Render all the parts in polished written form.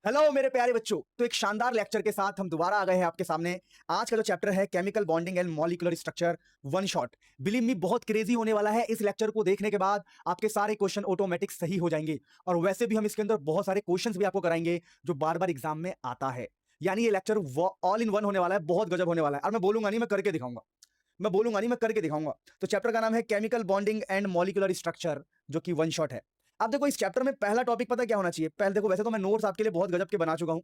Hello मेरे प्यारे बच्चों। तो एक शानदार लेक्चर के साथ हम दोबारा आ गए हैं आपके सामने। आज का जो चैप्टर है chemical bonding and molecular structure one shot. Believe me, बहुत क्रेजी होने वाला है। इस लेक्चर को देखने के बाद आपके सारे क्वेश्चन ऑटोमेटिक सही हो जाएंगे और वैसे भी हम इसके अंदर बहुत सारे क्वेश्चंस भी आपको कराएंगे जो बार बार एग्जाम में आता है। यानी ये लेक्चर ऑल इन वन होने वाला है, बहुत गजब होने वाला है। और मैं बोलूंगा नहीं, मैं करके दिखाऊंगा। मैं बोलूंगा नहीं, मैं करके दिखाऊंगा। तो चैप्टर का नाम है chemical bonding and molecular structure, जो कि वन शॉट है। अब देखो, इस चैप्टर में पहला टॉपिक पता क्या होना चाहिए? पहले देखो, वैसे तो मैं नोट्स आपके लिए बहुत गजब के बना चुका हूं,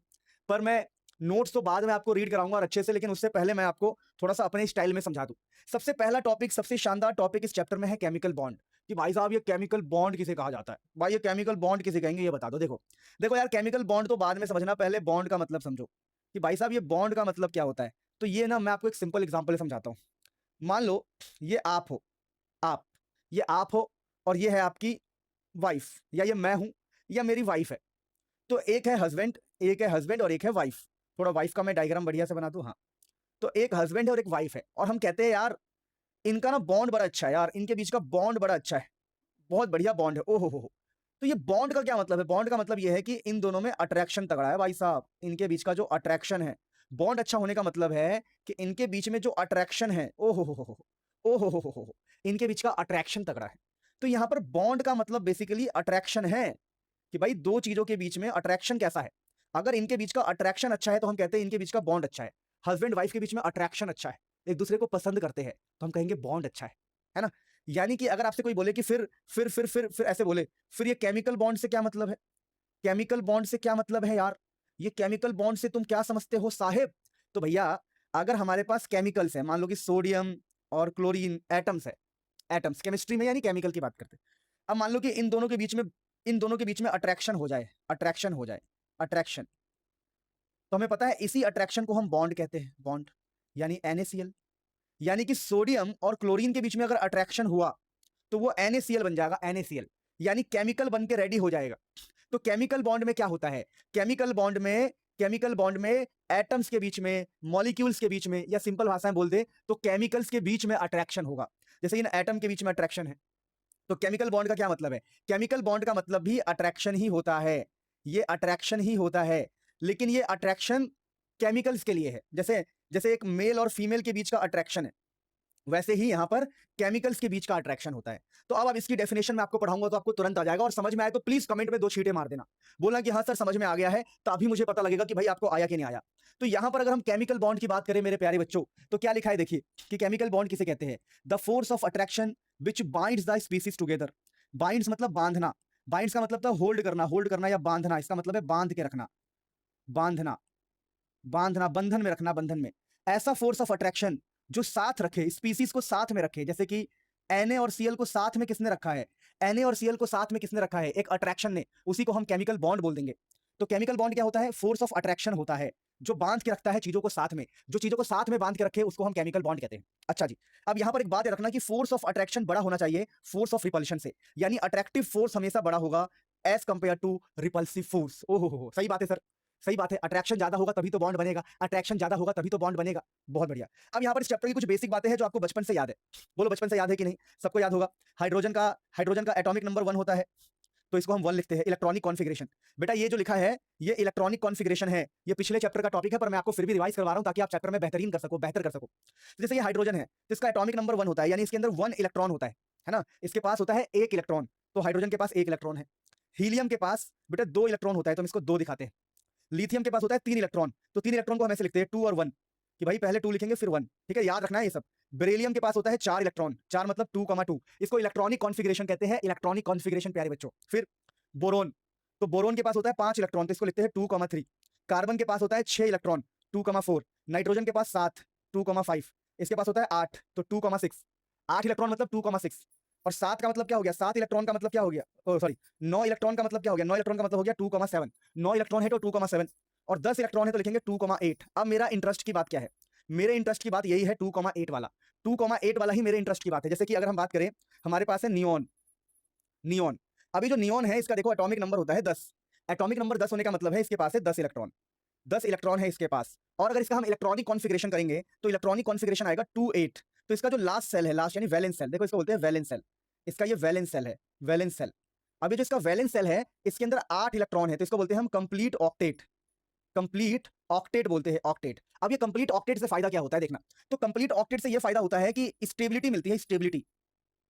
पर मैं नोट्स तो बाद में आपको रीड कराऊंगा और अच्छे से, लेकिन उससे पहले मैं आपको थोड़ा सा अपने स्टाइल में समझा दूं। सबसे पहला टॉपिक, सबसे शानदार टॉपिक इस चैप्टर में है केमिकल बॉन्ड। कि भाई साहब, ये केमिकल बॉन्ड किसे कहा जाता है? भाई ये केमिकल बॉन्ड किसे कहेंगे, ये बता दो। देखो देखो यार, केमिकल बॉन्ड तो बाद में समझना, पहले बॉन्ड का मतलब समझो कि भाई साहब ये बॉन्ड का मतलब क्या होता है। तो ये ना, मैं आपको एक सिंपल एग्जांपल समझाता हूं। मान लो ये आप हो, आप, ये आप हो और ये है आपकी वाइफ, या ये मैं हूं, या मेरी वाइफ है। तो एक है हस्बैंड, एक है हस्बैंड और एक है वाइफ। थोड़ा वाइफ का मैं डायग्राम बढ़िया से बना दूं। हाँ, तो एक हस्बैंड है और एक वाइफ है, और हम कहते हैं यार इनका ना बॉन्ड बड़ा अच्छा है, यार इनके बीच का बॉन्ड बड़ा अच्छा है, बहुत बढ़िया बॉन्ड है। ओहो हो। तो ये बॉन्ड का क्या मतलब है? बॉन्ड का मतलब ये है कि इन दोनों में अट्रैक्शन तगड़ा है भाई साहब। इनके बीच का जो अट्रैक्शन है, बॉन्ड अच्छा होने का मतलब है कि इनके बीच में जो अट्रैक्शन है, ओहो हो, ओहो हो, इनके बीच का अट्रैक्शन तगड़ा है। तो यहां पर बॉन्ड का मतलब बेसिकली अट्रैक्शन है कि भाई दो चीजों के बीच में अट्रैक्शन कैसा है। अगर इनके बीच का अट्रैक्शन अच्छा है तो हम कहते हैं इनके बीच का बॉन्ड अच्छा है। हस्बैंड वाइफ के बीच में अट्रैक्शन अच्छा है, एक दूसरे को पसंद करते हैं, तो हम कहेंगे बॉन्ड अच्छा है ना। यानी कि अगर आपसे कोई बोले कि फिर ऐसे बोले, फिर ये केमिकल बॉन्ड से क्या मतलब है? केमिकल बॉन्ड से क्या मतलब है यार? ये केमिकल बॉन्ड से तुम क्या समझते हो साहेब? तो भैया, अगर हमारे पास केमिकल्स है, मान लो कि सोडियम और क्लोरीन एटम्स है, एटम्स केमिस्ट्री में यानी केमिकल की बात करते हैं। अब मान लो कि इन दोनों के बीच में अट्रैक्शन हो जाए, अट्रैक्शन हो जाए, अट्रैक्शन। तो हमें पता है इसी अट्रैक्शन को हम बॉन्ड कहते हैं, बॉन्ड यानी NaCl। यानी कि सोडियम और क्लोरीन के बीच में अगर अट्रैक्शन हुआ तो वो NaCl बन जाएगा, NaCl, यानी केमिकल बन के रेडी हो जाएगा। तो केमिकल बॉन्ड में क्या होता है? केमिकल बॉन्ड में एटम्स के बीच में, मॉलिक्यूल्स के बीच में, या सिंपल भाषा में बोल दे तो केमिकल्स के बीच में अट्रैक्शन होगा। जैसे इन एटम के बीच में अट्रैक्शन है, तो केमिकल बॉन्ड का क्या मतलब है? केमिकल बॉन्ड का मतलब भी अट्रैक्शन ही होता है। ये अट्रैक्शन ही होता है, लेकिन ये अट्रैक्शन केमिकल्स के लिए है। जैसे जैसे एक मेल और फीमेल के बीच का अट्रैक्शन है, वैसे ही यहां पर केमिकल्स के बीच का अट्रैक्शन होता है। तो अब इसकी डेफिनेशन मैं आपको पढ़ाऊंगा तो आपको तुरंत आ जाएगा, और समझ में आए तो प्लीज कमेंट में 2 छींटे मार देना, बोलना कि हाँ सर समझ में आ गया है, तो अभी मुझे पता लगेगा कि भाई आपको आया कि नहीं आया। तो यहां पर अगर हम केमिकल बॉन्ड की बात करें मेरे प्यारे बच्चों, तो क्या लिखा है देखिए कि केमिकल बॉन्ड किसे कहते हैं? The force of attraction which binds the species together. Binds मतलब बांधना, बाइंड्स का मतलब था होल्ड करना, होल्ड करना या बांधना, इसका मतलब है बांध के रखना, बांधना, बांधना, बंधन में रखना, बंधन में। ऐसा फोर्स ऑफ अट्रैक्शन जो साथ रखे, स्पीसीज को साथ में रखे। जैसे कि Na और Cl को साथ में किसने रखा है? Na और Cl को साथ में किसने रखा है? एक अट्रैक्शन ने। उसी को हम केमिकल बॉन्ड बोल देंगे। तो केमिकल बॉन्ड क्या होता है? फोर्स ऑफ अट्रैक्शन होता है जो बांध के रखता है चीजों को साथ में। जो चीजों को साथ में बांध के रखे उसको हम केमिकल बॉन्ड कहते हैं। अच्छा जी, अब यहां पर एक बात रखना कि फोर्स ऑफ अट्रैक्शन बड़ा होना चाहिए फोर्स ऑफ रिपल्शन से, यानी अट्रैक्टिव फोर्स हमेशा बड़ा होगा as compare to repulsive force. ओहो, सही बात है सर, सही बात है। अट्रैक्शन ज्यादा होगा तभी तो बॉन्ड बनेगा, अट्रैक्शन ज्यादा होगा तभी तो बॉन्ड बनेगा। बहुत बढ़िया। अब यहां पर इस चैप्टर की कुछ बेसिक बातें हैं जो आपको बचपन से याद है। बोलो बचपन से याद है कि नहीं? सबको याद होगा। हाइड्रोजन का एटॉमिक नंबर 1 होता है, तो इसको हम 1 लिखते हैं। इलेक्ट्रॉनिक कॉन्फिगरेशन, बेटा ये जो लिखा है ये इलेक्ट्रॉनिक कॉन्फिगरेशन है। ये पिछले चैप्टर का टॉपिक है, पर मैं आपको फिर भी रिवाइज करवा रहा हूं ताकि आप चैप्टर में बेहतरीन कर सको, बेहतर कर सको। जैसे ये हाइड्रोजन है तो इसका एटॉमिक नंबर 1 होता है, यानी इसके अंदर 1 इलेक्ट्रॉन होता है ना। इसके पास होता है 1 इलेक्ट्रॉन, तो हाइड्रोजन के पास 1 इलेक्ट्रॉन है। हीलियम के पास बेटा 2 इलेक्ट्रॉन होता है, तो हम इसको 2 दिखाते हैं। लिथियम के पास होता है 3 इलेक्ट्रॉन, तो 3 इलेक्ट्रॉन को हम ऐसे लिखते हैं 2 और 1, कि भाई पहले 2 लिखेंगे फिर 1। ठीक है, याद रखना है ये सब। बेरिलियम के पास होता है 4 इलेक्ट्रॉन, 4 मतलब 2,2, इसको इलेक्ट्रॉनिक कॉन्फिगरेशन कहते हैं, इलेक्ट्रॉनिक कॉन्फिगरेशन प्यारे बच्चों। फिर बोरोन, तो बोरोन के पास होता है 5 इलेक्ट्रॉन, तो इसको लिखते हैं 2,3। कार्बन के पास होता है 6 इलेक्ट्रॉन, 2,4। नाइट्रोजन के पास 7, 2,5। इसके पास होता है 8, तो 2,6। 8 इलेक्ट्रॉन मतलब 2,6, और 7 का मतलब क्या हो गया? 7 इलेक्ट्रॉन का मतलब क्या हो गया? सॉरी, 9 इलेक्ट्रॉन का मतलब क्या हो गया? 9 इलेक्ट्रॉन का मतलब हो गया 2,7। 9 इलेक्ट्रॉन है तो 2,7, और 10 इलेक्ट्रॉन है तो लिखेंगे 2,8। अब मेरा इंटरेस्ट की बात क्या है? मेरे इंटरेस्ट की बात यही है 2,8 वाला। 2,8 वाला ही मेरे इंटरेस्ट की बात है। जैसे कि अगर हम बात करें, हमारे पास है नियोन, नियोन। अभी जो नियोन है इसका देखो एटॉमिक नंबर होता है 10। एटॉमिक नंबर 10 होने का मतलब है इसके पास है 10 इलेक्ट्रॉन, 10 इलेक्ट्रॉन है इसके पास। और अगर इसका हम इलेक्ट्रॉनिक कॉन्फिगरेशन करेंगे तो इलेक्ट्रॉनिक कॉन्फिगरेशन आएगा 2,8। तो इसका जो लास्ट सेल है, लास्ट यानी वैलेंस सेल, देखो इसको बोलते हैं वैलेंस सेल। इसका ये वैलेंस सेल है, वैलेंस सेल। अभी जो इसका वैलेंस सेल है इसके अंदर 8 इलेक्ट्रॉन है, तो इसको बोलते हैं हम कंप्लीट ऑक्टेट। कंप्लीट ऑक्टेट बोलते हैं, ऑक्टेट। अब ये कंप्लीट ऑक्टेट से फायदा क्या होता है देखना। तो कंप्लीट ऑक्टेट से ये फायदा होता है कि स्टेबिलिटी मिलती है, स्टेबिलिटी,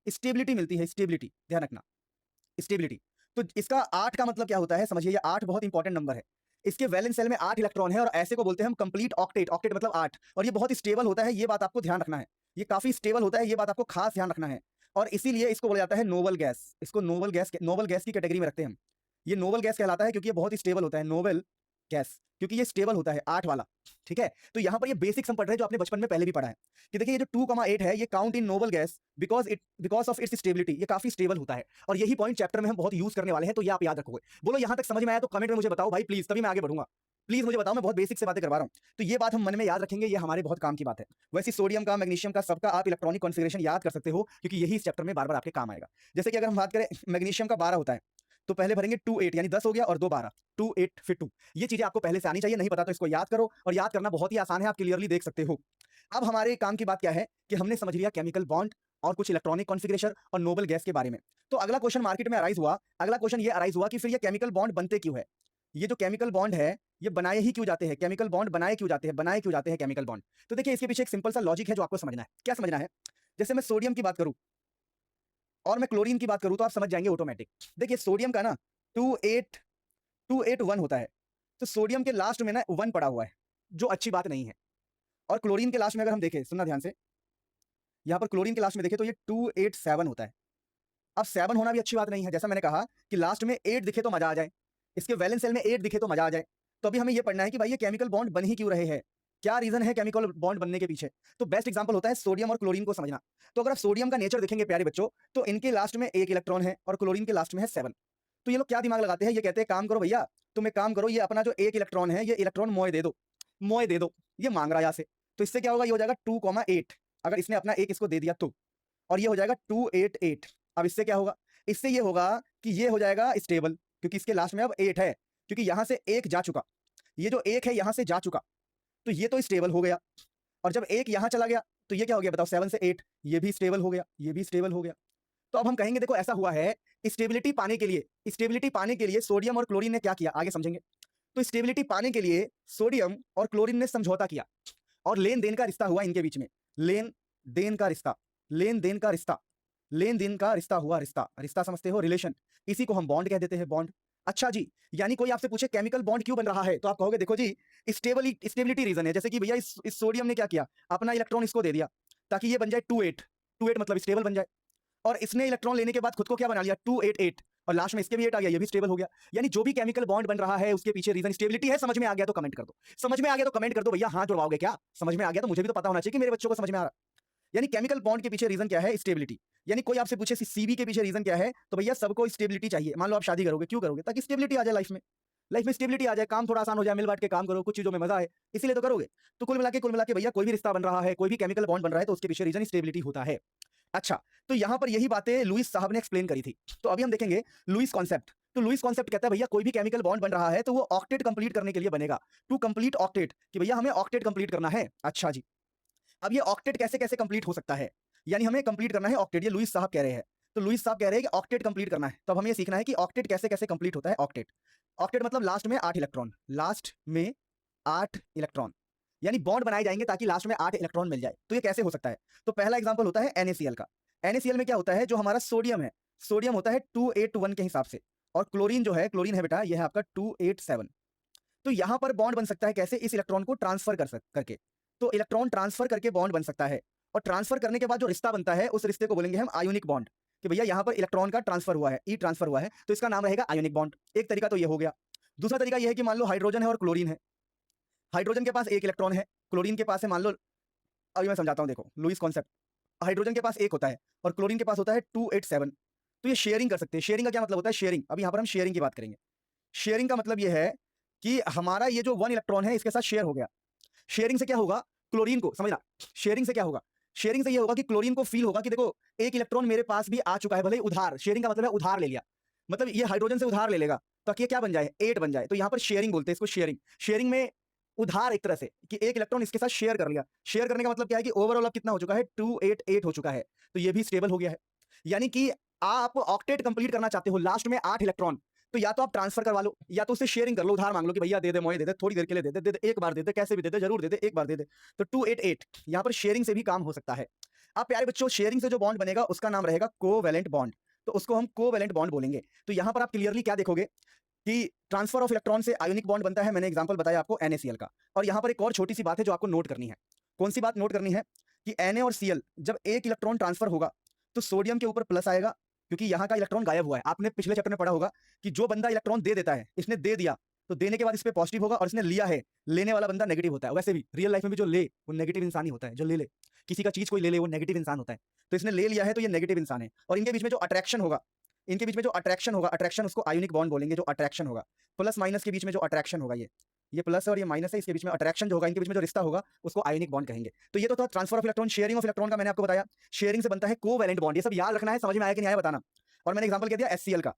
स्टेबिलिटी मिलती है, स्टेबिलिटी, ध्यान रखना, स्टेबिलिटी। तो इसका 8 का मतलब क्या होता है समझिए, ये 8 बहुत इंपॉर्टेंट नंबर है। इसके वैलेंस सेल में 8 इलेक्ट्रॉन है और ऐसे को बोलते हैं हम कंप्लीट ऑक्टेट, ऑक्टेट मतलब 8। और ये बहुत स्टेबल होता है, ये बात आपको ध्यान रखना है, ये काफी स्टेबल होता है, ये बात आपको खास ध्यान रखना है। और इसीलिए इसको बोला जाता है नोबल गैस, इसको नोबल गैस की कैटेगरी में रखते हैं हम। ये नोबल गैस कहलाता है क्योंकि ये बहुत ही स्टेबल होता है, नोबल गैस, क्योंकि ये स्टेबल होता है 8 वाला। ठीक है, तो यहां पर ये बेसिक सम पढ़ रहे हैं जो आपने बचपन में पहले भी पढ़ा है कि देखिए ये जो 2,8 है ये count in noble gas because of its stability, ये काफी स्टेबल होता है। और यही पॉइंट चैप्टर में हम बहुत यूज करने वाले हैं, तो ये आप याद रखोगे। बोलो यहां तक समझ में आया तो कमेंट में मुझे बताओ भाई प्लीज, तभी मैं आगे बढ़ूंगा। प्लीज मुझे बताओ, मैं बहुत बेसिक से बातें करवा रहा हूं, तो ये बात हम मन में याद रखेंगे, ये हमारे बहुत काम की बात है। वैसे सोडियम का, मैग्नीशियम का, सबका आप इलेक्ट्रॉनिक कॉन्फिगरेशन याद कर सकते हो क्योंकि यही इस चैप्टर में बार बार आपके काम आएगा। जैसे कि अगर हम बात करें मैग्नीशियम का 12 होता है, तो पहले भरेंगे 2 8 यानी 10 हो गया और 2 12, 2 8 फिर 2। ये चीजें आपको पहले से आनी चाहिए, नहीं पता तो इसको याद करो, और याद करना बहुत ही आसान है, आप क्लियरली देख सकते हो। अब हमारे काम की बात क्या है कि हमने समझ लिया केमिकल बॉन्ड और कुछ इलेक्ट्रॉनिक कॉन्फिगरेशन और नोबल गैस के बारे में। तो अगला क्वेश्चन मार्केट में अराइज हुआ, अगला क्वेश्चन ये अराइज हुआ कि फिर ये केमिकल बॉन्ड बनते क्यों है, ये जो केमिकल बॉन्ड है ये बनाए ही क्यों जाते हैं, केमिकल बॉन्ड बनाए क्यों जाते हैं, बनाए क्यों जाते हैं केमिकल बॉन्ड। तो देखिए इसके पीछे एक सिंपल सा लॉजिक है जो आपको समझना है। क्या समझना है, जैसे मैं सोडियम की बात करूं और मैं क्लोरीन की बात करूं तो आप समझ जाएंगे ऑटोमेटिक। देखिए सोडियम का ना 281 होता है, तो सोडियम के लास्ट में ना 1 पड़ा हुआ है जो अच्छी बात नहीं है। और क्लोरीन के लास्ट में अगर हम देखें, सुनना ध्यान से, यहां पर क्लोरीन के लास्ट में देखें तो ये 287 होता है। अब 7 होना भी अच्छी बात नहीं है, जैसा मैंने कहा कि लास्ट में 8 दिखे तो मजा आ जाए, इसके वैलेंस सेल में 8 दिखे तो मजा आ जाए। तो अभी हमें ये पढ़ना है कि भाई ये केमिकल बॉन्ड बन ही क्यों रहे हैं, क्या रीजन है केमिकल बॉन्ड बनने के पीछे। तो बेस्ट एग्जांपल होता है सोडियम और क्लोरीन को समझना। तो अगर आप सोडियम का नेचर देखेंगे प्यारे बच्चों, तो इनके लास्ट में 1 इलेक्ट्रॉन है और क्लोरीन के लास्ट में है 7। तो ये लोग क्या दिमाग लगाते हैं, ये कहते हैं काम करो भैया, तुम एक काम करो, ये अपना जो 1 इलेक्ट्रॉन है ये इलेक्ट्रॉन मोए दे दो, मोए दे दो, ये मांग रहा है यहाँ से। तो इससे क्या होगा, ये हो जाएगा 2,8, अगर इसने अपना 1 इसको दे दिया तो, और ये हो जाएगा 288। अब इससे क्या होगा, इससे ये होगा कि ये हो जाएगा स्टेबल, क्योंकि इसके लास्ट में अब 8 है, क्योंकि यहां से 1 जा चुका, ये जो 1 है यहां से जा चुका, तो ये तो स्टेबल हो गया। और जब 1 यहां चला गया तो ये क्या हो गया बताओ, 7 से 8, ये भी स्टेबल हो गया, ये भी स्टेबल हो गया। तो अब हम कहेंगे देखो ऐसा हुआ है, स्टेबिलिटी पाने के लिए, स्टेबिलिटी पाने के लिए सोडियम और क्लोरीन ने क्या किया, आगे समझेंगे। तो स्टेबिलिटी पाने के लिए सोडियम और क्लोरीन ने समझौता किया और लेन देन का रिश्ता हुआ इनके बीच में, लेन देन का रिश्ता, लेन देन का रिश्ता, लेन देन का रिश्ता हुआ, रिश्ता, रिश्ता समझते हो, रिलेशन, इसी को हम बॉन्ड कह देते हैं, बॉन्ड। अच्छा जी, यानी कोई आपसे पूछे केमिकल बॉन्ड क्यों बन रहा है, तो आप कहोगे देखो जी स्टेबिलिटी रीजन है। जैसे कि भैया इस सोडियम ने क्या किया, अपना इलेक्ट्रॉन इसको दे दिया ताकि ये बन जाए 2,8 मतलब स्टेबल बन जाए, और इसने इलेक्ट्रॉन लेने के बाद खुद को क्या बना लिया 288, और लास्ट में इसके भी 8 आ गया, ये भी स्टेबल हो गया। यानी जो भी केमिकल बॉन्ड बन रहा है उसके पीछे रीजन स्टेबिलिटी है। समझ में आ गया तो कमेंट कर दो, समझ में आ गया तो कमेंट कर दो भैया, हाँ जुड़वाओगे क्या, समझ में आ गया तो मुझे भी तो पता होना चाहिए कि मेरे बच्चों को समझ में आ रहा। यानी केमिकल बॉन्ड के पीछे रीजन क्या है, स्टेबिलिटी। यानी कोई आपसे पूछे सीबी के पीछे रीजन क्या है, तो भैया सबको स्टेबिलिटी चाहिए। मान लो आप शादी करोगे, क्यों करोगे, ताकि स्टेबिलिटी आ जाए लाइफ में, लाइफ में स्टेबिलिटी आ जाए, काम थोड़ा आसान हो जाए, मिल बांट के काम करो, कुछ चीजों में मजा है, इसीलिए तो करोगे। तो कुल मिला के भैया कोई भी रिश्ता बन रहा है, कोई भी केमिकल बॉन्ड बन रहा है, तो उसके पीछे रीजन स्टेबिलिटी होता है। अच्छा, तो यहां पर यही बातें लुईस साहब ने एक्सप्लेन करी थी। तो अभी हम देखेंगे लुईस कॉन्सेप्ट। तो लुईस कॉन्सेप्ट कहता है भैया कोई भी केमिकल बॉन्ड बन रहा है तो वो ऑक्टेट कंप्लीट करने के लिए बनेगा, टू कंप्लीट ऑक्टेट, कि भैया हमें ऑक्टेट कंप्लीट करना है। अच्छा जी, अब ये ऑक्टेट कैसे कैसे कंप्लीट हो सकता है, यानी हमें कंप्लीट करना है ऑक्टेट, ये लुईस साहब कह रहे हैं। तो लुईस साहब कह रहे हैं कि ऑक्टेट कंप्लीट करना है, तो अब हमें ये सीखना है कि ऑक्टेट कैसे कैसे कंप्लीट होता है। ऑक्टेट, ऑक्टेट मतलब लास्ट में 8 इलेक्ट्रॉन, लास्ट में 8 इलेक्ट्रॉन, यानी बॉन्ड बनाए जाएंगे ताकि लास्ट में 8 इलेक्ट्रॉन मिल जाए। तो ये कैसे हो सकता है, तो पहला एग्जांपल होता है NaCl का। NaCl में क्या होता है, जो हमारा सोडियम है, सोडियम होता है 281 के हिसाब से, और क्लोरीन जो है, क्लोरीन है बेटा, ये है आपका 287। तो यहां पर बॉन्ड बन सकता है कैसे, इस इलेक्ट्रॉन को ट्रांसफर करके। तो इलेक्ट्रॉन ट्रांसफर करके बॉन्ड बन सकता है, और ट्रांसफर करने के बाद जो रिश्ता बनता है उस रिश्ते को बोलेंगे हम आयोनिक बॉन्ड, कि भैया यहां पर इलेक्ट्रॉन का ट्रांसफर हुआ है, ई ट्रांसफर हुआ है, तो इसका नाम रहेगा आयोनिक बॉन्ड। एक तरीका तो ये हो गया। दूसरा तरीका यह है कि मान लो हाइड्रोजन है और क्लोरीन है, हाइड्रोजन के पास 1 इलेक्ट्रॉन है, क्लोरीन के पास है मान लो, अभी मैं समझाता हूं, देखो लुईस कॉन्सेप्ट, हाइड्रोजन के पास 1 होता है और क्लोरीन के पास होता है 287। तो ये शेयरिंग कर सकते हैं। शेयरिंग का क्या मतलब होता है, शेयरिंग, अभी यहां पर हम शेयरिंग की बात करेंगे। शेयरिंग का मतलब यह है कि हमारा ये जो 1 इलेक्ट्रॉन है इसके साथ शेयर हो गया। शेयरिंग से क्या होगा, क्लोरीन को समझना, शेयरिंग से क्या होगा, शेयरिंग से ये होगा कि क्लोरीन को फील होगा कि देखो 1 इलेक्ट्रॉन मेरे पास भी आ चुका है, भले ही उधार, शेयरिंग का मतलब है उधार ले लिया, मतलब ये हाइड्रोजन से उधार ले लेगा ताकि ये क्या बन जाए, 8 बन जाए। तो यहां पर शेयरिंग बोलते हैं इसको, शेयरिंग। शेयरिंग में उधार एक तरह से, कि 1 इलेक्ट्रॉन इसके साथ शेयर कर लिया। शेयर करने का मतलब क्या है कि ओवरऑल अब कितना हो चुका है, 288 हो चुका है, तो ये भी स्टेबल हो गया है। यानी कि आप ऑक्टेट कंप्लीट करना चाहते हो, लास्ट में 8 इलेक्ट्रॉन, तो या तो आप ट्रांसफर करवा लो या तो उससे शेयरिंग कर लो, उधार मांग लो कि भैया दे दे, मोए दे दे, थोड़ी देर के लिए दे दे, एक बार दे दे, कैसे भी दे दे, जरूर दे दे, एक बार दे दे। तो 288 यहाँ पर शेयरिंग से भी काम हो सकता है। अब प्यारे बच्चों, शेयरिंग से जो बॉन्ड बनेगा उसका नाम रहेगा कोवैलेंट बॉन्ड, तो उसको हम कोवैलेंट बॉन्ड बोलेंगे। तो यहाँ पर आप क्लियरली क्या देखोगे कि ट्रांसफर ऑफ इलेक्ट्रॉन से आयोनिक बॉन्ड बनता है, मैंने एग्जांपल बताया आपको NaCl का। और यहाँ पर एक और छोटी सी बात है जो आपको नोट करनी है। कौन सी बात नोट करनी है कि Na और Cl जब एक इलेक्ट्रॉन ट्रांसफर होगा तो सोडियम के ऊपर प्लस आएगा, क्योंकि यहाँ का इलेक्ट्रॉन गायब हुआ है। आपने पिछले चैप्टर में पढ़ा होगा कि जो बंदा इलेक्ट्रॉन दे देता है, इसने दे दिया तो देने के बाद इस पे पॉजिटिव होगा, और इसने लिया है, लेने वाला बंदा नेगेटिव होता है। वैसे भी रियल लाइफ में भी जो ले वो नेगेटिव इंसान ही होता है, जो ले ले किसी का चीज कोई ले ले वो नेगेटिव इंसान होता है। तो इसने ले लिया है तो ये नेगेटिव इंसान है। और इनके बीच में जो अट्रैक्शन होगा, इनके बीच में जो अट्रैक्शन होगा, अट्रैक्शन उसको आयोनिक बॉन्ड बोलेंगे। जो अट्रैक्शन होगा, प्लस माइनस के बीच में जो अट्रैक्शन होगा, ये प्लस है और ये माइनस है, इसके बीच में अट्रैक्शन जो होगा, इनके बीच में जो रिश्ता होगा उसको आयोनिक बॉन्ड कहेंगे। तो ये तो था transfer of electron. Sharing of electron का मैंने आपको बताया, शेयरिंग से बनता है कोवैलेंट बॉन्ड। ये सब याद रखना है, समझ में आया कि नहीं आया बताना। और मैंने एग्जांपल कह दिया HCl का,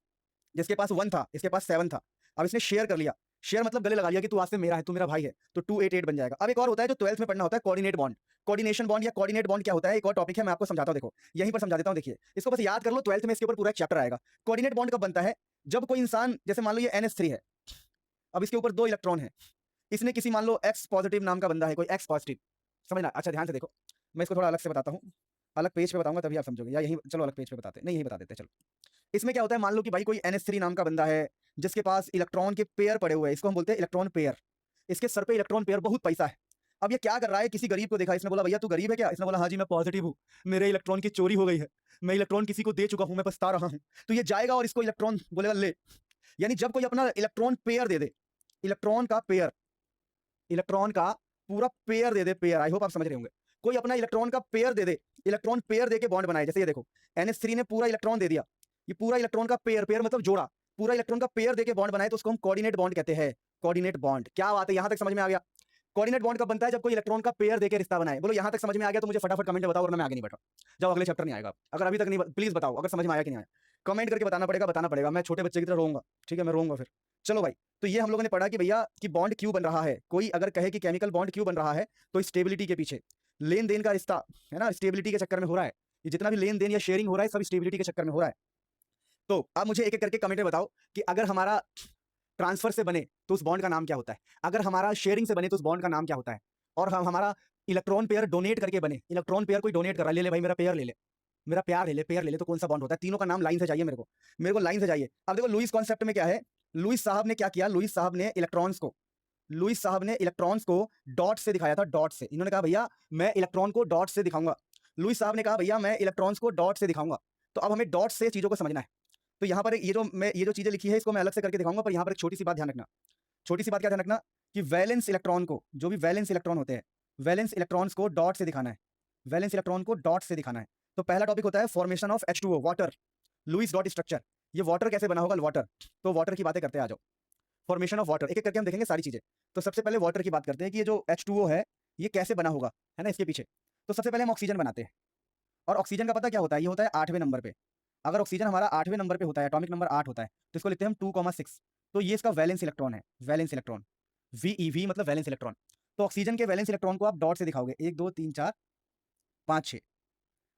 जिसके पास 1 था, इसके पास 7 था। अब इसने शेयर कर लिया, शेयर मतलब गले लगा लिया कि तू आज से मेरा है, तू मेरा भाई है, तो 288 बन जाएगा। अब एक और होता है जो 12th में पढ़ना होता है, कोऑर्डिनेट बॉन्ड। कोऑर्डिनेशन बॉन्ड या कोऑर्डिनेट बॉन्ड क्या होता है, एक और टॉपिक है, मैं आपको समझाता हूं। देखो यहीं पर समझा देता हूं, देखिए इसको बस याद कर लो, 12th में इसके ऊपर पूरा एक चैप्टर आएगा। कोऑर्डिनेट बॉन्ड कब बनता है, जब कोई इंसान, जैसे मान लो ये NH3 है, अब इसके ऊपर 2 इलेक्ट्रॉन है, इसने किसी मान लो X पॉजिटिव नाम का बंदा है, कोई X पॉजिटिव, समझना अच्छा ध्यान से देखो। मैं इसको थोड़ा अलग से बताता हूँ, अलग पेज पे बताऊंगा तभी आप समझोगे, या यही चलो अलग पेज पे बताते, नहीं यही बता देते चलो। इसमें क्या होता है, मान लो कि भाई कोई NH3 नाम का बंदा है जिसके पास इलेक्ट्रॉन के पेयर पड़े हुए हैं, इसको हम बोलते हैं इलेक्ट्रॉन पेयर। इसके सर पे इलेक्ट्रॉन पेयर, बहुत पैसा है। अब ये क्या कर रहा है, किसी गरीब को देखा, इसने बोला भैया तू गरीब है क्या, इसने बोला हाँ जी मैं पॉजिटिव हूँ, मेरे इलेक्ट्रॉन की चोरी हो गई है, मैं इलेक्ट्रॉन किसी को दे चुका हूँ, मैं पछता रहा हूँ। तो ये जाएगा और इसको इलेक्ट्रॉन बोलेगा ले। यानी जब कोई अपना इलेक्ट्रॉन पेयर दे दे, इलेक्ट्रॉन का पेयर, इलेक्ट्रॉन का पूरा pair they they, pair, I hope आप समझ रहे होंगे, कोई अपना इलेक्ट्रॉन का पेयर दे दे, इलेक्ट्रॉन पेयर देके बॉन्ड बनाए। जैसे ये देखो NH3 ने पूरा इलेक्ट्रॉन दे दिया, ये पूरा इलेक्ट्रॉन का पेयर, पेयर मतलब जोड़ा, पूरा इलेक्ट्रॉन का पेयर देके बॉन्ड बनाए तो उसको हम कोऑर्डिनेट बॉन्ड कहते हैं। कोऑर्डिनेट बॉन्ड, क्या बात है, यहां तक समझ में आ गया। कोऑर्डिनेट बॉन्ड कब बनता है, जब कोई इलेक्ट्रॉन का पेयर देके रिश्ता बनाए। बोलो यहां तक समझ में आ गया तो मुझे फटाफट कमेंट में बताओ, वरना मैं आगे नहीं बढ़ रहा। जाओ अगले चैप्टर नहीं आएगा, अगर अभी तक नहीं, प्लीज बताओ अगर समझ में आया कि नहीं आया, कमेंट करके बताना पड़ेगा, बताना पड़ेगा। मैं छोटे बच्चे की तरह रोऊंगा, ठीक है, मैं रोऊंगा फिर। चलो भाई, तो ये हम लोगों ने पढ़ा कि भैया कि बॉन्ड क्यों बन रहा है। कोई अगर कहे कि केमिकल बॉन्ड क्यों बन रहा है, तो स्टेबिलिटी के पीछे, लेन देन का रिश्ता है ना, स्टेबिलिटी के चक्कर में हो रहा है। ये जितना भी लेन देन या शेयरिंग हो रहा है सब स्टेबिलिटी के चक्कर में हो रहा है। तो आप मुझे एक एक करके कमेंट में बताओ कि अगर हमारा ट्रांसफर से बने तो उस बॉन्ड का नाम क्या होता है, अगर हमारा शेयरिंग से बने तो उस बॉन्ड का नाम क्या होता है, और हम हमारा इलेक्ट्रॉन पेयर डोनेट करके बने, इलेक्ट्रॉन पेयर कोई डोनेट कर रहा है, ले ले भाई मेरा पेयर ले ले, मेरा प्यार ले ले, पेयर ले ले, तो कौन सा बॉन्ड होता है। तीनों का नाम लाइन से चाहिए मेरे को, मेरे को लाइन से चाहिए। अब देखो लुईस कॉन्सेप्ट में क्या है, लुईस साहब ने क्या किया, लुईस साहब ने इलेक्ट्रॉन्स को डॉट से दिखाया था, डॉट से। इन्होंने कहा भैया मैं इलेक्ट्रॉन को डॉट से दिखाऊंगा, लुईस साहब ने कहा भैया मैं इलेक्ट्रॉन्स को डॉट से दिखाऊंगा। तो अब हमें डॉट से चीजों को समझना है। तो यहाँ पर ये जो चीजें लिखी है इसको मैं अलग से करके दिखाऊंगा, पर यहाँ पर एक छोटी सी बात ध्यान रखना। छोटी सी बात क्या ध्यान रखना कि वैलेंस इलेक्ट्रॉन को, जो भी वैलेंस इलेक्ट्रॉन होते हैं, वैलेंस इलेक्ट्रॉन्स को डॉट से दिखाना है, वैलेंस इलेक्ट्रॉन को डॉट से दिखाना है। तो पहला टॉपिक होता है formation of H2O, water, Lewis dot structure. ये वाटर कैसे बना होगा, वाटर, तो वाटर की बातें करते हैं, आ जाओ। फॉर्मेशन ऑफ वाटर, एक एक करके हम देखेंगे सारी चीजें। तो सबसे पहले वाटर की बात करते हैं कि ये जो H2O है ये कैसे बना होगा, है ना, इसके पीछे। तो सबसे पहले हम ऑक्सीजन बनाते हैं, और ऑक्सीजन का पता क्या होता है, ये होता है 8वें नंबर पे। अगर ऑक्सीजन हमारा 8वें नंबर पे होता है, एटॉमिक नंबर 8 होता है, तो इसको लिखते हैं हम 2,6। तो ये इसका वैलेंस इलेक्ट्रॉन है, वैलेंस इलेक्ट्रॉन, वी मतलब वैलेंस इलेक्ट्रॉन। तो ऑक्सीजन के वैलेंस इलेक्ट्रॉन को आप डॉट से दिखाओगे, 1 2 3 4 5 6।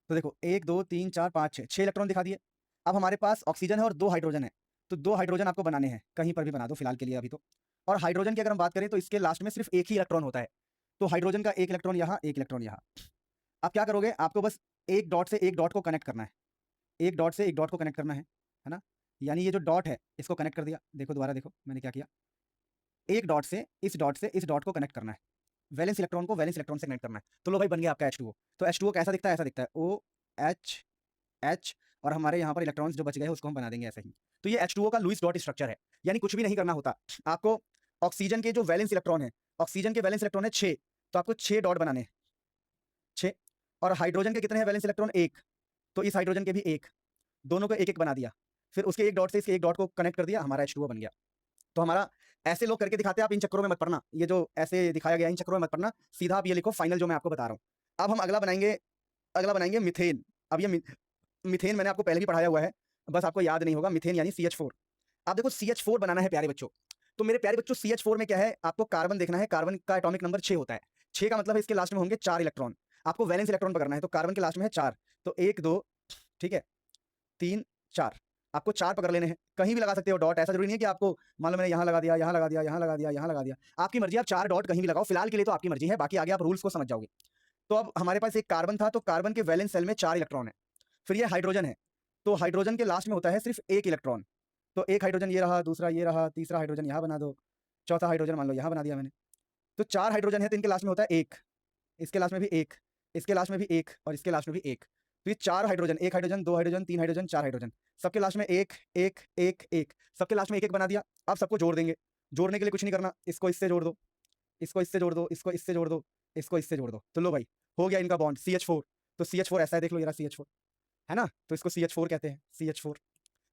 तो देखो 1 2 3 4 5 6, 6 इलेक्ट्रॉन दिखा दिए। अब हमारे पास ऑक्सीजन है और 2 हाइड्रोजन है, तो 2 हाइड्रोजन आपको बनाने हैं, कहीं पर भी बना दो फिलहाल के लिए अभी तो। और हाइड्रोजन की अगर हम बात करें तो इसके लास्ट में सिर्फ एक ही इलेक्ट्रॉन होता है, तो हाइड्रोजन का एक इलेक्ट्रॉन यहाँ, एक इलेक्ट्रॉन यहाँ। आप क्या करोगे, आपको बस एक डॉट से एक डॉट को कनेक्ट करना है, एक डॉट से एक डॉट को कनेक्ट करना है ना। यानी ये जो डॉट है इसको कनेक्ट कर दिया, देखो दोबारा देखो मैंने क्या किया, एक डॉट से इस डॉट को कनेक्ट करना है, वैलेंस इलेक्ट्रॉन को वैलेंस इलेक्ट्रॉन से कनेक्ट करना है। तो लो भाई बन गया आपका H2O। तो H2O कैसा दिखता है, ऐसा दिखता है, OH, और हमारे यहाँ पर इलेक्ट्रॉन्स जो बच गए उसको हम बना देंगे ऐसे ही। तो ये H2O का लुईस डॉट स्ट्रक्चर है, यानी कुछ भी नहीं करना होता आपको। ऑक्सीजन के जो वैलेंस इलेक्ट्रॉन है, ऑक्सीजन के वैलेंस इलेक्ट्रॉन है 6, तो आपको 6 डॉट बनाने हैं, 6। और हाइड्रोजन के कितने हैं वैलेंस इलेक्ट्रॉन, 1, तो इस हाइड्रोजन के भी 1, दोनों को एक एक बना दिया, फिर उसके एक डॉट से इसके एक डॉट को कनेक्ट कर दिया, हमारा H2O बन गया। तो हमारा ऐसे लोग करके दिखाते हैं, आप इन चक्करों में मत पड़ना, ये जो ऐसे दिखाया गया इन चक्करों में मत पड़ना, सीधा आप ये लिखो फाइनल जो मैं आपको बता रहा हूँ। अब हम अगला बनाएंगे मिथेन। अब ये मिथेन मैंने आपको पहले भी पढ़ाया हुआ है, बस आपको याद नहीं होगा। मिथेन यानी CH4। अब देखो CH4 बनाना है प्यारे बच्चों, तो मेरे प्यारे बच्चों CH4 में क्या है, आपको कार्बन देखना है, कार्बन का एटॉमिक नंबर 6 होता है, 6 का मतलब है इसके लास्ट में होंगे 4 इलेक्ट्रॉन। आपको वैलेंस इलेक्ट्रॉन पकड़ना है, तो कार्बन के लास्ट में है 4, तो 1 2, ठीक है, 3 4, आपको 4 पकड़ लेने हैं, कहीं भी लगा सकते हो डॉट, ऐसा जरूरी नहीं है कि आपको मान लो मैंने यहाँ लगा दिया, यहाँ लगा दिया, यहाँ लगा दिया, यहाँ लगा दिया, आपकी मर्जी, आप 4 डॉट कहीं भी लगाओ, फिलहाल के लिए तो आपकी मर्जी है, बाकी आगे आप रूल्स को समझ जाओगे। तो अब हमारे पास एक कार्बन था, तो कार्बन के वैलेंस शेल में 4 इलेक्ट्रॉन है। फिर ये हाइड्रोजन है, तो हाइड्रोजन के लास्ट में होता है सिर्फ 1 इलेक्ट्रॉन। तो एक हाइड्रोजन ये रहा, दूसरा ये रहा, तीसरा हाइड्रोजन यहाँ बना दो, चौथा हाइड्रोजन मान लो यहाँ बना दिया मैंने। तो 4 हाइड्रोजन है, तो इनके लास्ट में होता है 1, इसके लास्ट में भी 1, इसके लास्ट में भी 1 और इसके लास्ट में भी 1। तो ये 4 hydrogen, 1 hydrogen, 2 hydrogen, 3 hydrogen, 4 hydrogen, सबके लास्ट में 1 1 1 1, सबके लास्ट में 1 1 बना दिया। अब सबको जोड़ देंगे, जोड़ने के लिए कुछ नहीं करना, इसको इससे जोड़ दो, इसको इससे जोड़ दो, इसको इससे जोड़ दो, इसको इससे जोड़ दो, तो लो भाई हो गया इनका बॉन्ड CH4। तो CH4 ऐसा है, देख लो, ये रहा CH4 है ना, तो इसको CH4 कहते हैं, CH4।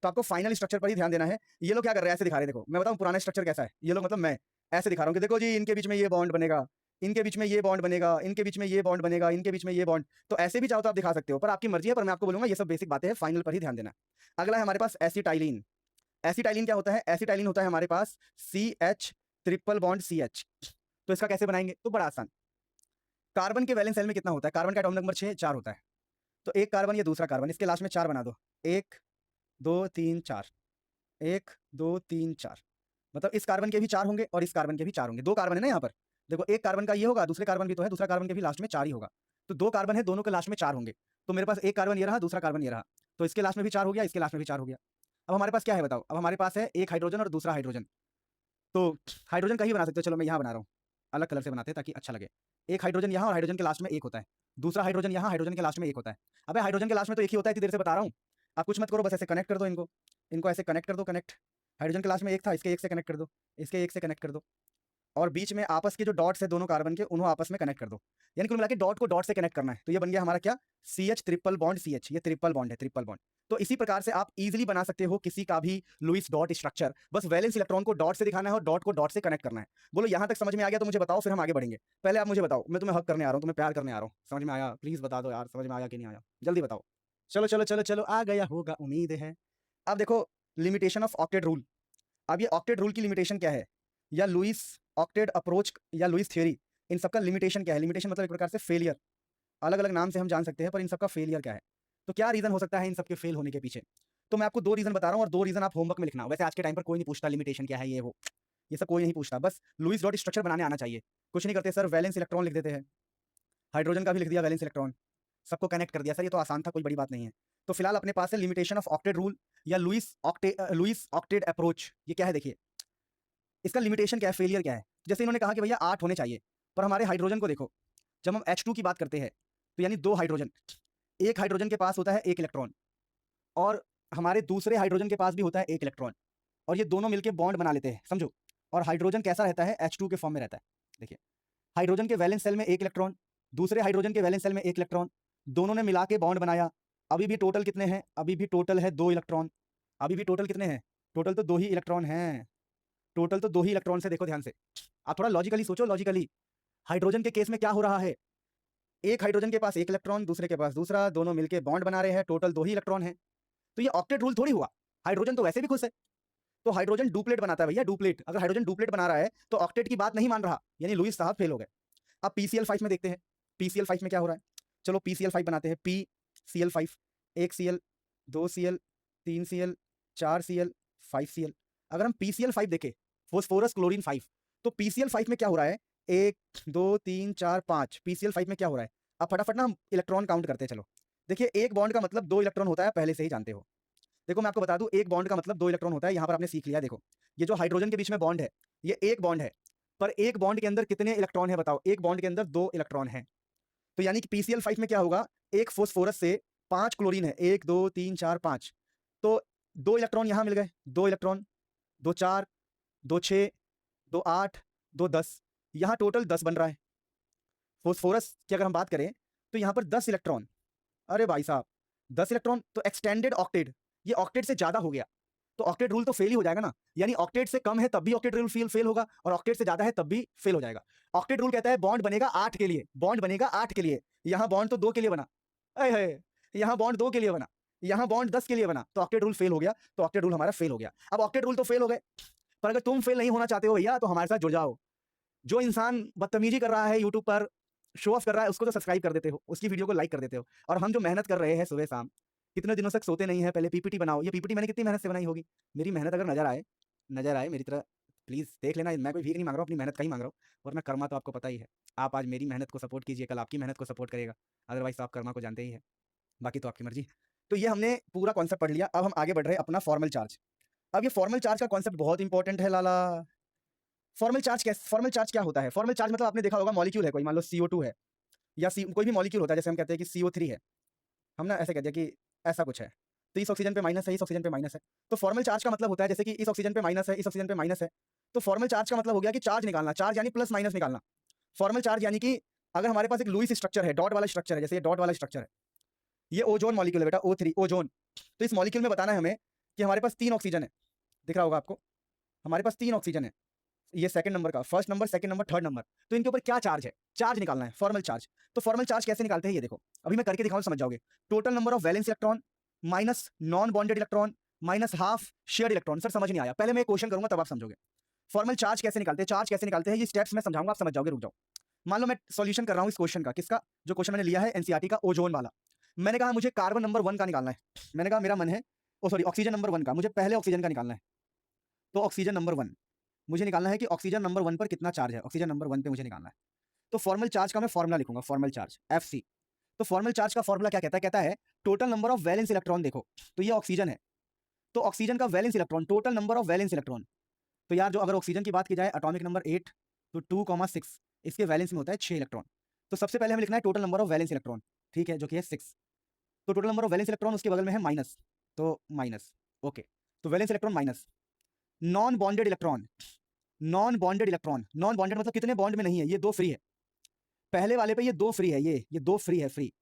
तो आपको फाइनल स्ट्रक्चर पर ही ध्यान देना है। ये लोग क्या कर रहे हैं, ऐसे दिखा रहे हैं, देखो मैं बताऊं पुराना स्ट्रक्चर कैसा है, ये लोग मतलब मैं ऐसे दिखा रहा हूँ कि देखो जी इनके बीच में ये बॉन्ड बनेगा, इनके बीच में ये बॉन्ड बनेगा, इनके बीच में ये बॉन्ड बनेगा, इनके बीच में ये बॉन्ड, तो ऐसे भी चाहो तो आप दिखा सकते हो, पर आपकी मर्जी है, पर मैं आपको बोलूंगा ये सब बेसिक बातें हैं, फाइनल पर ही ध्यान देना। अगला है हमारे पास एसिटाइलिन। एसिटाइलिन क्या होता है, एसिटाइलिन होता है हमारे पास CH ट्रिपल बॉन्ड CH। तो इसका कैसे बनाएंगे, तो बड़ा आसान, कार्बन के वैलेंस शेल में कितना होता है, कार्बन का एटॉमिक नंबर 6 4 होता है, तो एक कार्बन, ये दूसरा कार्बन, इसके लास्ट में 4 बना दो, 1 2 3 4, 1 2 3 4, मतलब इस कार्बन के भी 4 होंगे और इस कार्बन के भी 4 होंगे, 2 कार्बन है ना यहाँ पर, देखो एक कार्बन का ये होगा, दूसरे कार्बन भी तो है, दूसरा कार्बन के भी लास्ट में 4 ही होगा, तो 2 कार्बन है, दोनों के लास्ट में 4 होंगे। तो मेरे पास एक कार्बन ये रहा, दूसरा कार्बन ये रहा, तो इसके लास्ट में भी 4 हो गया, इसके लास्ट में भी 4 हो गया। अब हमारे पास क्या है बताओ, अब हमारे पास है एक हाइड्रोजन और दूसरा हाइड्रोजन, तो हाइड्रोजन कहीं बना सकते हो, चलो मैं यहाँ बना रहा हूँ, अलग कलर से बनाते हैं ताकि अच्छा लगे। एक हाइड्रोजन यहाँ और हाइड्रोजन के लास्ट में 1 होता है, दूसरा हाइड्रोजन यहाँ, हाइड्रोजन के लास्ट में 1 होता है। अबे हाइड्रोजन के लास्ट में तो 1 ही होता है, इतनी देर से बता रहा हूँ, आप कुछ मत करो, बस ऐसे कनेक्ट कर दो इनको, इनको ऐसे कनेक्ट कर दो, कनेक्ट, हाइड्रोजन के लास्ट में 1 था, इसके 1 से कनेक्ट कर दो, इसके 1 से कनेक्ट कर दो, और बीच में आपस के जो डॉट्स है दोनों कार्बन के, उन्होंने आपस में कनेक्ट कर दो, यानी कुल मिला के डॉट को डॉट से कनेक्ट करना है। तो ये बन गया हमारा क्या, CH ट्रिपल बॉन्ड CH, ये ट्रिपल बॉन्ड है, ट्रिपल बॉन्ड। तो इसी प्रकार से आप इजीली बना सकते हो किसी का भी लुईस डॉट स्ट्रक्चर, बस वैलेंस इलेक्ट्रॉन को डॉट से दिखाना है और डॉट को डॉट से कनेक्ट करना है। बोलो यहाँ तक समझ में आ गया तो मुझे बताओ, फिर हम आगे बढ़ेंगे। पहले आप मुझे बताओ, मैं तुम्हें हक करने आ रहा हूँ, तुम्हें प्यार करने आ रहा हूँ, समझ में आया, प्लीज बता दो यार, समझ में आया कि नहीं आया, जल्दी बताओ। चलो चलो चलो चलो, आ गया होगा, उम्मीद है। अब देखो लिमिटेशन ऑफ ऑक्टेट रूल। अब ये ऑक्टेट रूल की लिमिटेशन क्या है, या लुईस ऑक्टेट अप्रोच या लुईस थ्योरी, इन सबका लिमिटेशन क्या है। लिमिटेशन मतलब एक प्रकार से फेलियर, अलग अलग नाम से हम जान सकते हैं, पर इन सबका फेलियर क्या है, तो क्या रीजन हो सकता है इन सबके फेल होने के पीछे। तो मैं आपको 2 रीजन बता रहा हूँ और 2 रीजन आप होमवर्क में लिखना। वैसे आज के टाइम पर कोई नहीं पूछता लिमिटेशन क्या है, ये सब कोई नहीं पूछता, बस लुईस डॉट स्ट्रक्चर बनाने आना चाहिए। कुछ नहीं करते सर, वैलेंस इलेक्ट्रॉन लिख देते हैं, हाइड्रोजन का भी लिख दिया वैलेंस इलेक्ट्रॉन, सबको कनेक्ट कर दिया सर, ये तो आसान था, कोई बड़ी बात नहीं है। तो फिलहाल अपने पास है लिमिटेशन ऑफ ऑक्टेट रूल या लुईस ऑक्टेट अप्रोच। ये क्या है देखिए, इसका लिमिटेशन क्या है, फेलियर क्या है। जैसे इन्होंने कहा कि भैया 8 होने चाहिए, पर हमारे हाइड्रोजन को देखो, जब हम H2 की बात करते हैं तो यानी 2 हाइड्रोजन, एक हाइड्रोजन के पास होता है 1 इलेक्ट्रॉन और हमारे दूसरे हाइड्रोजन के पास भी होता है 1 इलेक्ट्रॉन, और ये दोनों मिलकर बॉन्ड बना लेते हैं, समझो। और हाइड्रोजन कैसा रहता है, H2 के फॉर्म में रहता है। देखिए हाइड्रोजन के वैलेंस सेल में 1 इलेक्ट्रॉन, दूसरे हाइड्रोजन के वैलेंस सेल में 1 इलेक्ट्रॉन, दोनों ने मिला के बॉन्ड बनाया। अभी भी टोटल कितने हैं, अभी भी टोटल है 2 इलेक्ट्रॉन, अभी भी टोटल कितने हैं, टोटल तो 2 ही इलेक्ट्रॉन हैं, टोटल तो 2 ही इलेक्ट्रॉन से। देखो ध्यान से, आप थोड़ा लॉजिकली सोचो, लॉजिकली हाइड्रोजन के केस में क्या हो रहा है, एक हाइड्रोजन के पास 1 इलेक्ट्रॉन, दूसरे के पास दूसरा, दोनों मिलके बॉन्ड बना रहे हैं, टोटल 2 ही इलेक्ट्रॉन है। तो ये ऑक्टेट रूल थोड़ी हुआ, हाइड्रोजन तो वैसे भी खुश है, तो हाइड्रोजन डुप्लेट बनाता है भैया, डुप्लेट। अगर हाइड्रोजन डुप्लेट बना रहा है तो ऑक्टेट की बात नहीं मान रहा, यानी लुईस साहब फेल हो गए। अब PCl5 में देखते हैं, PCl5 में क्या हो रहा है। चलो PCl5 बनाते हैं, PCl5, 1 Cl 2 Cl 3 Cl 4 Cl 5 Cl। अगर हम PCl5 देखें, फोस्फोरस क्लोरीन 5, तो PCl5 में क्या हो रहा है, 1 2 3 4 5, PCl5 में क्या हो रहा है। अब फटाफट ना हम इलेक्ट्रॉन काउंट करते हैं, चलो। देखिए एक बॉन्ड का मतलब 2 इलेक्ट्रॉन होता है, पहले से ही जानते हो। देखो मैं आपको बता दूं, एक बॉन्ड का मतलब 2 इलेक्ट्रॉन होता है, यहां पर आपने सीख लिया। देखो ये जो हाइड्रोजन के बीच में बॉन्ड है, ये एक बॉन्ड है, पर एक बॉन्ड के अंदर कितने इलेक्ट्रॉन है बताओ, एक बॉन्ड के अंदर 2 इलेक्ट्रॉन है। तो यानी कि PCl5 में क्या होगा, एक फोस्फोरस से 5 क्लोरीन है, 1 2 3 4 5, तो 2 इलेक्ट्रॉन यहां मिल गए, 2 इलेक्ट्रॉन, 2 4 2 6 2 8 2 10, यहां टोटल 10 बन रहा है। फोस्फोरस की अगर हम बात करें तो यहां पर 10 इलेक्ट्रॉन, अरे भाई साहब 10 इलेक्ट्रॉन, तो एक्सटेंडेड ऑक्टेट, ये ऑक्टेट से ज्यादा हो गया, तो ऑक्टेट रूल तो फेल ही हो जाएगा ना। यानी ऑक्टेट से कम है तब भी ऑक्टेट रूल फेल होगा, और ऑक्टेट से ज्यादा है तब भी फेल हो जाएगा। ऑक्टेट रूल कहता है बॉन्ड बनेगा 8 के लिए, बॉन्ड बनेगा 8 के लिए, यहां बॉन्ड तो 2 के लिए बना, अरे यहां बॉन्ड 2 के लिए बना, यहां बॉन्ड 10 के लिए बना, तो ऑक्टेट रूल फेल हो गया, तो ऑक्टेट रूल हमारा फेल हो गया। अब ऑक्टेट रूल तो फेल हो गए, पर अगर तुम फेल नहीं होना चाहते हो भैया तो हमारे साथ जुड़ जाओ। जो इंसान बदतमीजी कर रहा है यूट्यूब पर, शो ऑफ कर रहा है, उसको तो सब्सक्राइब कर देते हो, उसकी वीडियो को लाइक कर देते हो, और हम जो मेहनत कर रहे हैं सुबह शाम, कितने दिनों से सोते नहीं है, पहले पीपीटी बनाओ। ये पीपीटी मैंने कितनी मेहनत से बनाई होगी। मेरी मेहनत अगर नजर आए मेरी तरह, प्लीज देख लेना। मैं कोई भीख नहीं मांग रहा हूँ, अपनी मेहनत का ही मांग रहा हूँ। वरना कर्मा तो आपको पता ही है। आप आज मेरी मेहनत को सपोर्ट कीजिए, कल आपकी मेहनत को सपोर्ट करेगा। अदरवाइज तो आप कर्मा को जानते ही है। बाकी तो आपकी मर्जी। तो ये हमने पूरा कॉन्सेप्ट पढ़ लिया। अब हम आगे बढ़ रहे हैं अपना फॉर्मल चार्ज। अब ये फॉर्मल चार्ज का कॉन्सेप्ट बहुत इंपॉर्टेंट है लाला। फॉर्मल चार्ज क्या होता है? फॉर्मल चार्ज मतलब आपने देखा होगा, मॉलिक्यूल है कोई, मान लो CO2 है, या कोई भी मॉलिक्यूल होता है। जैसे हम कहते हैं कि CO3 है, हम ना ऐसे कहते हैं कि ऐसा कुछ है, तो इस ऑक्सीजन पे माइनस है, इस ऑक्सीजन पे माइनस है। तो फॉर्मल चार्ज का मतलब होता है जैसे कि इस ऑक्सीजन पे माइनस है, इस ऑक्सीजन पे माइनस है। तो फॉर्मल चार्ज का मतलब हो गया कि चार्ज निकालना। चार्ज यानी प्लस माइनस निकालना। फॉर्मल चार्ज यानी कि अगर हमारे पास एक लुईस स्ट्रक्चर है, डॉट वाला स्ट्रक्चर है, जैसे ये डॉट वाला स्ट्रक्चर है, ये ओजोन मॉलिक्यूल है बेटा, O3 ओजोन। तो इस मॉलिक्यूल में बताना है हमें कि हमारे पास 3 ऑक्सीजन है। दिख रहा होगा आपको, हमारे पास 3 ऑक्सीजन है। ये सेकंड नंबर का, first number, second number, third number. तो इनके ऊपर क्या चार्ज है? चार्ज निकालना है, फॉर्मल चार्ज। तो फॉर्मल चार्ज कैसे निकालते हैं ये देखो, अभी मैं करके दिखाऊं समझ जाओगे। Total number of valence electron minus non bonded electron minus half shared electron. Sir समझ नहीं आया, पहले मैं क्वेश्चन करूंगा तब आप समझोगे। फॉर्मल चार्ज कैसे निकालते हैं, चार्ज कैसे निकालते हैं, ये स्टेप्स मैं समझाऊंगा, आप समझ जाओगे, रुक जाओ। मान लो मैं सॉल्यूशन कर रहा हूं इस क्वेश्चन का, किसका? जो क्वेश्चन मैंने लिया है एनसीईआरटी का, ओजोन वाला। मैंने कहा मुझे कार्बन नंबर 1 का निकालना है। मैंने कहा मेरा मन है, ओ सॉरी, ऑक्सीजन नंबर 1 का, मुझे पहले ऑक्सीजन का निकालना है। तो ऑक्सीजन नंबर 1 मुझे निकालना है कि ऑक्सीजन नंबर 1 पर कितना चार्ज है। ऑक्सीजन नंबर 1 पे मुझे निकालना है। तो फॉर्मल चार्ज का मैं फॉर्मुला लिखूंगा, फॉर्मल चार्ज FC। तो फॉर्मल चार्ज का फॉर्मुला क्या कहता है? कहता है total number of valence electron. देखो तो ये ऑक्सीजन है, तो ऑक्सीजन का valence electron, total number of valence electron. तो यार जो अगर ऑक्सीजन की बात की जाए, एटॉमिक नंबर 8, तो 2,6 इसके वैलेंस में होता है 6 इलेक्ट्रॉन। तो सबसे पहले हमें लिखना है total number of valence electron, ठीक है, जो कि है 6। तो total number of valence electron, उसके बगल में है माइनस, तो माइनस, ओके। तो valence electron minus. Non bonded electron, non bonded electron, non bonded मतलब कितने बॉन्ड में नहीं है, ये 2 फ्री है। पहले वाले पे ये 2 फ्री है, ये 2 फ्री है, फ्री,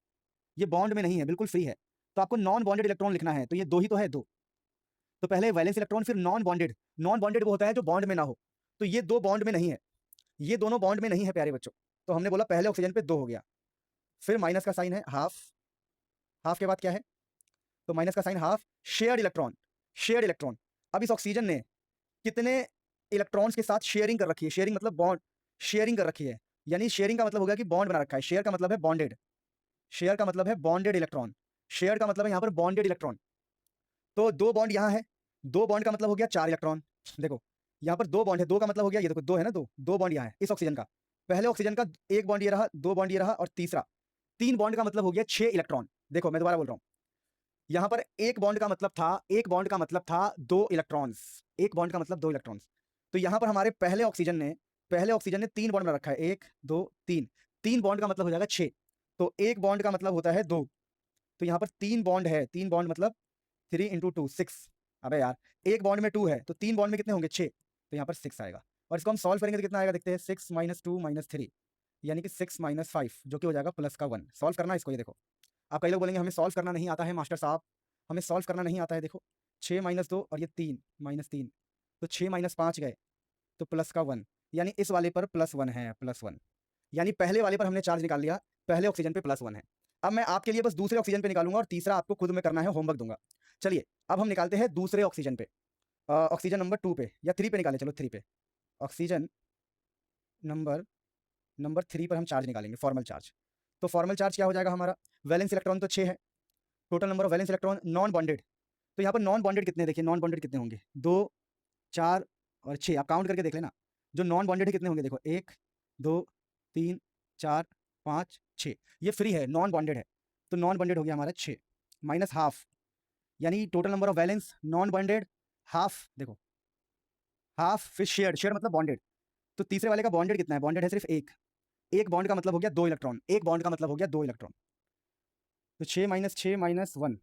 ये बॉन्ड में नहीं है, बिल्कुल फ्री है। तो आपको नॉन बॉन्डेड इलेक्ट्रॉन लिखना है, तो ये 2 ही तो है, 2। तो पहले वैलेंस इलेक्ट्रॉन, फिर नॉन बॉन्डेड। नॉन बॉन्डेड वो होता है जो बॉन्ड में ना हो। तो ये 2 बॉन्ड में नहीं है, ये दोनों बॉन्ड में नहीं है प्यारे बच्चों। तो हमने बोला पहले ऑक्सीजन पे 2 हो गया, फिर माइनस का साइन है, हाफ। हाफ के बाद क्या है? तो माइनस का sign, half. Shared electron, shared electron. अब इस ऑक्सीजन ने कितने इलेक्ट्रॉन्स के साथ शेयरिंग कर रखी है? शेयरिंग मतलब बॉन्ड, शेयरिंग कर रखी है। यानी शेयरिंग का मतलब हो गया कि बॉन्ड बना रखा है। शेयर का मतलब है बॉन्डेड, शेयर का मतलब है बॉन्डेड इलेक्ट्रॉन। शेयर का मतलब है यहाँ पर बॉन्डेड इलेक्ट्रॉन। तो 2 बॉन्ड यहाँ है, 2 बॉन्ड का मतलब हो गया 4 इलेक्ट्रॉन। देखो यहाँ पर 2 बॉन्ड है, 2 का मतलब हो गया, ये देखो 2 है ना, 2 बॉन्ड यहाँ है इस ऑक्सीजन का। पहले ऑक्सीजन का 1 बॉन्ड ये रहा, 2 बॉन्ड ये रहा, और तीसरा 3 बॉन्ड का मतलब हो गया 6 इलेक्ट्रॉन। देखो मैं दोबारा बोल रहा हूँ, यहाँ पर 1 बॉन्ड का मतलब था, 1 बॉन्ड का मतलब था 2 इलेक्ट्रॉन्स, 1 बॉन्ड का मतलब 2 इलेक्ट्रॉन्स। तो यहाँ पर हमारे पहले ऑक्सीजन ने 3 बॉन्ड बना रखा है, 1 2 3। 3 बॉन्ड का मतलब हो जाएगा 6। तो 1 बॉन्ड का मतलब होता है 2। तो यहाँ पर 3 बॉन्ड है, 3 बॉन्ड मतलब 3 इंटू 2 6। अबे यार, 1 बॉन्ड में 2 है, तो 3 बॉन्ड में कितने होंगे? 6। तो यहाँ पर 6 आएगा। और इसको हम सॉल्व करेंगे तो कितना आएगा, देखते हैं। 6 माइनस 2 माइनस 3, यानी कि 6 माइनस 5, जो कि हो जाएगा प्लस का 1। सॉल्व करना है इसको, ये देखो। आप कई लोग बोलेंगे हमें सॉल्व करना नहीं आता है मास्टर साहब, हमें सॉल्व करना नहीं आता है। देखो 6 माइनस 2 और ये 3 माइनस 3, तो 6 माइनस 5 गए, तो प्लस का 1, यानी इस वाले पर प्लस 1 है, प्लस 1। यानी पहले वाले पर हमने चार्ज निकाल लिया, पहले ऑक्सीजन पे प्लस 1 है। अब मैं आपके लिए बस दूसरे ऑक्सीजन पे निकालूंगा, और तीसरा आपको खुद में करना है, होमवर्क दूंगा। चलिए अब हम निकालते हैं दूसरे ऑक्सीजन पे, ऑक्सीजन नंबर 2 पे, या 3 पे निकालें, चलो 3 पे। ऑक्सीजन नंबर 3 पर हम चार्ज निकालेंगे, फॉर्मल चार्ज। तो फॉर्मल चार्ज क्या हो जाएगा हमारा? वैलेंस इलेक्ट्रॉन तो 6 है, total number of valence electron. Non bonded, तो यहाँ पर नॉन बॉन्डेड कितने, देखिए नॉन बॉन्डेड कितने होंगे, 2 4 और 6। आप काउंट करके देख लेना, जो नॉन बॉन्डेड है कितने होंगे, देखो 1 2 3 4 5 6। ये फ्री है, नॉन बॉन्डेड है, तो नॉन बॉन्डेड हो गया हमारा 6, माइनस हाफ, यानी total number of valence non bonded half. देखो हाफ, फिर शेयर्ड, शेयर्ड मतलब बॉन्डेड। तो तीसरे वाले का बॉन्डेड कितना है? बॉन्डेड है सिर्फ 1। 1 बॉन्ड का मतलब हो गया 2 इलेक्ट्रॉन, 1 बॉन्ड का मतलब हो गया 2 इलेक्ट्रॉन। तो 6 माइनस 6 माइनस 1,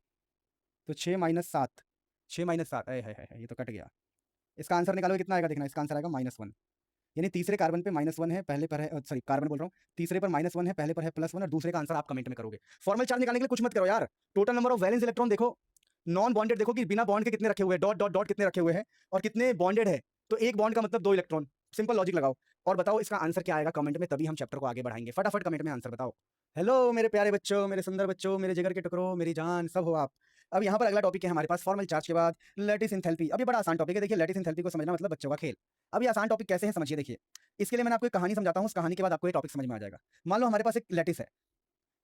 तो 6 माइनस 7, 6 माइनस 7, है ये तो कट गया। इसका आंसर निकालोगे कितना आएगा, देखना, इसका आंसर आएगा -1। यानी तीसरे कार्बन पे -1 है, पहले पर है, सॉरी कार्बन बोल रहा हूँ, तीसरे पर -1 है, पहले पर है +1, और दूसरे का आंसर आप कमेंट में करोगे। फॉर्मल चार्ज निकालने के लिए कुछ मत करो यार, total number of valence electron देखो, नॉन बॉन्डेड देखो कि बिना बॉन्ड के कितने रखे हुए हैं, डॉट डॉट डॉट कितने रखे हुए हैं, और कितने बॉन्डेड है। तो 1 बॉन्ड का मतलब 2 इलेक्ट्रॉन। सिंपल लॉजिक लगाओ और बताओ इसका आंसर क्या आएगा कमेंट में, तभी हम चैप्टर को आगे बढ़ाएंगे। फटाफट कमेंट में आंसर बताओ। हेलो मेरे प्यारे बच्चों, मेरे सुंदर बच्चों, मेरे जिगर के टुकड़ों, मेरी जान, सब हो आप। अब यहाँ पर अगला टॉपिक है हमारे पास फॉर्मल चार्ज के बाद लैटिस एंथैल्पी। अभी बड़ा आसान टॉपिक है, देखिए लैटिस एंथैल्पी को समझना मतलब बच्चों का खेल। अब ये आसान टॉपिक कैसे है समझिए, देखिए इसके लिए मैंने आपको एक कहानी समझाता हूँ, उस कहानी के बाद आपको ये टॉपिक समझ में आ जाएगा। मान लो हमारे पास एक लैटिस है,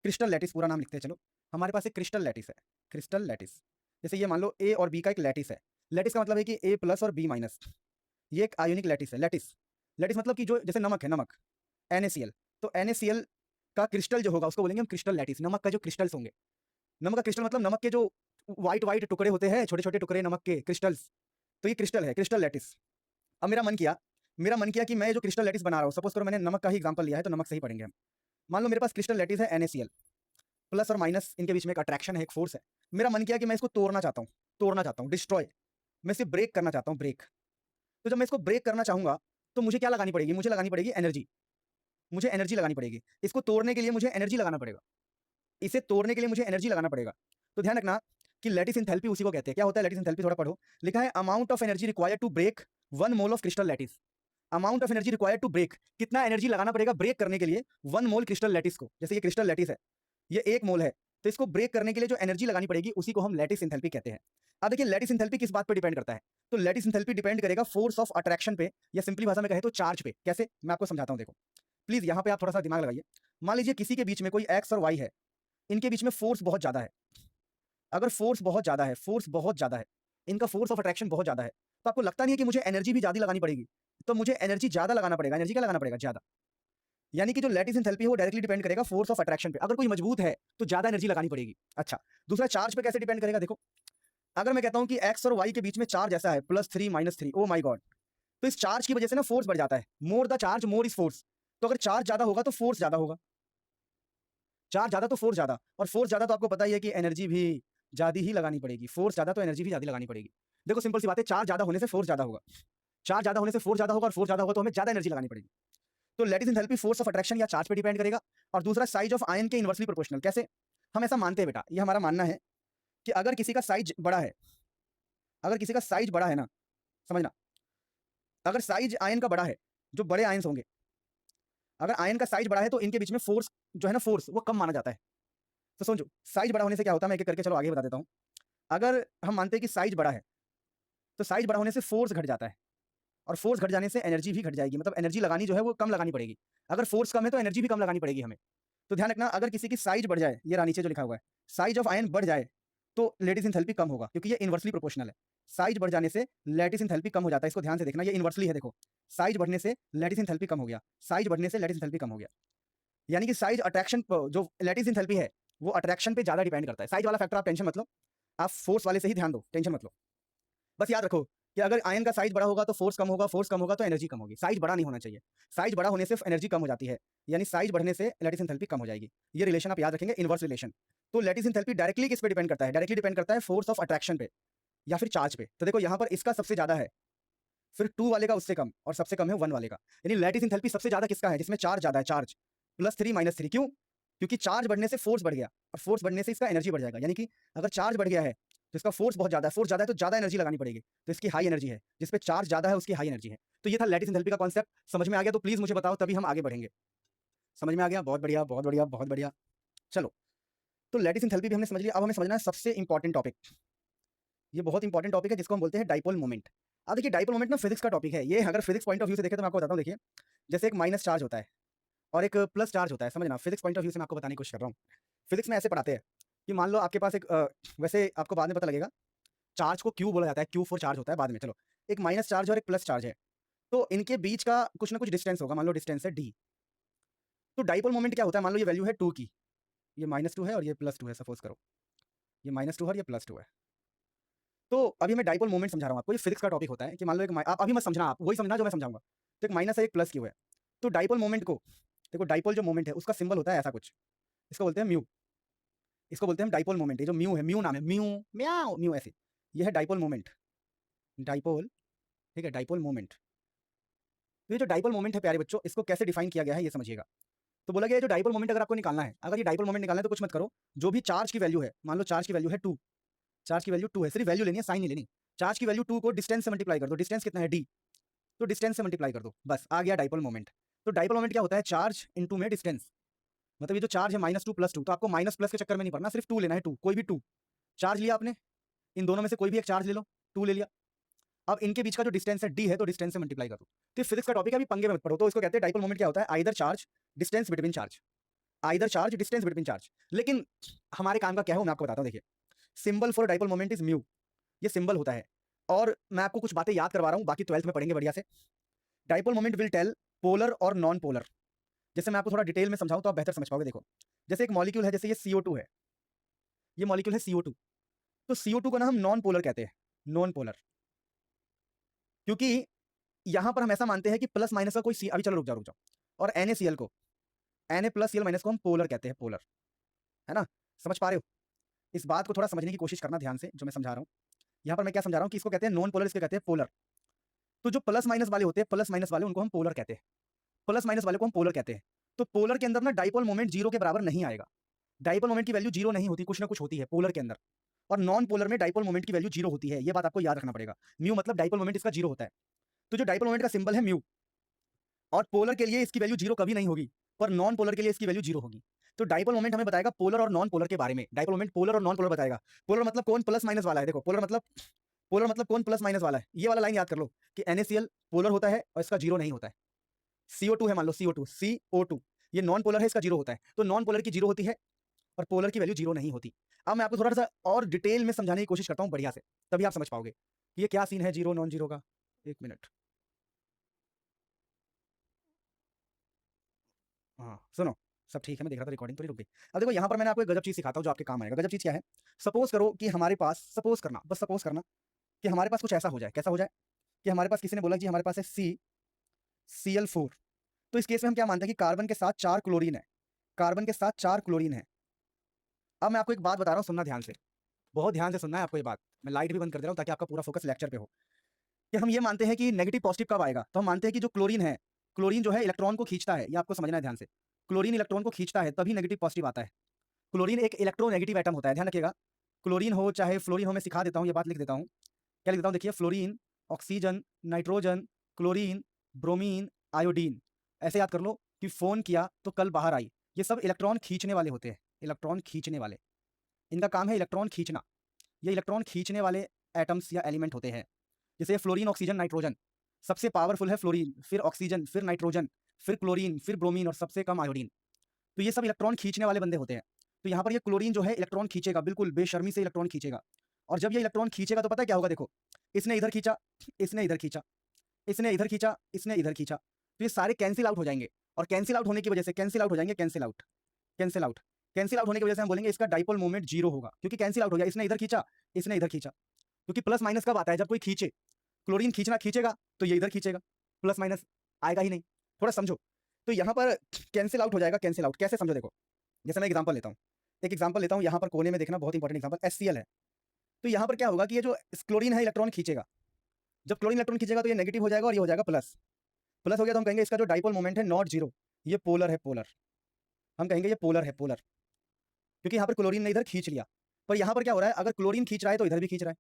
क्रिस्टल लैटिस पूरा नाम लिखते हैं, चलो। हमारे पास एक क्रिस्टल लैटिस है, क्रिस्टल लैटिस। जैसे ये मान लो ए और बी का एक लैटिस है। लैटिस का मतलब है कि ए प्लस और बी माइनस। ये एक आयोनिक लैटिस है। लैटिस, लैटिस मतलब कि जो जैसे नमक है, नमक NaCl, तो NaCl का क्रिस्टल जो होगा उसको बोलेंगे हम क्रिस्टल लैटिस। नमक का जो क्रिस्टल्स होंगे, नमक का क्रिस्टल मतलब नमक के जो व्हाइट व्हाइट टुकड़े होते हैं, छोटे छोटे टुकड़े नमक के क्रिस्टल्स, तो ये क्रिस्टल है, क्रिस्टल लैटिस। अब मेरा मन किया कि मैं जो क्रिस्टल लैटिस बना रहा हूँ, सपोज करो मैंने नमक का ही एग्जांपल लिया है तो नमक से ही पढ़ेंगे हम। मान लो मेरे पास क्रिस्टल लैटिस है NaCl, प्लस और माइनस इनके बीच में एक अट्रैक्शन है, एक फोर्स है। मेरा मन किया कि मैं इसको तोड़ना चाहता हूँ, डिस्ट्रॉय, मैं इसे ब्रेक करना चाहता हूँ, ब्रेक। तो जब मैं इसको ब्रेक करना चाहूंगा तो मुझे क्या लगानी पड़ेगी? मुझे लगानी पड़ेगी एनर्जी, मुझे एनर्जी लगानी पड़ेगी। इसको तोड़ने के लिए मुझे एनर्जी लगाना पड़ेगा, इसे तोड़ने के लिए मुझे एनर्जी लगाना पड़ेगा। तो ध्यान रखना कि लैटिस एंथैल्पी उसी को कहते हैं। क्या होता है लैटिस एंथैल्पी? थोड़ा पढ़ो। लिखा है amount of energy required to break 1 mole of crystal lattice. Amount of energy required to break, कितना एनर्जी लगाना पड़ेगा ब्रेक करने के लिए 1 मोल क्रिस्टल लैटिस को। जैसे ये क्रिस्टल लैटिस है, ये 1 मोल है, तो इसको ब्रेक करने के लिए जो एनर्जी लगानी पड़ेगी उसी को हम लैटिस एंथैल्पी कहते हैं। अब देखिए लैटिस एंथैल्पी किस बात पर डिपेंड करता है? तो लैटिस एंथैल्पी डिपेंड करेगा फोर्स ऑफ अट्रैक्शन पे, या सिंपली भाषा में कहे तो चार्ज पे। कैसे? मैं आपको समझाता हूं, देखो प्लीज यहाँ पे आप थोड़ा सा दिमाग लगाइए। मान लीजिए किसी के बीच में कोई एक्स और वाई है, इनके बीच में फोर्स बहुत ज्यादा है। अगर फोर्स बहुत ज्यादा है, फोर्स बहुत ज्यादा है, इनका फोर्स ऑफ अट्रैक्शन बहुत ज्यादा है, तो आपको लगता नहीं है कि मुझे एनर्जी भी ज्यादा लगानी पड़ेगी? तो मुझे एनर्जी ज्यादा लगाना पड़ेगा। एनर्जी क्या लगाना पड़ेगा? ज्यादा। यानी कि जो लैटिस एंथैल्पी है वो डायरेक्टली डिपेंड करेगा फोर्स ऑफ अट्रैक्शन पे। अगर कोई मजबूत है तो ज्यादा एनर्जी लगानी पड़ेगी। अच्छा, दूसरा चार्ज पे कैसे डिपेंड करेगा? देखो, अगर मैं कहता हूं कि एक्स और वाई के बीच में चार्ज ऐसा है +3 -3, ओ माई गॉड, तो इस चार्ज की वजह से ना फोर्स बढ़ जाता है। More the charge more is force. तो अगर चार्ज ज्यादा होगा तो फोर्स ज्यादा होगा, चार्ज ज्यादा तो फोर्स ज्यादा, और फोर्स ज्यादा तो आपको पता ही है कि एनर्जी भी ज्यादा ही लगानी पड़ेगी। फोर्स ज्यादा तो एनर्जी भी ज्यादा लगानी पड़ेगी। देखो सिंपल सी बात है, चार्ज ज्यादा होने से फोर्स ज्यादा होगा, चार्ज ज्यादा होने से फोर्स ज्यादा होगा, और फोर्स ज्यादा होगा तो हमें ज्यादा एनर्जी लगानी पड़ेगी। तो lattice enthalpy force of attraction या चार्ज पे डिपेंड करेगा। और दूसरा साइज ऑफ आयन के इनवर्सली प्रोपोर्शनल। कैसे? हम ऐसा मानते हैं बेटा, ये हमारा मानना है कि अगर किसी का साइज बड़ा है, अगर किसी का साइज बड़ा है ना, समझना, अगर साइज आयन का बड़ा है, जो बड़े आयन्स होंगे, अगर आयन का साइज बड़ा है तो इनके बीच में फोर्स जो है ना, फोर्स वो कम माना जाता है। तो समझो साइज बड़ा होने से क्या होता है, मैं एक एक करके चलो आगे बता देता हूँ। अगर हम मानते हैं कि साइज बड़ा है, तो साइज बड़ा होने से फोर्स घट जाता है, और फोर्स घट जाने से एनर्जी भी घट जाएगी, मतलब एनर्जी लगानी जो है वो कम लगानी पड़ेगी। अगर फोर्स कम है तो एनर्जी भी कम लगानी पड़ेगी हमें। तो ध्यान रखना, अगर किसी की साइज बढ़ जाए, ये रहा नीचे जो लिखा हुआ है, साइज ऑफ आयन बढ़ जाए तो लैटिस एंथैल्पी कम होगा, क्योंकि ये इनवर्सली प्रोपोर्शनल है। साइज बढ़ जाने से लैटिस एंथैल्पी कम हो जाता है। इसको ध्यान से देखना, ये इनवर्सली है। देखो, साइज बढ़ने से लैटिस एंथैल्पी कम हो गया, साइज बढ़ने से लैटिस एंथैल्पी कम हो गया। यानी कि साइज अट्रैक्शन, जो लैटिस एंथैल्पी है वो अट्रैक्शन पे ज्यादा डिपेंड करता है। साइज वाला फैक्टर आप टेंशन मत लो, आप फोर्स वाले से ही ध्यान दो, टेंशन मत लो। बस याद रखो कि अगर आयन का साइज बड़ा होगा तो फोर्स कम होगा, फोर्स कम होगा तो एनर्जी कम होगी। साइज बड़ा नहीं होना चाहिए, साइज बड़ा होने से एनर्जी कम हो जाती है, यानी साइज बढ़ने से लैटिस एंथैल्पी कम हो जाएगी। ये रिलेशन आप याद रखेंगे, इनवर्स रिलेशन। तो लैटिस एंथैल्पी डायरेक्टली किस पे डिपेंड करता है? डायरेक्टली डिपेंड करता है फोर्स ऑफ अट्रैक्शन पे या फिर चार्ज पे। तो देखो यहाँ पर इसका सबसे ज्यादा है, फिर 2 वाले का उससे कम, और सबसे कम है 1 वाले का। यानी लैटिस एंथैल्पी सबसे ज्यादा किसका है? जिसमें चार्ज ज्यादा है, चार्ज +3 -3। क्यों? क्योंकि चार्ज बढ़ने से फोर्स बढ़ गया, और फोर्स बढ़ने से इसका एनर्जी बढ़ जाएगा। यानी कि अगर चार्ज बढ़ गया है तो इसका फोर्स बहुत ज्यादा है, फोर्स ज्यादा है तो ज्यादा एनर्जी लगानी पड़ेगी, तो इसकी हाई एनर्जी है। जिस पे चार्ज ज्यादा है उसकी हाई एनर्जी है। तो ये था लैटिस एंथैल्पी का कॉन्सेप्ट। समझ में आ गया तो प्लीज मुझे बताओ, तभी हम आगे बढ़ेंगे। समझ में आ गया? बहुत बढ़िया, बहुत बढ़िया, बहुत बढ़िया। चलो, तो लैटिस एंथैल्पी भी हमने समझ लिया। अब हमें समझना है सबसे इंपॉर्टेंट टॉपिक। ये बहुत इंपॉर्टेंट टॉपिक है जिसको हम बोलते हैं डाइपोल मोमेंट। अब देखिए डाइपोल मोमेंट ना फिजिक्स का टॉपिक है। ये अगर फिजिक्स पॉइंट ऑफ व्यू से देखें तो मैं आपको बताता हूँ। देखिए, जैसे एक माइनस चार्ज होता है और एक प्लस चार्ज होता है, समझना, फिजिक्स पॉइंट ऑफ व्यू से मैं आपको बताने की कोशिश कर रहा हूँ। फिजिक्स में ऐसे पढ़ाते हैं कि मान लो आपके पास एक वैसे आपको बाद में पता लगेगा, चार्ज को क्यू बोला जाता है, क्यू फॉर चार्ज होता है बाद में। चलो, एक माइनस चार्ज और एक प्लस चार्ज है, तो इनके बीच का कुछ ना कुछ डिस्टेंस होगा। मान लो डिस्टेंस है d। तो डाइपोल मोमेंट क्या होता है? मान लो ये वैल्यू है 2 की, ये -2 है और ये +2 है, सपोज करो ये -2 है और ये +2 है। तो अभी मैं डाइपोल मोमेंट समझा रहा हूँ आपको। ये फिजिक्स का टॉपिक होता है कि मान लो एक आप अभी मत समझना, आप वही समझना जो मैं समझाऊंगा। तो एक माइनस है, एक प्लस क्यू है। तो डाइपोल मोमेंट को देखो, डाइपोल जो मोमेंट है उसका सिंबल होता है ऐसा कुछ, इसको बोलते हैं म्यू। इसको बोलते हैं डाइपोल मोमेंट। ये जो म्यू है, म्यू नाम है, म्यू म्याओ म्यू ऐसे, ये है डाइपोल मोमेंट। डाइपोल, ठीक है, डाइपोल मोमेंट। तो ये जो डाइपोल मोमेंट है प्यारे बच्चों, इसको कैसे डिफाइन किया गया है ये समझिएगा। तो बोला गया है जो डाइपोल मोमेंट अगर आपको निकालना है, अगर ये डाइपोल मोमेंट निकालना है तो कुछ मत करो, जो भी चार्ज की वैल्यू है, मान लो चार्ज की वैल्यू है 2, चार्ज की वैल्यू 2 है, सिर्फ वैल्यू लेनी है, साइन नहीं लेनी। चार्ज की वैल्यू 2 को डिस्टेंस से मल्टीप्लाई कर दो। डिस्टेंस कितना है? d। तो डिस्टेंस से मल्टीप्लाई कर दो, बस आ गया डाइपोल मोमेंट। तो डाइपोल मोमेंट क्या होता है? चार्ज इनटू में डिस्टेंस। मतलब ये जो चार्ज है -2 +2, तो आपको माइनस प्लस के चक्कर में नहीं पड़ना, सिर्फ 2 लेना है। 2, कोई भी 2 चार्ज लिया आपने, इन दोनों में से कोई भी एक चार्ज ले लो, 2 ले लिया। अब इनके बीच का जो डिस्टेंस है d है, तो डिस्टेंस से मल्टीप्लाई कर दो। तो फिजिक्स का टॉपिक है, अभी पंगे में मत पड़ो। तो इसको कहते हैं डाइपोल मोमेंट क्या होता है? Either charge distance between charge. Either charge, distance between charge. लेकिन हमारे काम का क्या है वो मैं आपको बताता हूँ। देखिए, symbol for dipole moment is mu, ये सिंबल होता है। और मैं आपको कुछ बातें याद करवा रहा हूँ, बाकी 12th में पढ़ेंगे बढ़िया से। Dipole moment will tell polar और नॉन पोलर। जैसे मैं आपको थोड़ा डिटेल में समझाऊं तो आप बेहतर समझ पाओगे। देखो, जैसे एक मॉलिक्यूल है, जैसे ये CO2 है, ये मॉलिक्यूल है CO2, तो CO2 को ना हम नॉन पोलर कहते हैं, नॉन पोलर। क्योंकि यहां पर हम ऐसा मानते हैं कि प्लस माइनस का कोई अभी चलो रुक जाओ रुक जाओ, और NaCl को, Na प्लस Cl माइनस को हम पोलर कहते हैं, पोलर, है ना? समझ पा रहे हो? इस बात को थोड़ा समझने की कोशिश करना ध्यान से, जो मैं समझा रहा हूँ। यहाँ पर मैं क्या समझा रहा हूँ कि इसको कहते हैं नॉन पोलर, इसको कहते हैं पोलर। तो जो प्लस माइनस वाले होते हैं, प्लस माइनस वाले, उनको हम पोलर कहते हैं, प्लस माइनस वाले को हम पोलर कहते हैं। तो पोलर के अंदर ना डाइपोल मोमेंट जीरो के बराबर नहीं आएगा, डाइपोल मोमेंट की वैल्यू जीरो नहीं होती, कुछ ना कुछ होती है पोलर के अंदर। और नॉन पोलर में डाइपोल मोमेंट की वैल्यू जीरो होती है, ये बात आपको याद रखना पड़ेगा। म्यू मतलब डाइपोल मोमेंट इसका जीरो होता है। तो जो डाइपोल मोमेंट का सिंबल है म्यू, और पोलर के लिए इसकी वैल्यू जीरो कभी नहीं होगी, पर नॉन पोलर के लिए इसकी वैल्यू जीरो होगी। तो डाइपोल मोमेंट हमें बताएगा पोलर और नॉन पोलर के बारे में। डाइपोल मोमेंट पोलर और नॉन पोलर बताएगा। पोलर मतलब कौन प्लस माइनस वाला है, देखो पोलर मतलब कौन प्लस माइनस वाला है। ये वाला लाइन याद कर लो कि NaCl पोलर होता है और इसका जीरो नहीं होता है। CO2 है, मान लो CO2, ये नॉन पोलर है, इसका जीरो होता है। तो नॉन पोलर की जीरो होती है और पोलर की वैल्यू जीरो नहीं होती। अब मैं आपको थोड़ा सा और डिटेल में समझाने की कोशिश करता हूँ बढ़िया से, तभी आप समझ पाओगे कि ये क्या सीन है जीरो नॉन जीरो का। एक मिनट, हाँ सुनो, सब ठीक है, मैं देख रहा था रिकॉर्डिंग थोड़ी रुक गई। अब देखो, यहाँ पर मैंने आपको एक गजब चीज सिखाता हूँ जो आपके काम आएगा। गजब चीज क्या है? सपोज करो कि हमारे पास, सपोज करना, बस सपोज करना कि हमारे पास कुछ ऐसा हो जाए। कैसा हो जाए? कि हमारे पास, किसी ने बोला जी हमारे पास है CCl4। तो इस केस में हम क्या मानते हैं कि कार्बन के साथ 4 क्लोरीन है, कार्बन के साथ 4 क्लोरीन है। अब मैं आपको एक बात बता रहा हूँ, सुनना ध्यान से, बहुत ध्यान से सुनना है आपको ये बात। मैं लाइट भी बंद कर दे रहा हूँ ताकि आपका पूरा फोकस लेक्चर पे हो। कि हम ये मानते हैं कि नेगेटिव पॉजिटिव कब आएगा, तो हम मानते हैं कि जो क्लोरीन है, क्लोरीन जो है इलेक्ट्रॉन को खींचता है, ये आपको समझना है ध्यान से। क्लोरीन इलेक्ट्रॉन को खींचता है तभी नेगेटिव पॉजिटिव आता है। क्लोरीन एक इलेक्ट्रोनेगेटिव एटम होता है, ध्यान रखिएगा। क्लोरीन हो चाहे फ्लोरीन हो, मैं सिखा देता हूँ, ये बात लिख देता हूँ। क्या लिख देता हूँ? देखिए, fluorine, oxygen, nitrogen, chlorine, bromine, iodine. ऐसे याद कर लो कि फोन किया तो कल बाहर आई। ये सब इलेक्ट्रॉन खींचने वाले होते हैं, इलेक्ट्रॉन खींचने वाले, इनका काम है इलेक्ट्रॉन खींचना। ये इलेक्ट्रॉन खींचने वाले एटम्स या एलिमेंट होते हैं। जैसे फ्लोरीन, ऑक्सीजन, नाइट्रोजन, सबसे पावरफुल है फ्लोरीन, फिर ऑक्सीजन, फिर नाइट्रोजन, फिर क्लोरीन, फिर ब्रोमीन और सबसे कम आयोडीन। तो ये सब इलेक्ट्रॉन खींचने वाले बंदे होते हैं। तो यहाँ पर ये क्लोरीन जो है इलेक्ट्रॉन खींचेगा, बिल्कुल बेशर्मी से इलेक्ट्रॉन खींचेगा। और जब ये इलेक्ट्रॉन खींचेगा तो पता है क्या होगा? देखो, इसने इधर खींचा, इसने इधर खींचा, इसने इधर खींचा, इसने इधर खींचा, तो ये सारे कैंसिल आउट हो जाएंगे। और कैंसिल आउट होने की वजह से, कैंसिल आउट हो जाएंगे, cancel out, cancel out, cancel out होने की वजह से हम बोलेंगे इसका डाइपोल मोमेंट जीरो होगा, क्योंकि कैंसिल आउट हो गया। इसने इधर खींचा, इसने इधर खींचा, क्योंकि प्लस माइनस कब आता है? जब कोई खींचे। क्लोरीन खींचना खींचेगा तो ये इधर खींचेगा, प्लस माइनस आएगा ही नहीं। थोड़ा समझो। तो यहाँ पर कैंसिल आउट हो जाएगा, कैंसिल आउट कैसे समझो? देखो, जैसे मैं एग्जांपल लेता हूँ, एक एग्जांपल लेता हूँ, यहाँ पर कोने में देखना, बहुत इंपॉर्टेंट एग्जांपल, HCl है। तो यहाँ पर क्या होगा कि ये जो क्लोरीन है इलेक्ट्रॉन खींचेगा। जब क्लोरीन इलेक्ट्रॉन खींचेगा तो ये नेगेटिव हो जाएगा और ये हो जाएगा प्लस। प्लस हो गया तो हम कहेंगे इसका जो डाइपोल मोमेंट है नॉट जीरो, ये पोलर है, पोलर। हम कहेंगे ये पोलर है, पोलर, क्योंकि यहाँ पर क्लोरीन ने इधर खींच लिया। पर यहाँ पर क्या हो रहा है? अगर क्लोरीन खींच रहा है तो इधर भी खींच रहा है,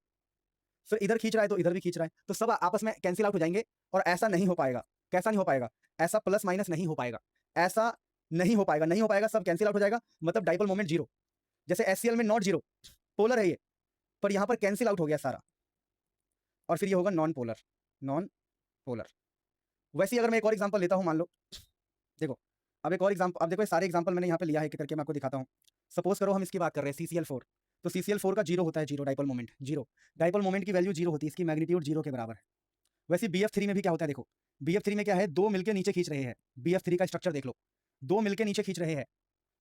फिर इधर खींच रहा है तो इधर भी खींच रहा है, तो सब आपस में कैंसिल आउट हो जाएंगे। और ऐसा नहीं हो पाएगा। कैसा नहीं हो पाएगा? ऐसा प्लस माइनस नहीं हो पाएगा, ऐसा नहीं हो पाएगा, नहीं हो पाएगा, सब कैंसिल आउट हो जाएगा, मतलब डाइपोल मोमेंट जीरो। जैसे HCl में नॉट जीरो, पोलर है ये, पर यहाँ पर कैंसिल आउट हो गया सारा, और फिर ये होगा नॉन पोलर, नॉन पोलर। वैसे ही अगर मैं एक और एग्जांपल लेता हूँ, मान लो, देखो, अब एक और एग्जांपल, अब देखो ये सारे एग्जांपल मैंने यहाँ पे लिया है, एक करके मैं आपको दिखाता हूँ। सपोज करो हम इसकी बात कर रहे हैं CCl4। तो CCl4 का जीरो होता है, zero dipole moment, zero dipole moment की वैल्यू जीरो होती है, इसकी मैग्नीट्यूड जीरो के बराबर है। वैसे BF3 में भी क्या होता है? देखो, BF3 में क्या है? दो मिलकर नीचे खींच रहे हैं। BF3 का स्ट्रक्चर देख लो, दो मिलकर नीचे खींच रहे हैं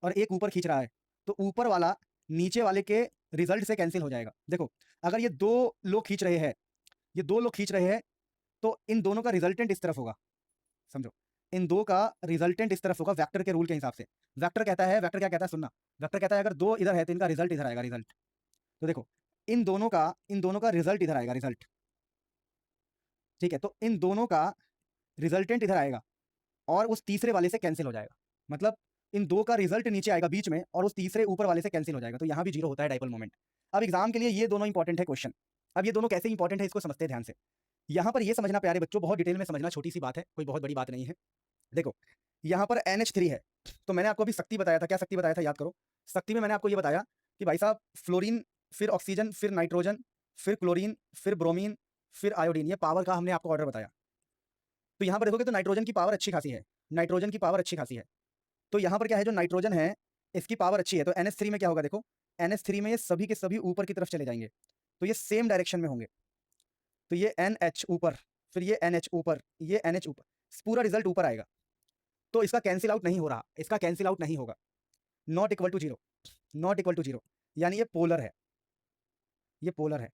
और एक ऊपर खींच रहा है, तो ऊपर वाला नीचे वाले के रिजल्ट से कैंसिल हो जाएगा। देखो, अगर ये दो लोग खींच रहे हैं, ये दो लोग खींच रहे हैं, तो इन दोनों का रिजल्टेंट इस तरफ होगा, समझो, इन दो का रिजल्टेंट इस तरफ होगा वेक्टर के रूल के हिसाब से। वेक्टर कहता है, वेक्टर क्या कहता है? सुनना, वेक्टर कहता है अगर दो इधर है तो इनका रिजल्ट इधर आएगा, रिजल्ट। तो देखो, इन दोनों का रिजल्ट इधर आएगा, रिजल्ट, ठीक है? तो इन दोनों का रिजल्टेंट इधर आएगा और उस तीसरे वाले से कैंसिल हो जाएगा, मतलब इन दो का रिजल्ट नीचे आएगा बीच में और उस तीसरे ऊपर वाले से कैंसिल हो जाएगा, तो यहाँ भी जीरो होता है डाइपोल मोमेंट। अब एग्जाम के लिए ये दोनों इंपॉर्टेंट है क्वेश्चन। अब ये दोनों कैसे इंपॉर्टेंट है इसको समझते हैं ध्यान से। यहाँ पर ये समझना प्यारे बच्चों, बहुत डिटेल में समझना, छोटी सी बात है, कोई बहुत बड़ी बात नहीं है। देखो, यहाँ पर NH3 है, तो मैंने आपको अभी शक्ति बताया था, क्या शक्ति बताया था याद करो? शक्ति में मैंने आपको ये बताया कि भाई साहब, फ्लोरीन, फिर ऑक्सीजन, फिर नाइट्रोजन, फिर क्लोरीन, फिर ब्रोमीन, फिर आयोडीन, ये पावर का हमने आपको ऑर्डर बताया। तो यहाँ पर देखोगे तो नाइट्रोजन की पावर अच्छी खासी है, नाइट्रोजन की पावर अच्छी खासी है। तो यहाँ पर क्या है, जो नाइट्रोजन है इसकी पावर अच्छी है, तो NH3 में क्या होगा, देखो NH3 में ये सभी के सभी ऊपर की तरफ चले जाएंगे, तो ये सेम डायरेक्शन में होंगे। तो ये NH ऊपर, फिर ये NH ऊपर, ये NH ऊपर, पूरा रिजल्ट ऊपर आएगा। तो इसका कैंसिल आउट नहीं हो रहा, इसका कैंसिल आउट नहीं होगा, not equal to zero, not equal to zero, यानी ये पोलर है, ये पोलर है।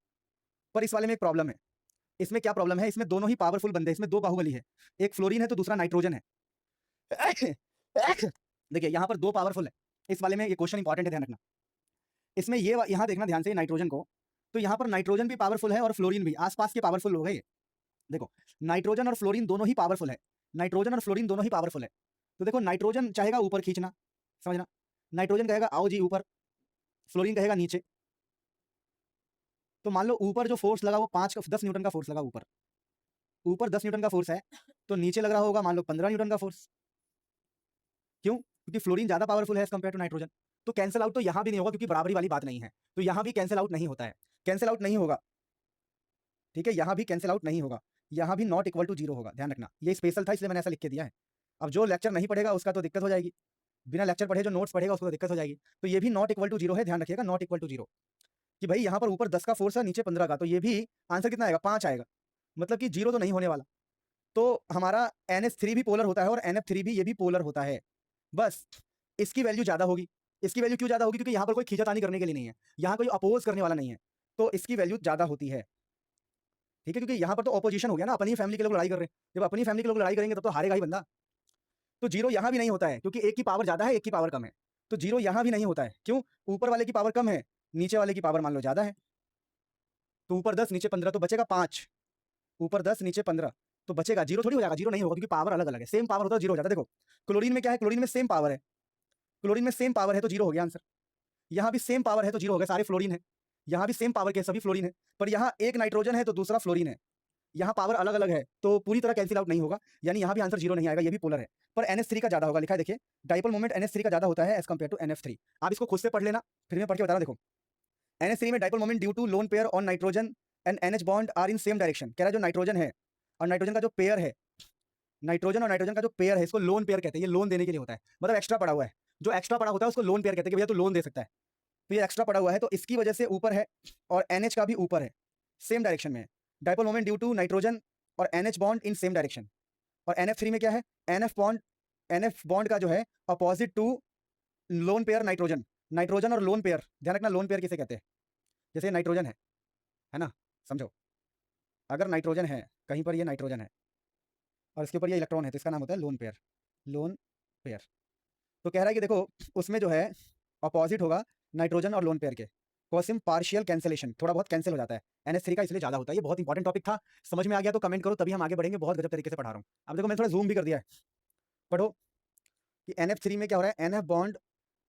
पर इस वाले में एक प्रॉब्लम है। इसमें क्या प्रॉब्लम है, इसमें दोनों ही पावरफुल बंदे हैं, इसमें दो बाहुबली है, एक फ्लोरीन है तो दूसरा नाइट्रोजन है। देखिए यहाँ पर दो पावरफुल है, इस वाले में ये क्वेश्चन इंपॉर्टेंट है, ध्यान रखना। इसमें ये यहाँ देखना ध्यान से नाइट्रोजन को, तो यहाँ पर नाइट्रोजन भी पावरफुल है और फ्लोरीन भी, आसपास के पावरफुल हो गए ये। देखो नाइट्रोजन और फ्लोरीन दोनों ही पावरफुल है, नाइट्रोजन और फ्लोरीन दोनों ही पावरफुल है। तो देखो नाइट्रोजन चाहेगा ऊपर खींचना, समझना, नाइट्रोजन कहेगा आओ जी ऊपर, फ्लोरीन कहेगा नीचे। तो मान लो ऊपर जो फोर्स लगा वो 10 न्यूटन का फोर्स लगा ऊपर, ऊपर 10 न्यूटन का फोर्स है, तो नीचे लग रहा होगा मान लो 15 न्यूटन का फोर्स। क्यों? क्योंकि फ्लोरीन ज्यादा पावरफुल है एज कंपेयर टू नाइट्रोजन। तो कैंसिल आउट तो यहां भी नहीं होगा, क्योंकि बराबरी वाली बात नहीं है, तो यहां भी कैंसिल आउट नहीं होता है, कैंसिल आउट नहीं होगा, ठीक है, यहां भी कैंसिल आउट नहीं होगा, यहां भी नॉट इक्वल टू जीरो होगा, ध्यान रखना, ये स्पेशल था इसलिए मैंने ऐसा लिख के दिया है। अब जो लेक्चर नहीं पढ़ेगा उसका तो दिक्कत हो जाएगी, बिना लेक्चर पढ़े जो नोट्स पढ़ेगा उसको तो दिक्कत हो जाएगी। तो ये भी नॉट इक्वल टू जीरो है, ध्यान रखिएगा, नॉट इक्वल टू जीरो, कि भाई यहाँ पर ऊपर 10 का फोर्स है, नीचे 15 का, तो ये भी आंसर कितना आएगा, 5 आएगा, मतलब कि जीरो तो नहीं होने वाला। तो हमारा NH3 भी पोलर होता है और NF3 भी, ये भी पोलर होता है, बस इसकी वैल्यू ज्यादा होगी। इसकी वैल्यू क्यों ज्यादा होगी, क्योंकि यहाँ पर कोई खींचातानी करने के लिए नहीं है, यहाँ कोई अपोज करने वाला नहीं है, तो इसकी वैल्यू ज्यादा होती है, ठीक है, क्योंकि यहाँ पर तो ऑपोजिशन हो गया ना, अपनी फैमिली के लोग लड़ाई कर रहे हैं, जब अपनी फैमिली के लोग लड़ाई करेंगे तब तो हारेगा ही बंदा। तो जीरो यहाँ भी नहीं होता है, क्योंकि एक की पावर ज्यादा है, एक की पावर कम है, तो जीरो यहाँ भी नहीं होता है। क्यों? ऊपर वाले की पावर कम है, नीचे वाले की पावर मान लो ज्यादा है, तो ऊपर 10 नीचे 15, तो बचेगा 5, ऊपर 10 नीचे 15, तो बचेगा, जीरो थोड़ी हो जाएगा, जीरो नहीं होगा, क्योंकि पावर अलग अलग है, सेम पावर होता है जीरो हो जाता है। देखो क्लोरीन में क्या है, क्लोरीन में सेम पावर है, क्लोरीन में सेम पावर है तो जीरो हो गया आंसर, यहाँ भी सेम पावर है तो जीरो हो गया, सारे फ्लोरीन है, यहाँ भी सेम पावर के सभी फ्लोरीन है, पर यहाँ एक नाइट्रोजन है तो दूसरा फ्लोरीन है, यहाँ पावर अलग अलग है, तो पूरी तरह कैंसिल आउट नहीं होगा, यानी यहाँ भी आंसर जीरो नहीं आएगा, ये भी पोलर है। पर NH3 का ज्यादा होगा, लिखा है देखिए, डाइपोल मोमेंट NH3 का ज्यादा होता है एज कंपेयर टू NF3। आप इसको खुद से पढ़ लेना, फिर मैं पढ़ के बता रहा हूं। देखो NH3 में dipole moment due to lone pair on nitrogen and NH bond are in same direction, कह रहा है जो नाइट्रोजन है और नाइट्रोजन का जो पेयर है, नाइट्रोजन और नाइट्रोजन का जो पेयर है, इसको लोन पेयर कहते हैं, ये लोन देने के लिए होता है, मतलब एक्स्ट्रा पड़ा हुआ है, जो एक्स्ट्रा पड़ा होता है उसको लोन पेयर कहते हैं, कि भैया तू लोन दे सकता है, तो ये एक्स्ट्रा पड़ा हुआ है, तो इसकी वजह से ऊपर है, और NH का भी ऊपर है, सेम डायरेक्शन में है, dipole moment due to nitrogen और NH bond in same direction. और NF3 में क्या है, NF बॉन्ड का जो है opposite to lone pair nitrogen, nitrogen और लोन पेयर, ध्यान रखना लोन पेयर किसे कहते हैं, जैसे नाइट्रोजन है ना, समझो, अगर नाइट्रोजन है कहीं पर, ये नाइट्रोजन है और इसके ऊपर ये इलेक्ट्रॉन है, तो इसका नाम होता है लोन पेयर, लोन पेयर। तो कह रहा है कि देखो उसमें जो है अपोजिट होगा नाइट्रोजन और लोन पेयर के, कॉसिम पार्शियल कैंसिलेशन, थोड़ा बहुत कैंसिल हो जाता है, NH3 का इसलिए ज्यादा होता है। ये बहुत इंपॉर्टेंट टॉपिक था, समझ में आ गया तो कमेंट करो, तभी हम आगे बढ़ेंगे, बहुत गजब तरीके से पढ़ा रहा हूँ। अब देखो मैं थोड़ा जूम भी कर दिया है, पढ़ो कि NF3 में क्या हो रहा है, NF बॉन्ड,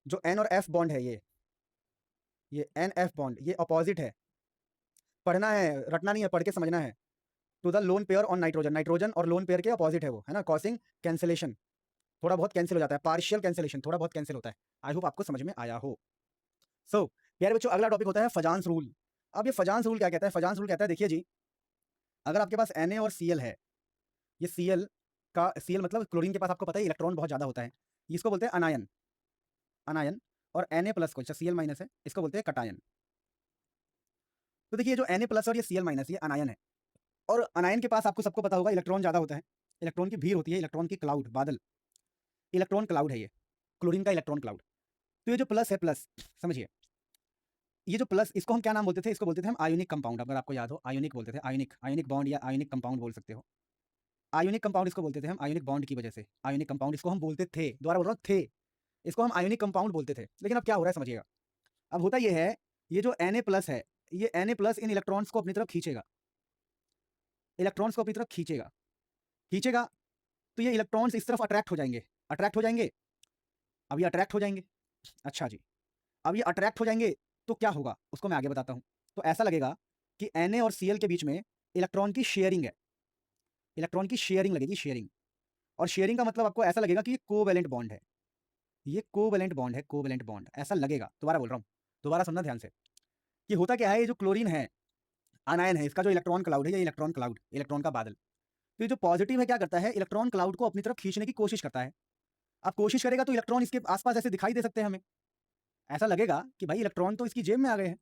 जो N और F बॉन्ड है, ये NF बॉन्ड, ये अपोजिट है, पढ़ना है, रटना नहीं है, पढ़ के समझना है, to the lone pair on nitrogen, nitrogen और लोन पेयर के अपोजिट है वो, है ना, कॉसिंग कैंसिलेशन, थोड़ा बहुत कैंसिल हो जाता है, पार्शियल कैंसिलेशन, थोड़ा बहुत कैंसिल होता है। आई होप आपको समझ में आया हो। सो प्यारे बच्चों, अगला टॉपिक होता है फजान्स रूल। अब ये फजान्स रूल क्या कहता है, फजान्स रूल कहता है, देखिए जी, अगर आपके पास Na और Cl है, ये Cl मतलब क्लोरीन के पास आपको पता है इलेक्ट्रॉन बहुत ज्यादा होता है, इसको बोलते हैं अनायन, अनायन, और Na प्लस को, Cl माइनस है, इसको बोलते हैं कटायन। तो देखिए जो Na प्लस और ये Cl माइनस, ये अनायन है, और अनायन के पास आपको सबको पता होगा इलेक्ट्रॉन ज्यादा होता है, इलेक्ट्रॉन की भीड़ होती है, इलेक्ट्रॉन की क्लाउड, बादल, इलेक्ट्रॉन क्लाउड है ये, क्लोरीन का इलेक्ट्रॉन क्लाउड। तो ये जो प्लस है, प्लस समझिए, ये जो प्लस, इसको हम क्या नाम बोलते थे, इसको बोलते थे हम आयोनिक कंपाउंड, अगर आपको याद हो, आयोनिक बोलते थे, आयोनिक, आयोनिक बॉन्ड या आयोनिक कंपाउंड बोल सकते हो, आयोनिक कंपाउंड इसको बोलते थे हम, आयोनिक बॉन्ड की वजह से, आयोनिक कंपाउंड इसको हम बोलते थे, दोबारा बोल रहा हूँ, थे, इसको हम आयोनिक कंपाउंड बोलते थे। लेकिन अब क्या हो रहा है समझिएगा, अब होता ये है, ये जो Na प्लस है, ये Na प्लस इन इलेक्ट्रॉन्स को अपनी तरफ खींचेगा, इलेक्ट्रॉन्स को अपनी तरफ खींचेगा, खींचेगा, तो ये इलेक्ट्रॉन्स इस तरफ अट्रैक्ट हो जाएंगे, अट्रैक्ट हो जाएंगे, अब ये अट्रैक्ट हो जाएंगे, अच्छा जी, अब ये अट्रैक्ट हो जाएंगे, तो क्या होगा उसको मैं आगे बताता हूँ। तो ऐसा लगेगा कि Na और Cl के बीच में इलेक्ट्रॉन की शेयरिंग है, इलेक्ट्रॉन की शेयरिंग लगेगी, शेयरिंग, और शेयरिंग का मतलब आपको ऐसा लगेगा कि ये कोवैलेंट बॉन्ड है, ये कोवैलेंट बॉन्ड है, कोवैलेंट बॉन्ड ऐसा लगेगा। दोबारा बोल रहा हूँ, दोबारा सुनना ध्यान से, कि होता क्या है, ये जो क्लोरीन है, अनायन है, इसका जो इलेक्ट्रॉन क्लाउड है, ये इलेक्ट्रॉन क्लाउड, इलेक्ट्रॉन का बादल, तो ये जो पॉजिटिव है क्या करता है, इलेक्ट्रॉन क्लाउड को अपनी तरफ खींचने की कोशिश करता है, अब कोशिश करेगा तो इलेक्ट्रॉन इसके आसपास ऐसे दिखाई दे सकते हैं हमें, ऐसा लगेगा कि भाई इलेक्ट्रॉन तो इसकी जेब में आ गए हैं।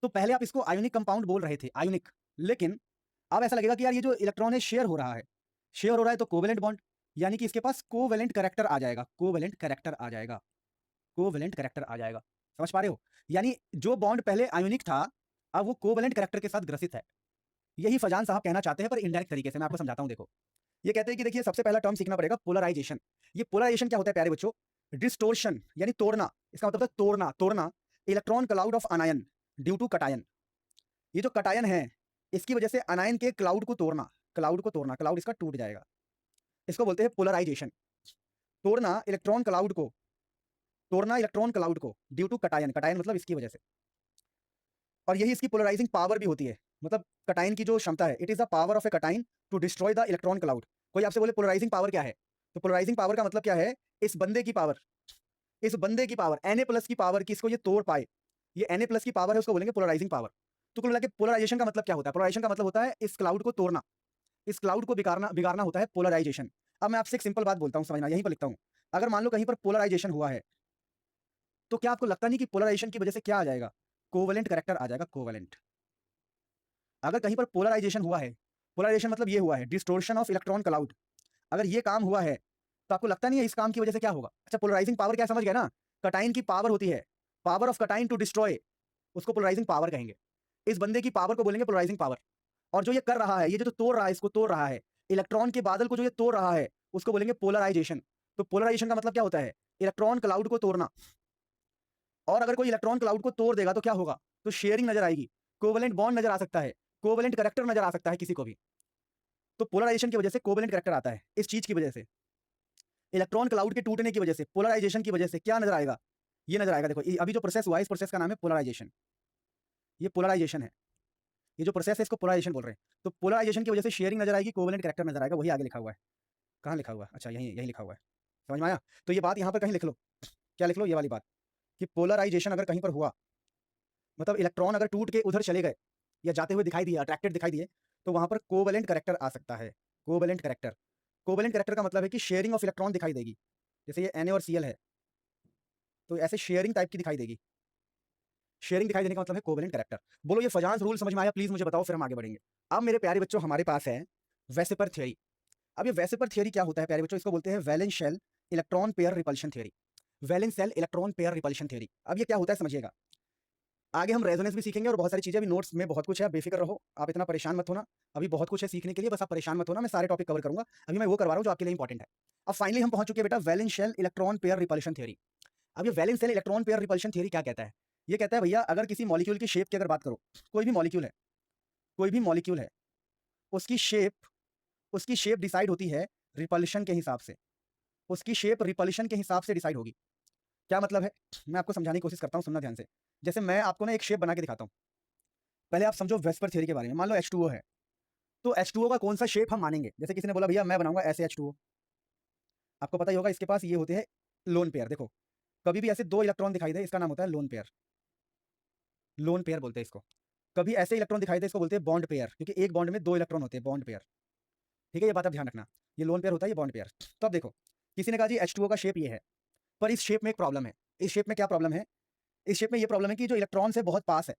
तो पहले आप इसको आयोनिक कंपाउंड बोल रहे थे, आयोनिक, लेकिन अब ऐसा लगेगा कि यार ये जो इलेक्ट्रॉन है शेयर हो रहा है, शेयर हो रहा है तो कोवेलेंट बॉन्ड, यानी कि इसके पास कोवेलेंट कैरेक्टर आ जाएगा, कोवेलेंट कैरेक्टर आ जाएगा, कोवेलेंट कैरेक्टर आ जाएगा। समझ पा रहे हो? यानी जो बॉन्ड पहले आयोनिक था, अब वो कोवेलेंट कैरेक्टर के साथ ग्रसित है। यही फजान साहब कहना चाहते हैं, पर इनडायरेक्ट तरीके से। मैं आपको समझाता हूं, देखो। ये कहते हैं कि देखिए सबसे पहला टर्म सीखना पड़ेगा, पोलराइजेशन। ये पोलराइजेशन क्या होता है प्यारे बच्चों? डिस्टोर्शन यानी तोड़ना, इसका मतलब है तोड़ना, तोड़ना electron cloud of anion due to cation. ये जो कटायन है, इसकी वजह से अनायन के क्लाउड को तोड़ना, क्लाउड को तोड़ना, क्लाउड इसका टूट जाएगा, इसको बोलते हैं पोलराइजेशन। तोड़ना इलेक्ट्रॉन क्लाउड को, तोड़ना इलेक्ट्रॉन क्लाउड को ड्यू टू कटायन, कटायन मतलब इसकी वजह से। और यही इसकी पोलराइजिंग पावर भी होती है, मतलब कटायन की जो क्षमता है, it is the power of a cation to destroy the electron cloud. कोई आपसे बोले पोलराइजिंग पावर क्या है, तो पोलराइजिंग पावर का मतलब क्या है? इस बंदे की पावर, इस बंदे की पावर, Na+ की पावर की इसको ये तोड़ पाए, ये Na+ की पावर है, उसको बोलेंगे पोलराइजिंग पावर। तो कुल मिला के पोलराइजेशन का मतलब क्या होता है? पोलराइजेशन का मतलब होता है इस क्लाउड को तोड़ना, इस क्लाउड को बिगाड़ना, बिगाड़ना होता है पोलराइजेशन। अब मैं आपसे एक सिंपल बात बोलता हूँ, समझना, यहीं पर लिखता हूँ। अगर मान लो कहीं पर पोलराइजेशन हुआ है, तो क्या आपको लगता नहीं कि पोलराइजेशन की वजह से क्या आ जाएगा? कोवेलेंट कैरेक्टर आ जाएगा, कोवेलेंट। अगर कहीं पर पोलराइजेशन हुआ है, पोलराइजेशन मतलब ये हुआ है डिस्टोर्शन ऑफ इलेक्ट्रॉन क्लाउड, अगर ये काम हुआ है, तो आपको लगता नहीं है इस काम की वजह से क्या होगा? अच्छा, पोलराइजिंग पावर क्या समझ गए ना? कटाइन की पावर होती है, power of cation to destroy, उसको पोलराइजिंग पावर कहेंगे। इस बंदे की पावर को बोलेंगे पोलराइजिंग पावर। और जो ये कर रहा है, ये जो तोड़ रहा है, इसको तोड़ रहा है, इलेक्ट्रॉन के बादल को जो ये तोड़ रहा है, उसको बोलेंगे पोलराइजेशन। तो पोलराइजेशन का मतलब क्या होता है? इलेक्ट्रॉन क्लाउड को तोड़ना। और अगर कोई इलेक्ट्रॉन क्लाउड को तोड़ देगा तो क्या होगा? तो शेयरिंग नजर आएगी, कोवेलेंट बॉन्ड नजर आ सकता है, कोवेलेंट कैरेक्टर नजर आ सकता है किसी को भी। तो पोलराइजेशन की वजह से कोवेलेंट कैरेक्टर आता है, इस चीज की वजह से, इलेक्ट्रॉन क्लाउड के टूटने की वजह से, पोलराइजेशन की वजह से क्या नजर आएगा? ये नजर आएगा। देखो अभी जो प्रोसेस हुआ है, इस प्रोसेस का नाम है पोलराइजेशन। ये पोलराइजेशन है, ये जो प्रोसेस है इसको पोलराइजेशन बोल रहे हैं। तो पोलराइजेशन की वजह से शेयरिंग नजर आएगी, कोवेलेंट कैरेक्टर नजर आएगा, वही आगे लिखा हुआ है। कहाँ लिखा हुआ है? अच्छा, यही यही लिखा हुआ है। समझ में आया? तो ये बात यहाँ पर कहीं लिख लो, क्या लिख लो? ये वाली बात, कि पोलराइजेशन अगर कहीं पर हुआ, मतलब इलेक्ट्रॉन अगर टूट के उधर चले गए या जाते हुए दिखाई दिए, अट्रैक्टेड दिखाई दिए, तो वहां पर कोवेलेंट कैरेक्टर आ सकता है, कोवेलेंट कैरेक्टर। कोवेलेंट कैरेक्टर का मतलब है कि शेयरिंग ऑफ इलेक्ट्रॉन दिखाई देगी, जैसे ये Na और Cl है, तो ऐसे शेयरिंग टाइप की दिखाई देगी। शेयरिंग दिखाई देने का मतलब है कोवेलेंट कैरेक्टर। बोलो ये फजांस रूल समझ में आया? प्लीज मुझे बताओ, फिर हम आगे बढ़ेंगे। अब मेरे प्यारे बच्चों हमारे पास है वेसिपर थ्योरी। अब ये वेसिपर थ्योरी क्या होता है प्यारे बच्चों? इसको बोलते हैं valence shell electron pair repulsion theory, valence shell electron pair repulsion theory. अब ये क्या होता है समझिएगा, आगे हम रेजोनेंस भी सीखेंगे और बहुत सारी चीजें, भी नोट्स में बहुत कुछ है, बेफिक्र रहो, आप इतना परेशान मत होना, अभी बहुत कुछ है सीखने के लिए, बस आप परेशान मत होना, मैं सारे टॉपिक कवर करूंगा, अभी मैं वो करवा रहा हूं जो आपके लिए इंपॉर्टेंट है। अब फाइनली हम पहुंच चुके हैं बेटा valence shell electron pair repulsion theory. अब ये valence shell electron pair repulsion theory क्या कहता है? ये कहता है भैया अगर किसी मॉलिक्यूल की शेप की अगर बात करो, कोई भी मॉलिक्यूल है, कोई भी मॉलिक्यूल है, उसकी शेप, उसकी शेप डिसाइड होती है रिपल्शन के हिसाब से, उसकी शेप रिपल्शन के हिसाब से डिसाइड होगी। क्या मतलब है? मैं आपको समझाने की कोशिश करता हूँ, सुनना ध्यान से। जैसे मैं आपको ना एक शेप बना के दिखाता हूँ, पहले आप समझो वेस्पर थ्योरी के बारे में। मान लो H2O है, तो H2O का कौन सा शेप हम मानेंगे? जैसे किसी ने बोला भैया मैं बनाऊंगा ऐसे H2O, आपको पता ही होगा इसके पास ये होते हैं लोन पेयर। देखो कभी भी ऐसे दो इलेक्ट्रॉन दिखाई दे, इसका नाम होता है लोन पेयर, लोन पेयर बोलते हैं इसको। कभी ऐसे इलेक्ट्रॉन दिखाई दे, इसको बोलते हैं बॉन्ड पेयर, क्योंकि एक बॉन्ड में दो इलेक्ट्रॉन होते हैं, बॉन्ड पेयर। ठीक है, ये बात आप ध्यान रखना, ये लोन पेयर होता है, ये बॉन्ड पेयर। तो अब देखो किसी ने कहा जी H2O का शेप ये है, पर इस शेप में एक प्रॉब्लम है। इस शेप में क्या प्रॉब्लम है? इस शेप में ये प्रॉब्लम है कि जो इलेक्ट्रॉन से बहुत पास है,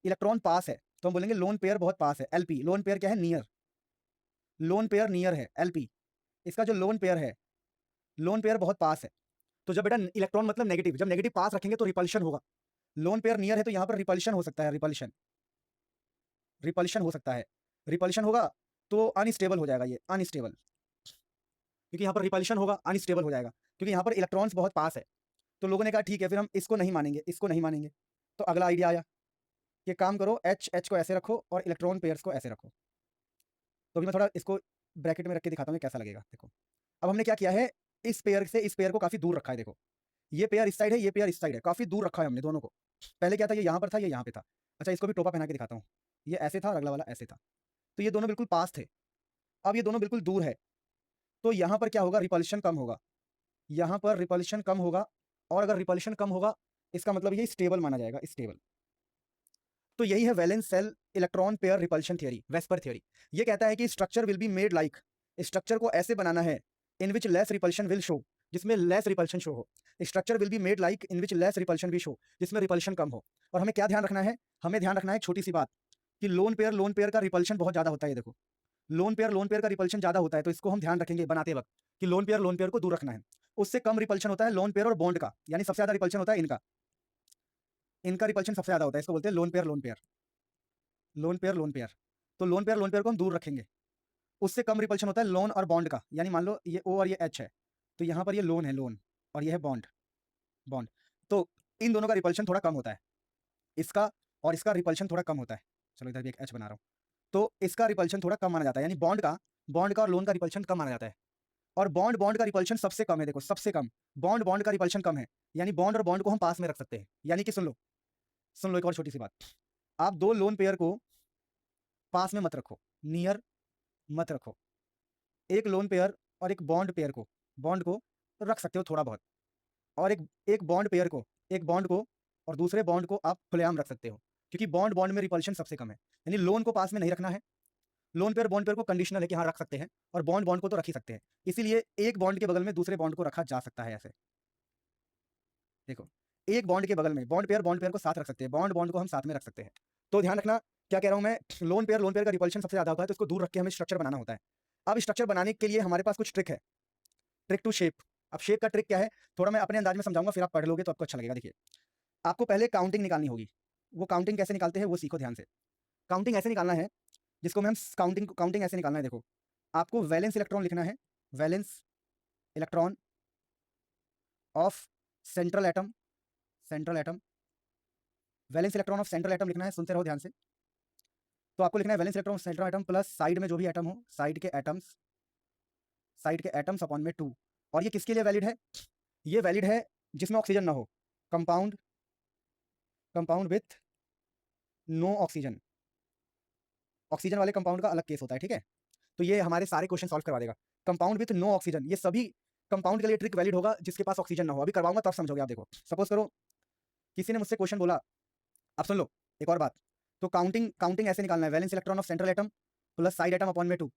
इलेक्ट्रॉन पास है, तो हम बोलेंगे लोन पेयर बहुत पास है, LP। लोन पेयर क्या है? नियर, लोन पेयर नियर है, LP। इसका जो लोन पेयर है, लोन पेयर बहुत पास है। तो जब बेटा इलेक्ट्रॉन मतलब नेगेटिव, जब नेगेटिव पास रखेंगे तो रिपल्शन होगा। लोन पेयर नियर है तो यहाँ पर रिपल्शन हो सकता है, रिपल्शन, रिपल्शन हो सकता है, रिपल्शन होगा तो अनस्टेबल हो जाएगा, ये अनस्टेबल, क्योंकि यहाँ पर रिपल्शन होगा, अनस्टेबल हो जाएगा, क्योंकि यहाँ पर इलेक्ट्रॉन्स बहुत पास है। तो लोगों ने कहा ठीक है फिर हम इसको नहीं मानेंगे, इसको नहीं मानेंगे। तो अगला आइडिया आया कि काम करो H को ऐसे रखो और इलेक्ट्रॉन पेयर्स को ऐसे रखो। तो अभी मैं थोड़ा इसको ब्रैकेट में रख के दिखाता हूँ कैसा लगेगा। देखो अब हमने क्या किया है, इस पेयर से इस पेयर को काफी दूर रखा है। देखो ये पेयर इस साइड है, ये पेयर इस साइड है, काफी दूर रखा है हमने दोनों को। पहले क्या था, ये यहाँ पर था, ये यहाँ पे था। अच्छा इसको भी टोपा पहना के दिखाता हूँ, ये ऐसे था और अगला वाला ऐसे था, तो ये दोनों बिल्कुल पास थे। अब ये दोनों बिल्कुल दूर है, तो यहाँ पर क्या होगा, रिपल्शन कम होगा, यहाँ पर रिपल्शन कम होगा। और अगर रिपल्शन कम होगा इसका मतलब ये स्टेबल माना जाएगा, स्टेबल। तो यही है valence shell electron pair repulsion theory, VSEPR theory. ये कहता है कि structure will be made like, structure को ऐसे बनाना है, in which less repulsion will show, जिसमें लेस रिपल्शन शो हो। Structure will be made like in which less repulsion भी शो, जिसमें रिपल्शन कम हो। और हमें क्या ध्यान रखना है, हमें ध्यान रखना है छोटी सी बात कि लोन पेयर का रिपल्शन बहुत ज्यादा होता है। ये देखो लोन पेयर का रिपल्शन ज्यादा होता है, तो इसको हम ध्यान रखेंगे बनाते वक्त कि लोन पेयर को दूर रखना है। उससे कम रिपल्शन होता है लोन पेयर और बॉन्ड का, यानी सबसे ज्यादा रिपल्शन होता है इनका, इनका रिपल्शन सबसे ज्यादा होता है, इसको बोलते हैं लोन पेयर तो लोन पेयर को हम दूर रखेंगे। उससे कम रिपल्शन होता है लोन और बॉन्ड का, यानी मान लो ये ओ और ये एच है, तो यहाँ पर ये लोन है लोन, और ये है बॉन्ड बॉन्ड, तो इन दोनों का रिपल्शन थोड़ा कम होता है, इसका और इसका रिपल्शन थोड़ा कम होता है। चलो इधर भी एक एच बना रहा हूँ, तो इसका रिपल्शन थोड़ा कम माना जाता है, यानी बॉन्ड का और लोन का रिपल्शन कम माना जाता है। और बॉन्ड का रिपल्शन सबसे कम है, देखो सबसे कम बॉन्ड का रिपल्शन कम है, यानी बॉन्ड और बॉन्ड को हम पास में रख सकते हैं। यानी कि सुन लो एक और छोटी सी बात, आप दो लोन पेयर को पास में मत रखो, नियर मत रखो। एक लोन पेयर और एक बॉन्ड को रख सकते हो थोड़ा बहुत, और एक बॉन्ड को और दूसरे बॉन्ड को आप खुलेआम रख सकते हो, क्योंकि बॉन्ड में रिपल्शन सबसे कम है। यानी लोन को पास में नहीं रखना है, लोन पेयर बॉन्ड पेयर को कंडीशनल है कि हाँ रख सकते हैं, और बॉन्ड को तो रख ही सकते हैं। इसीलिए एक बॉन्ड के बगल में दूसरे बॉन्ड को रखा जा सकता है। ऐसे देखो, एक बॉन्ड के बगल में बॉन्ड पेयर को साथ रख सकते हैं, बॉन्ड को हम साथ में रख सकते हैं। तो ध्यान रखना क्या कह रहा हूं मैं, लोन पेयर का रिपल्शन सबसे ज्यादा होता है, तो इसको दूर रख के हमें स्ट्रक्चर बनाना होता है। अब स्ट्रक्चर बनाने के लिए हमारे पास कुछ ट्रिक है, ट्रिक टू शेप। अब शेप का ट्रिक क्या है, थोड़ा मैं अपने अंदाज में समझाऊंगा, फिर आप पढ़ लोगे तो आपको अच्छा लगेगा। देखिए, आपको पहले काउंटिंग निकालनी होगी, वो काउंटिंग कैसे निकालते हैं वो सीखो ध्यान से। काउंटिंग ऐसे निकालना है, जिसको हम काउंटिंग ऐसे निकालना है। देखो, आपको वैलेंस इलेक्ट्रॉन लिखना है, valence electron of central atom, valence electron of central atom लिखना है, सुनते रहो ध्यान से। तो आपको लिखना है valence electron of central atom plus side में जो भी एटम हो, साइड के एटम्स अपॉन में 2। और ये किसके लिए वैलिड है, ये वैलिड है जिसमें ऑक्सीजन ना हो, compound with no oxygen, oxygen वाले कंपाउंड का अलग केस होता है, ठीक है। तो ये हमारे सारे क्वेश्चन सॉल्व करवा देगा। कंपाउंड विथ नो ऑक्सीजन, ये सभी कंपाउंड के लिए ट्रिक वैलिड होगा जिसके पास ऑक्सीजन ना हो। अभी करवाऊंगा तब समझोगे आप। देखो, सपोज करो किसी ने मुझसे क्वेश्चन बोला, अब सुन लो एक और बात। तो काउंटिंग ऐसे निकालना है, valence electron of central atom plus side atom upon में 2।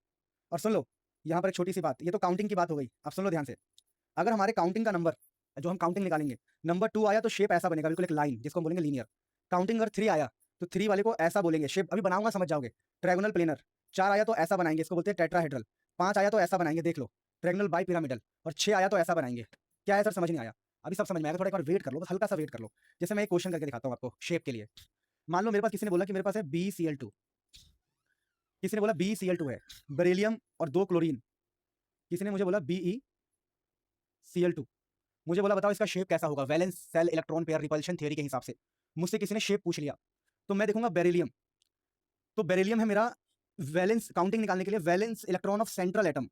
और सुन लो यहाँ पर एक छोटी सी बात, ये तो काउंटिंग की बात हो गई। अब सुन लो ध्यान से, अगर हमारे काउंटिंग का नंबर, जो हम काउंटिंग निकालेंगे, नंबर 2 आया तो शेप ऐसा बनेगा, बिल्कुल एक लाइन, जिसको हम बोलेंगे लीनियर। काउंटिंग अगर 3 आया तो 3 वाले को ऐसा बोलेंगे, शेप अभी बनाऊंगा समझ जाओगे, ट्रायंगुलर प्लेनर। 4 आया तो ऐसा बनाएंगे, इसको बोलते हैं टेट्राहेड्रल। 5 आया तो ऐसा बनाएंगे, देख लो, ट्रायंगुलर बाई पिरामिडल। और 6 आया तो ऐसा बनाएंगे। क्या है सर, समझ नहीं आया? अभी सब समझ में आएगा, थोड़ा एक बार वेट कर लो, बस हल्का सा वेट कर लो। जैसे मैं एक क्वेश्चन करके दिखाता हूँ आपको शेप के लिए। मान लो मेरे पास किसी ने बोला कि मेरे पास है BCl2, किसी ने बोला BCl2 है, बेरिलियम और 2 क्लोरीन। किसी ने मुझे बोला BeCl2, मुझे बोला बताओ इसका शेप कैसा होगा, valence shell electron pair repulsion theory के हिसाब से। मुझसे किसी ने शेप पूछ लिया, तो मैं देखूंगा बेरिलियम, तो बेरिलियम है मेरा वैलेंस, काउंटिंग निकालने के लिए valence electron of central atom.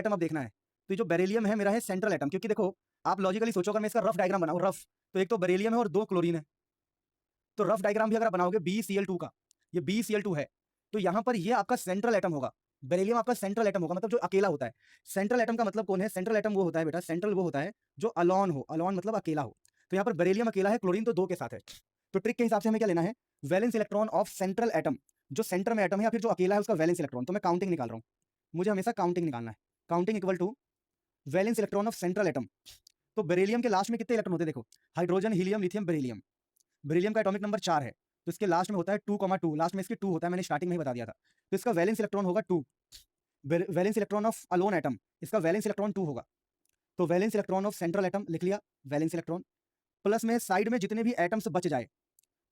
अब देखना है, तो जो बेरिलियम है मेरा है सेंट्रल एटम, क्योंकि देखो आप लॉजिकली सोचो, अगर मैं इसका रफ डायग्राम बनाऊं, रफ, तो एक तो बेरिलियम है और 2 क्लोरीन है, तो रफ डायग्राम भी अगर आप बनाओगे BeCl2 का, ये BeCl2 है, तो यहां पर ये आपका सेंट्रल एटम होगा, बेरिलियम आपका सेंट्रल एटम होगा, मतलब जो अकेला होता है। सेंट्रल एटम का मतलब कौन है, सेंट्रल एटम वो होता है बेटा, सेंट्रल वो होता है जो अलोन हो, अलोन मतलब अकेला हो। तो यहाँ पर बेरिलियम अकेला है, क्लोरीन तो 2 के साथ है। तो ट्रिक के हिसाब से हमें क्या लेना है, valence electron of central atom, जो सेंटर में एटम है या फिर जो अकेला है उसका वैलेंस इलेक्ट्रॉन। तो मैं काउंटिंग निकाल रहा हूँ, मुझे हमेशा काउंटिंग निकालना है, counting equal to valence electron of central atom. तो बेरिलियम के लास्ट में कितने इलेक्ट्रॉन होते हैं, देखो, hydrogen, helium, lithium, beryllium. Beryllium का एटॉमिक नंबर 4 है, तो इसके लास्ट में होता है 2,2, लास्ट में इसके 2 होता है, मैंने स्टार्टिंग में ही बता दिया था। तो इसका वैलेंस इलेक्ट्रॉन होगा 2, valence electron of alone atom, इसका वैलेंस इलेक्ट्रॉन 2 होगा। तो valence electron of central atom लिख लिया, वैलेंस इलेक्ट्रॉन, प्लस में साइड में जितने भी एटम्स बच जाए,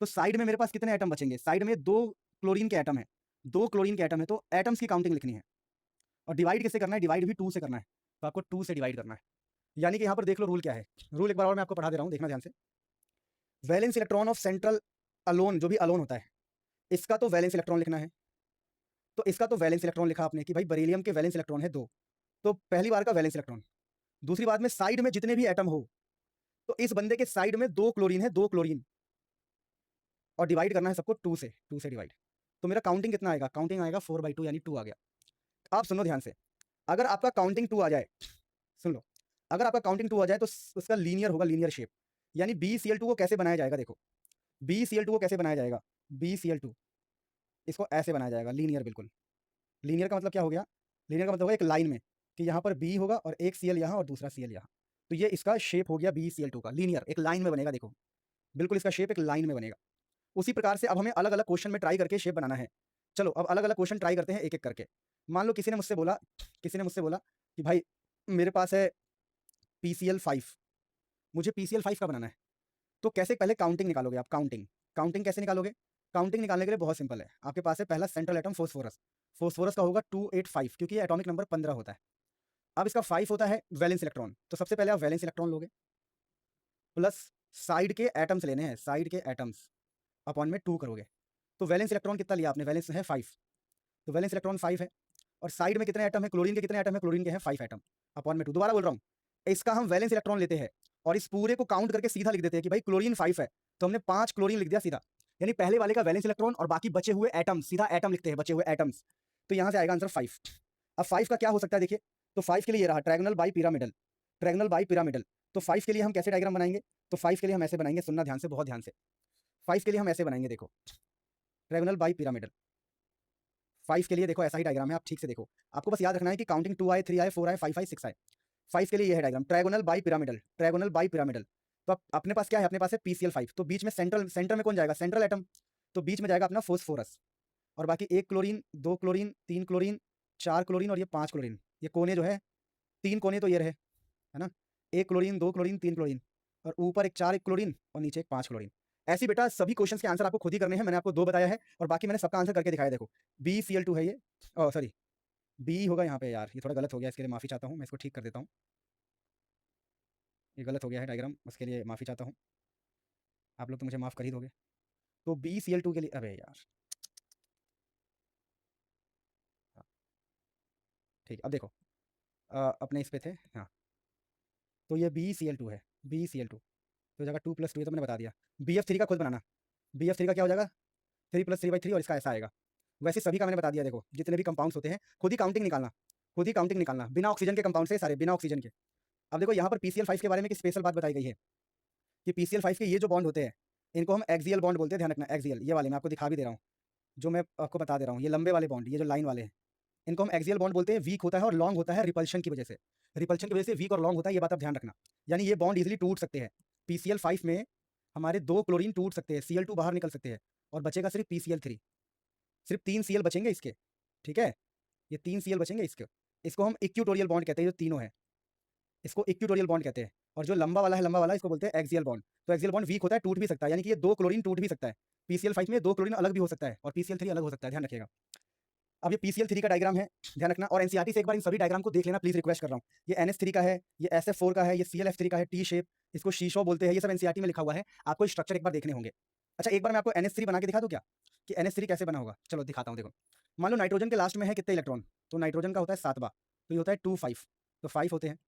तो साइड में मेरे पास कितने एटम बचेंगे, साइड में 2 क्लोरीन के एटम है, 2 क्लोरीन के एटम है, तो एटम्स की काउंटिंग लिखनी है। और डिवाइड किससे करना है, डिवाइड भी 2 से करना है, तो आपको 2 से डिवाइड करना है। यानी कि यहाँ पर देख लो रूल क्या है, रूल एक बार और मैं आपको पढ़ा दे रहा हूँ, देखना ध्यान से। Valence electron of central alone, जो भी अलोन होता है, इसका तो वैलेंस इलेक्ट्रॉन लिखना है, तो इसका तो वैलेंस इलेक्ट्रॉन लिखा आपने कि भाई बेरिलियम के वैलेंस इलेक्ट्रॉन है 2, तो पहली बार का वैलेंस इलेक्ट्रॉन। दूसरी बात में साइड में जितने भी एटम हो, तो इस बंदे के साइड में 2 क्लोरीन है, 2 क्लोरीन, और डिवाइड करना है सबको 2 से डिवाइड। तो मेरा काउंटिंग कितना आएगा, काउंटिंग आएगा 4/2, यानी 2 आ गया। आप सुनो ध्यान से, अगर आपका काउंटिंग 2 आ जाए, सुन लो, अगर आपका काउंटिंग 2 आ जाए तो उसका लीनियर होगा, लीनियर शेप। यानी BeCl2 को कैसे बनाया जाएगा, देखो BeCl2 को कैसे बनाया जाएगा, BeCl2 इसको ऐसे बनाया जाएगा, लीनियर, बिल्कुल लीनियर का मतलब क्या हो गया, लीनियर का मतलब होगा एक लाइन में, कि यहाँ पर बी होगा और एक Cl यहाँ और दूसरा Cl यहाँ, तो ये इसका शेप हो गया BCl2 का, लीनियर एक लाइन में बनेगा। देखो बिल्कुल इसका शेप एक लाइन में बनेगा। उसी प्रकार से अब हमें अलग अलग क्वेश्चन में ट्राई करके शेप बनाना है। चलो अब अलग अलग क्वेश्चन ट्राई करते हैं एक एक करके। मान लो किसी ने मुझसे बोला कि भाई मेरे पास है PCl5, मुझे PCl5 का बनाना है। तो कैसे, पहले काउंटिंग निकालोगे आप, काउंटिंग कैसे निकालोगे? काउंटिंग निकालने के लिए बहुत सिंपल है। आपके पास है पहला सेंट्रल एटम फोस्फोरस का होगा 285, क्योंकि ये एटॉमिक नंबर 15 होता है। अब इसका 5 होता है वैलेंस इलेक्ट्रॉन, तो सबसे पहले आप वैलेंस इलेक्ट्रॉन लोगे, प्लस साइड के एटम्स लेने हैं, साइड के एटम्स अपॉन में 2 करोगे। तो वैलेंस इलेक्ट्रॉन कितना लिया आपने? वैलेंस है 5, तो वैलेंस इलेक्ट्रॉन 5 है। और साइड में कितने एटम है? क्लोरीन के कितने एटम है? क्लोरीन के हैं 5 एटम, अपॉन में 2। दोबारा बोल रहा हूँ, इसका हम वैलेंस इलेक्ट्रॉन लेते हैं और इस पूरे को काउंट करके सीधा लिख देते हैं कि भाई क्लोरीन 5 है, तो हमने 5 क्लोरीन लिख दिया सीधा, यानी पहले वाले का वैलेंस इलेक्ट्रॉन और बाकी बचे हुए एटम, सीधा एटम लिखते हैं, बचे हुए एटम्स। तो यहाँ से आएगा आंसर 5। अब 5 का क्या हो सकता है देखिए, तो 5 के लिए ये रहा trigonal bi pyramidal, trigonal bi pyramidal. तो 5 के लिए हम कैसे डायग्राम बनाएंगे? तो 5 के लिए हम ऐसे बनाएंगे, सुनना ध्यान से, बहुत ध्यान से। 5 के लिए हम ऐसे बनाएंगे, देखो ट्रायगोनल बाई पिरामिडल। 5 के लिए देखो ऐसा ही डायग्राम है, आप ठीक से देखो, आपको बस याद रखना है कि काउंटिंग 2 आए, 3 आए, 4 आए, 5 आए, 6 आए। 5 के लिए ये है diagram, trigonal bi pyramidal, trigonal bi pyramidal. तो अपने पास क्या है? अपने पास है PCl5, तो बीच में सेंटर में कौन जाएगा? सेंट्रल एटम, तो बीच में जाएगा अपना फोस्फोरस, और बाकी 1 क्लोरीन, 2 क्लोरीन, 3 क्लोरीन, 4 क्लोरीन और ये 5 क्लोरीन। ये कोने जो है 3 कोने तो ये रहे, है ना, 1 क्लोरीन, 2 क्लोरीन, 3 क्लोरीन, और ऊपर एक 4 1 क्लोरीन और नीचे एक 5 क्लोरीन। ऐसी बेटा सभी क्वेश्चंस के आंसर आपको खुद ही करने हैं, मैंने आपको 2 बताया है और बाकी मैंने सबका आंसर करके दिखाया। देखो BCl2 है ये, सॉरी बी होगा यहाँ पे, यार ये थोड़ा गलत हो गया, इसके लिए माफ़ी चाहता हूँ, मैं इसको ठीक कर देता हूँ। ये गलत हो गया है डायग्राम, उसके लिए माफ़ी चाहता हूँ, आप लोग तो मुझे माफ़ कर ही दोगे। तो BCl2 के लिए, अबे यार, हाँ, ठीक, अब देखो अपने इस पे थे, हाँ, तो ये BCl2 है, BCl2 तो जगह 2 + 2, ये तो मैंने बता दिया। BF3 का खुद बनाना, BF3 का क्या हो जाएगा? 3 + 3/3 और इसका ऐसा आएगा। वैसे सभी का मैंने बता दिया, देखो जितने भी कंपाउंड्स होते हैं खुद ही काउंटिंग निकालना, खुद ही काउंटिंग निकालना, बिना ऑक्सीजन के कंपाउंड से सारे, बिना ऑक्सीजन के। अब देखो यहाँ पर PCl5 के बारे में एक स्पेशल बात बताई गई है कि PCl5 के ये जो बॉन्ड होते हैं इनको हम एक्सियल बॉन्ड बोलते हैं, ध्यान रखना, एक्सियल, ये वाले मैं आपको दिखा भी दे रहा हूँ, जो मैं आपको बता दे रहा हूँ, ये लंबे वाले बॉन्ड, ये जो लाइन वाले हैं, इनको हम एक्सियल बॉन्ड बोलते हैं। वीक होता है और लॉन्ग होता है रिपल्शन की वजह से, रिपल्शन की वजह से वीक और लॉन्ग होता है, ये बात आप ध्यान रखना। यानी ये बॉन्ड इजिली टूट सकते हैं। PCl5 में हमारे 2 क्लोरीन टूट सकते हैं, Cl2 बाहर निकल सकते हैं और बचेगा सिर्फ PCl3, सिर्फ 3 Cl बचेंगे इसके, ठीक है, ये 3 Cl बचेंगे इसके। इसको हम इक्विटोरियल बॉन्ड कहते हैं, जो तीनों है इसको इक्विटोरियल बॉन्ड कहते हैं। और जो लंबा वाला है, लंबा वाला, इसको बोलते हैं एक्सियल बॉन्ड। तो एक्सियल बॉन्ड वीक होता है, टूट भी सकता है, यानी कि ये 2 क्लोरीन टूट भी सकता है। PCl5 में 2 क्लोरीन अलग भी हो सकता है और PCl3 अलग हो सकता है, ध्यान रखिएगा। अब ये PCl3 का डायग्राम है, ध्यान रखना, और एनसीईआरटी से एक बार इन सभी डायग्राम को देख लेना प्लीज, रिक्वेस्ट कर रहा हूँ। ये NH3 का है, ये SF4 का है, ये ClF3 का है, टी शेप, इसको शीशो बोलते हैं, ये सब एनसीईआरटी में लिखा हुआ है, आपको स्ट्रक्चर एक बार देखने होंगे। अच्छा एक बार मैं आपको NH3 बना के दिखा दूँ क्या, कि NH3 कैसे बना होगा? चलो दिखाता हूँ। देखो मान लो नाइट्रोजन के लास्ट में है कितने इलेक्ट्रॉन, तो नाइट्रोजन का होता है 7वां, तो ये होता है 2 5, तो 5 होते हैं।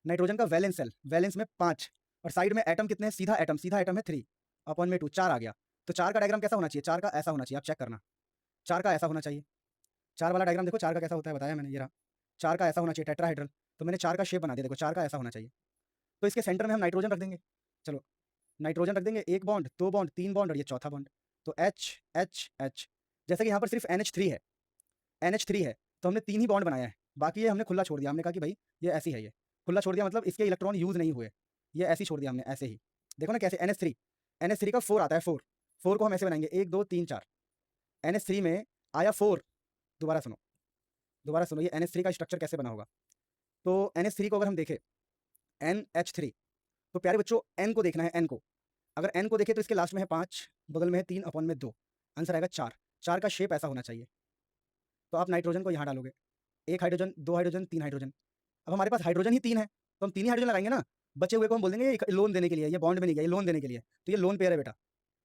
नाइट्रोजन का वैलेंस सेल, वैलेंस में 5, और साइड में एटम कितने हैं? सीधा एटम है 3, अपॉन में 2, 4 आ गया। तो 4 का डायग्राम कैसा होना चाहिए? 4 का ऐसा होना चाहिए, आप चेक करना, 4 का ऐसा होना चाहिए। 4 वाला डायग्राम देखो 4 का कैसा होता है, बताया मैंने, ये रहा। 4 का ऐसा होना चाहिए, टेट्राहाइड्रल, तो मैंने 4 का शेप बना दिया, देखो 4 का ऐसा होना चाहिए। तो इसके सेंटर में हम नाइट्रोजन रख देंगे, चलो नाइट्रोजन रख देंगे, 1 बॉन्ड, 2 बॉन्ड, 3 बॉन्ड और ये चौथा बॉन्ड, तो H H H। जैसे कि यहाँ पर सिर्फ NH3 है, NH3 है, तो हमने 3 ही बॉन्ड बनाया है, बाकी ये हमने खुला छोड़ दिया। हमने कहा कि भाई ये ऐसी है, ये खुला छोड़ दिया, मतलब इसके इलेक्ट्रॉन यूज़ नहीं हुए, ये ऐसे ही छोड़ दिया हमने, ऐसे ही। देखो ना कैसे, NH3 का 4 आता है, 4 को हम ऐसे बनाएंगे, 1 2 3 4, NH3 में आया 4। दोबारा सुनो, दोबारा सुनो, ये NH3 का स्ट्रक्चर कैसे बना होगा। तो NH3 को अगर हम देखें, NH3, तो प्यारे बच्चों N को देखना है, N को, अगर N को देखें तो इसके लास्ट में है 5, बगल में है 3, अपॉन में 2, आंसर आएगा 4। 4 का शेप ऐसा होना चाहिए। तो आप नाइट्रोजन को यहाँ डालोगे, 1 हाइड्रोजन, 2 हाइड्रोजन, 3 हाइड्रोजन। अब हमारे पास हाइड्रोजन ही 3 है, तो हम 3 ही हाइड्रोजन लगाएंगे ना, बचे हुए को हम बोल देंगे ये लोन देने के लिए, ये बॉन्ड में नहीं गया, ये लोन देने के लिए, तो ये लोन पेयर है बेटा,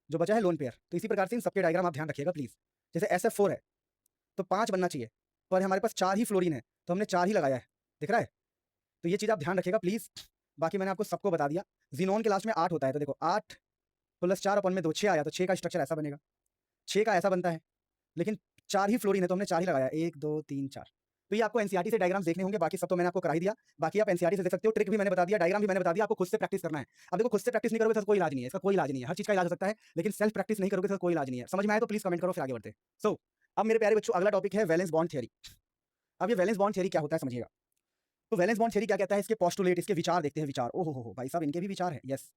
जो बचा है लोन पेयर। तो इसी प्रकार से इन सबके डायग्राम आप ध्यान रखिएगा प्लीज। जैसे SF4 है तो 5 बनना चाहिए, पर हमारे पास 4 ही फ्लोरीन है, तो हमने 4 ही लगाया है, दिख रहा है। तो ये चीज़ आप ध्यान रखिएगा प्लीज। बाकी मैंने आपको सबको बता दिया। जीनोन के लास्ट में 8 होता है, तो देखो 8 + 4 अपॉन में 2, 6 आया, तो 6 का स्ट्रक्चर ऐसा बनेगा, 6 का ऐसा बनता है, लेकिन 4 ही फ्लोरीन है तो हमने 4 ही लगाया, 1 2 3 4। तो ये आपको एनसीईआरटी से डायग्राम्स देखने होंगे, बाकी सब तो मैंने आपको करा ही दिया। बाकी आप एनसीईआरटी से देख सकते हो, ट्रिक भी मैंने बता दिया, डायग्राम भी मैंने बता दिया, आपको खुद से प्रैक्टिस करना है। अब देखो खुद से प्रैक्टिस नहीं करोगे तो कोई इलाज नहीं है, इसका कोई इलाज नहीं है, हर चीज़ का इलाज हो सकता है, लेकिन सेल्फ प्रैक्टिस नहीं करोगे तो कोई इलाज नहीं है। समझ में आए तो प्लीज कमेंट करो, फिर आगे बढ़ते। सो अब मेरे प्यारे बच्चों अगला टॉपिक है वैलेंस बॉन्ड थ्योरी। अब ये वैलेंस बॉन्ड थ्योरी क्या होता है समझिएगा। तो वैलेंस बॉन्ड थ्योरी क्या कहता है, इसके पोस्टुलेट, इसके विचार देखते हैं, विचार। ओहो हो भाई साहब, इनके भी विचार है। यस,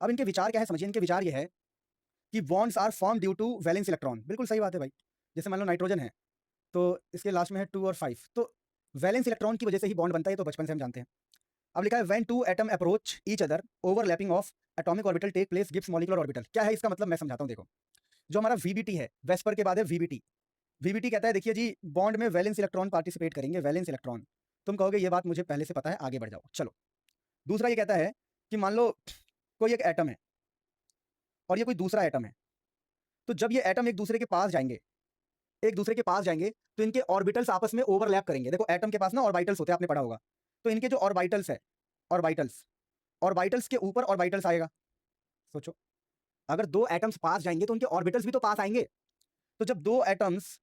अब इनके विचार क्या है समझिए। इनके विचार ये है कि bonds are form due to valence electron. बिल्कुल सही बात है भाई। जैसे मान लो नाइट्रोजन है तो इसके लास्ट में है 2 और 5, तो वैलेंस इलेक्ट्रॉन की वजह से ही बॉन्ड बनता है, तो बचपन से हम जानते हैं। अब लिखा है when two atom approach each other overlapping of atomic orbital take place gives molecular orbital. क्या है इसका मतलब, मैं समझाता हूँ। देखो, जो हमारा वीबीटी है, वेस्पर के बाद है वीबीटी। वीबीटी कहता है देखिए जी, बॉन्ड में वैलेंस इलेक्ट्रॉन पार्टिसिपेट करेंगे, वैलेंस इलेक्ट्रॉन। तुम कहोगे ये बात मुझे पहले से पता है, आगे बढ़ जाओ। चलो, दूसरा ये कहता है कि मान लो कोई एक एटम है और ये कोई दूसरा एटम है, तो जब ये एटम एक दूसरे के पास जाएंगे, एक दूसरे के पास जाएंगे, तो इनके ऑर्बिटल्स आपस में ओवरलैप करेंगे। देखो, एटम के पास ना ऑर्बिटल्स होते हैं, आपने पढ़ा होगा। तो इनके जो ऑर्बिटल्स है, ऑर्बिटल्स, ऑर्बिटल्स के ऊपर ऑर्बिटल्स आएगा। सोचो, अगर दो एटम्स पास जाएंगे तो उनके ऑर्बिटल्स भी तो पास आएंगे। तो जब दो एटम्स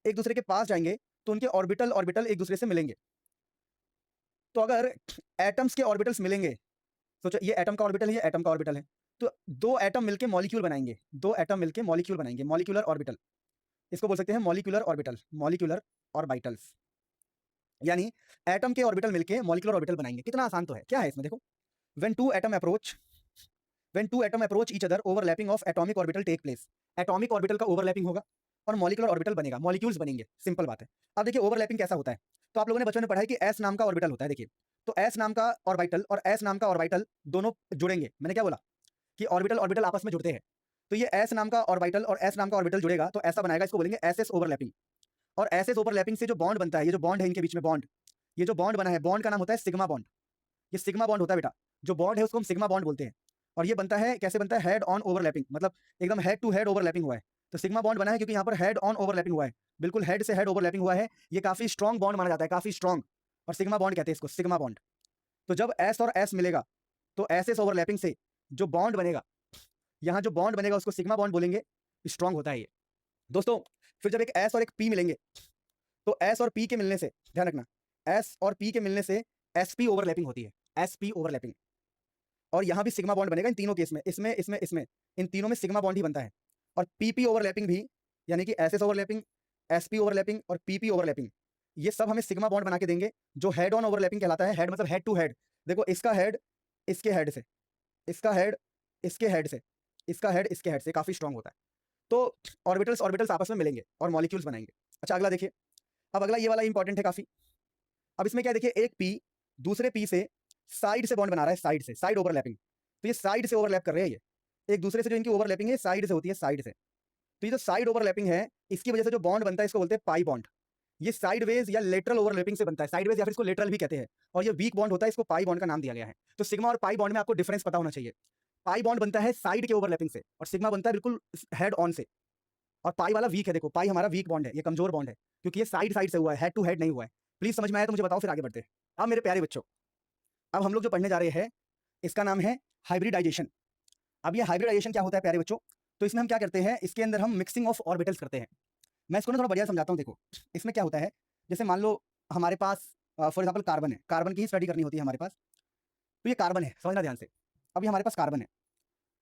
एक दूसरे के पास जाएंगे तो उनके ऑर्बिटल ऑर्बिटल एक दूसरे से मिलेंगे। तो अगर एटम्स के ऑर्बिटल्स मिलेंगे, सोचो ये एटम का ऑर्बिटल है, ये एटम का ऑर्बिटल है, तो दो एटम मिलके मॉलिक्यूल बनाएंगे, दो एटम मिलके मॉलिक्यूल बनाएंगे, मॉलिक्यूलर ऑर्बिटल। इसको बोल सकते हैं मॉलिक्यूलर ऑर्बिटल, मॉलिक्यूलर ऑर्बिटल्स। यानी एटम के ऑर्बिटल मिलके मॉलिक्यूलर ऑर्बिटल बनाएंगे। कितना आसान तो है। क्या है इसमें, देखो, when two atom approach each other overlapping of atomic orbital take place. Atomic orbital का ओवरलैपिंग होगा और मॉलिक्यूलर ऑर्बिटल बनेगा, मॉलिक्यूल्स बनेंगे। सिंपल बात है। अब देखिए ओवरलैपिंग कैसा होता है, तो आप लोगों ने बचपन में पढ़ा है कि एस नाम का ऑर्बिटल होता है। देखिए, तो एस नाम का ऑर्बिटल और एस नाम का ऑर्बिटल दोनों जुड़ेंगे। मैंने क्या बोला कि ऑर्बिटल ऑर्बिटल आपस में जुड़ते हैं। तो ये एस नाम का ऑर्बिटल और एस नाम का ऑर्बिटल जुड़ेगा तो ऐसा बनाएगा, इसको बोलेंगे एस एस ओवरलैपिंग। और एस एस ओवरलैपिंग से जो बॉन्ड बनता है, ये जो बॉन्ड है इनके बीच में, बॉन्ड, ये जो बॉन्ड बना है, बॉन्ड का नाम होता है सिग्मा बॉन्ड। ये सिग्मा बॉन्ड होता है बेटा, जो बॉन्ड है उसको हम सिग्मा बॉन्ड बोलते हैं। और ये बनता है, कैसे बनता है, हेड ऑन ओवरलैपिंग, मतलब एकदम हेड टू हेड ओवरलैपिंग हुआ है। तो सिग्मा बॉन्ड बना है क्योंकि यहाँ पर हेड ऑन ओवरलैपिंग हुआ है, बिल्कुल हेड से हेड ओवरलैपिंग हुआ है। ये काफी स्ट्रॉन्ग बॉन्ड माना जाता है, काफी स्ट्रॉन्ग, और सिग्मा बॉन्ड कहते हैं इसको, सिग्मा बॉन्ड। तो जब एस और एस मिलेगा तो एस एस ओवरलैपिंग से जो बॉन्ड बनेगा, यहाँ जो बॉन्ड बनेगा उसको सिग्मा बॉन्ड बोलेंगे, स्ट्रॉन्ग होता है ये दोस्तों। फिर जब एक एस और एक पी मिलेंगे, तो एस और पी के मिलने से, ध्यान रखना, एस और पी के मिलने से एसपी ओवरलैपिंग होती है, एसपी ओवरलैपिंग। और यहां भी सिग्मा बॉन्ड बनेगा इन तीनों केस में, इसमें इसमें इसमें, इन तीनों में सिग्मा बॉन्ड ही बनता है। और पीपी ओवरलैपिंग भी, यानी कि एसएस ओवरलैपिंग, एसपी ओवरलैपिंग और पीपी ओवरलैपिंग, ये सब हमें सिग्मा बॉन्ड बना के देंगे, जो हेड ऑन ओवरलैपिंग कहलाता है। हेड मतलब हेड टू हेड। देखो, इसका हेड इसके हेड से, इसका हेड इसके हेड से, इसका हेड इसके हेड से, काफी स्ट्रॉन्ग होता है। तो ऑर्बिटल्स ऑर्बिटल्स आपस में मिलेंगे और मॉलिक्यूल्स बनाएंगे। अच्छा, अगला देखिए। अब अगला ये वाला इंपॉर्टेंट है काफी। अब इसमें क्या देखिए, एक पी दूसरे पी से साइड से बॉन्ड बना रहा है, साइड से, साइड ओवरलैपिंग। तो ये साइड से ओवरलैप कर रहे हैं, ये एक दूसरे से जो इनकी ओवरलैपिंग है साइड से होती है, साइड से। तो ये जो साइड ओवरलैपिंग है, इसकी वजह से जो बॉन्ड बनता है इसको बोलते हैं पाई बॉन्ड। ये साइडवेज या लेटरल ओवरलैपिंग से बनता है, साइडवेज या फिर इसको लेटरल भी कहते हैं। और ये वीक बॉन्ड होता है, इसको पाई बॉन्ड का नाम दिया गया है। तो सिग्मा और पाई बॉन्ड में आपको डिफरेंस पता होना चाहिए। पाई बॉन्ड बनता है साइड के ओवरलैपिंग से और सिग्मा बनता है बिल्कुल हेड ऑन से। और पाई वाला वीक है, देखो पाई हमारा वीक बॉन्ड है, ये कमजोर बॉन्ड है क्योंकि ये साइड साइड से हुआ है, हेड टू हेड नहीं हुआ है। प्लीज समझ में आया तो मुझे बताओ, फिर आगे बढ़ते हैं। अब मेरे प्यारे बच्चों, अब हम लोग जो पढ़ने जा रहे हैं इसका नाम है हाइब्रिडाइजेशन। अब ये हाइब्रिडाइजेशन क्या होता है प्यारे बच्चों, तो इसमें हम क्या करते हैं, इसके अंदर हम मिक्सिंग ऑफ ऑर्बिटल्स करते हैं। मैं इसको ना थोड़ा बढ़िया समझाता हूँ। देखो, इसमें क्या होता है, जैसे मान लो हमारे पास फॉर एग्जाम्पल कार्बन है, कार्बन की ही स्टडी करनी होती है हमारे पास। तो ये कार्बन है, समझना ध्यान से। अब ये हमारे पास कार्बन है,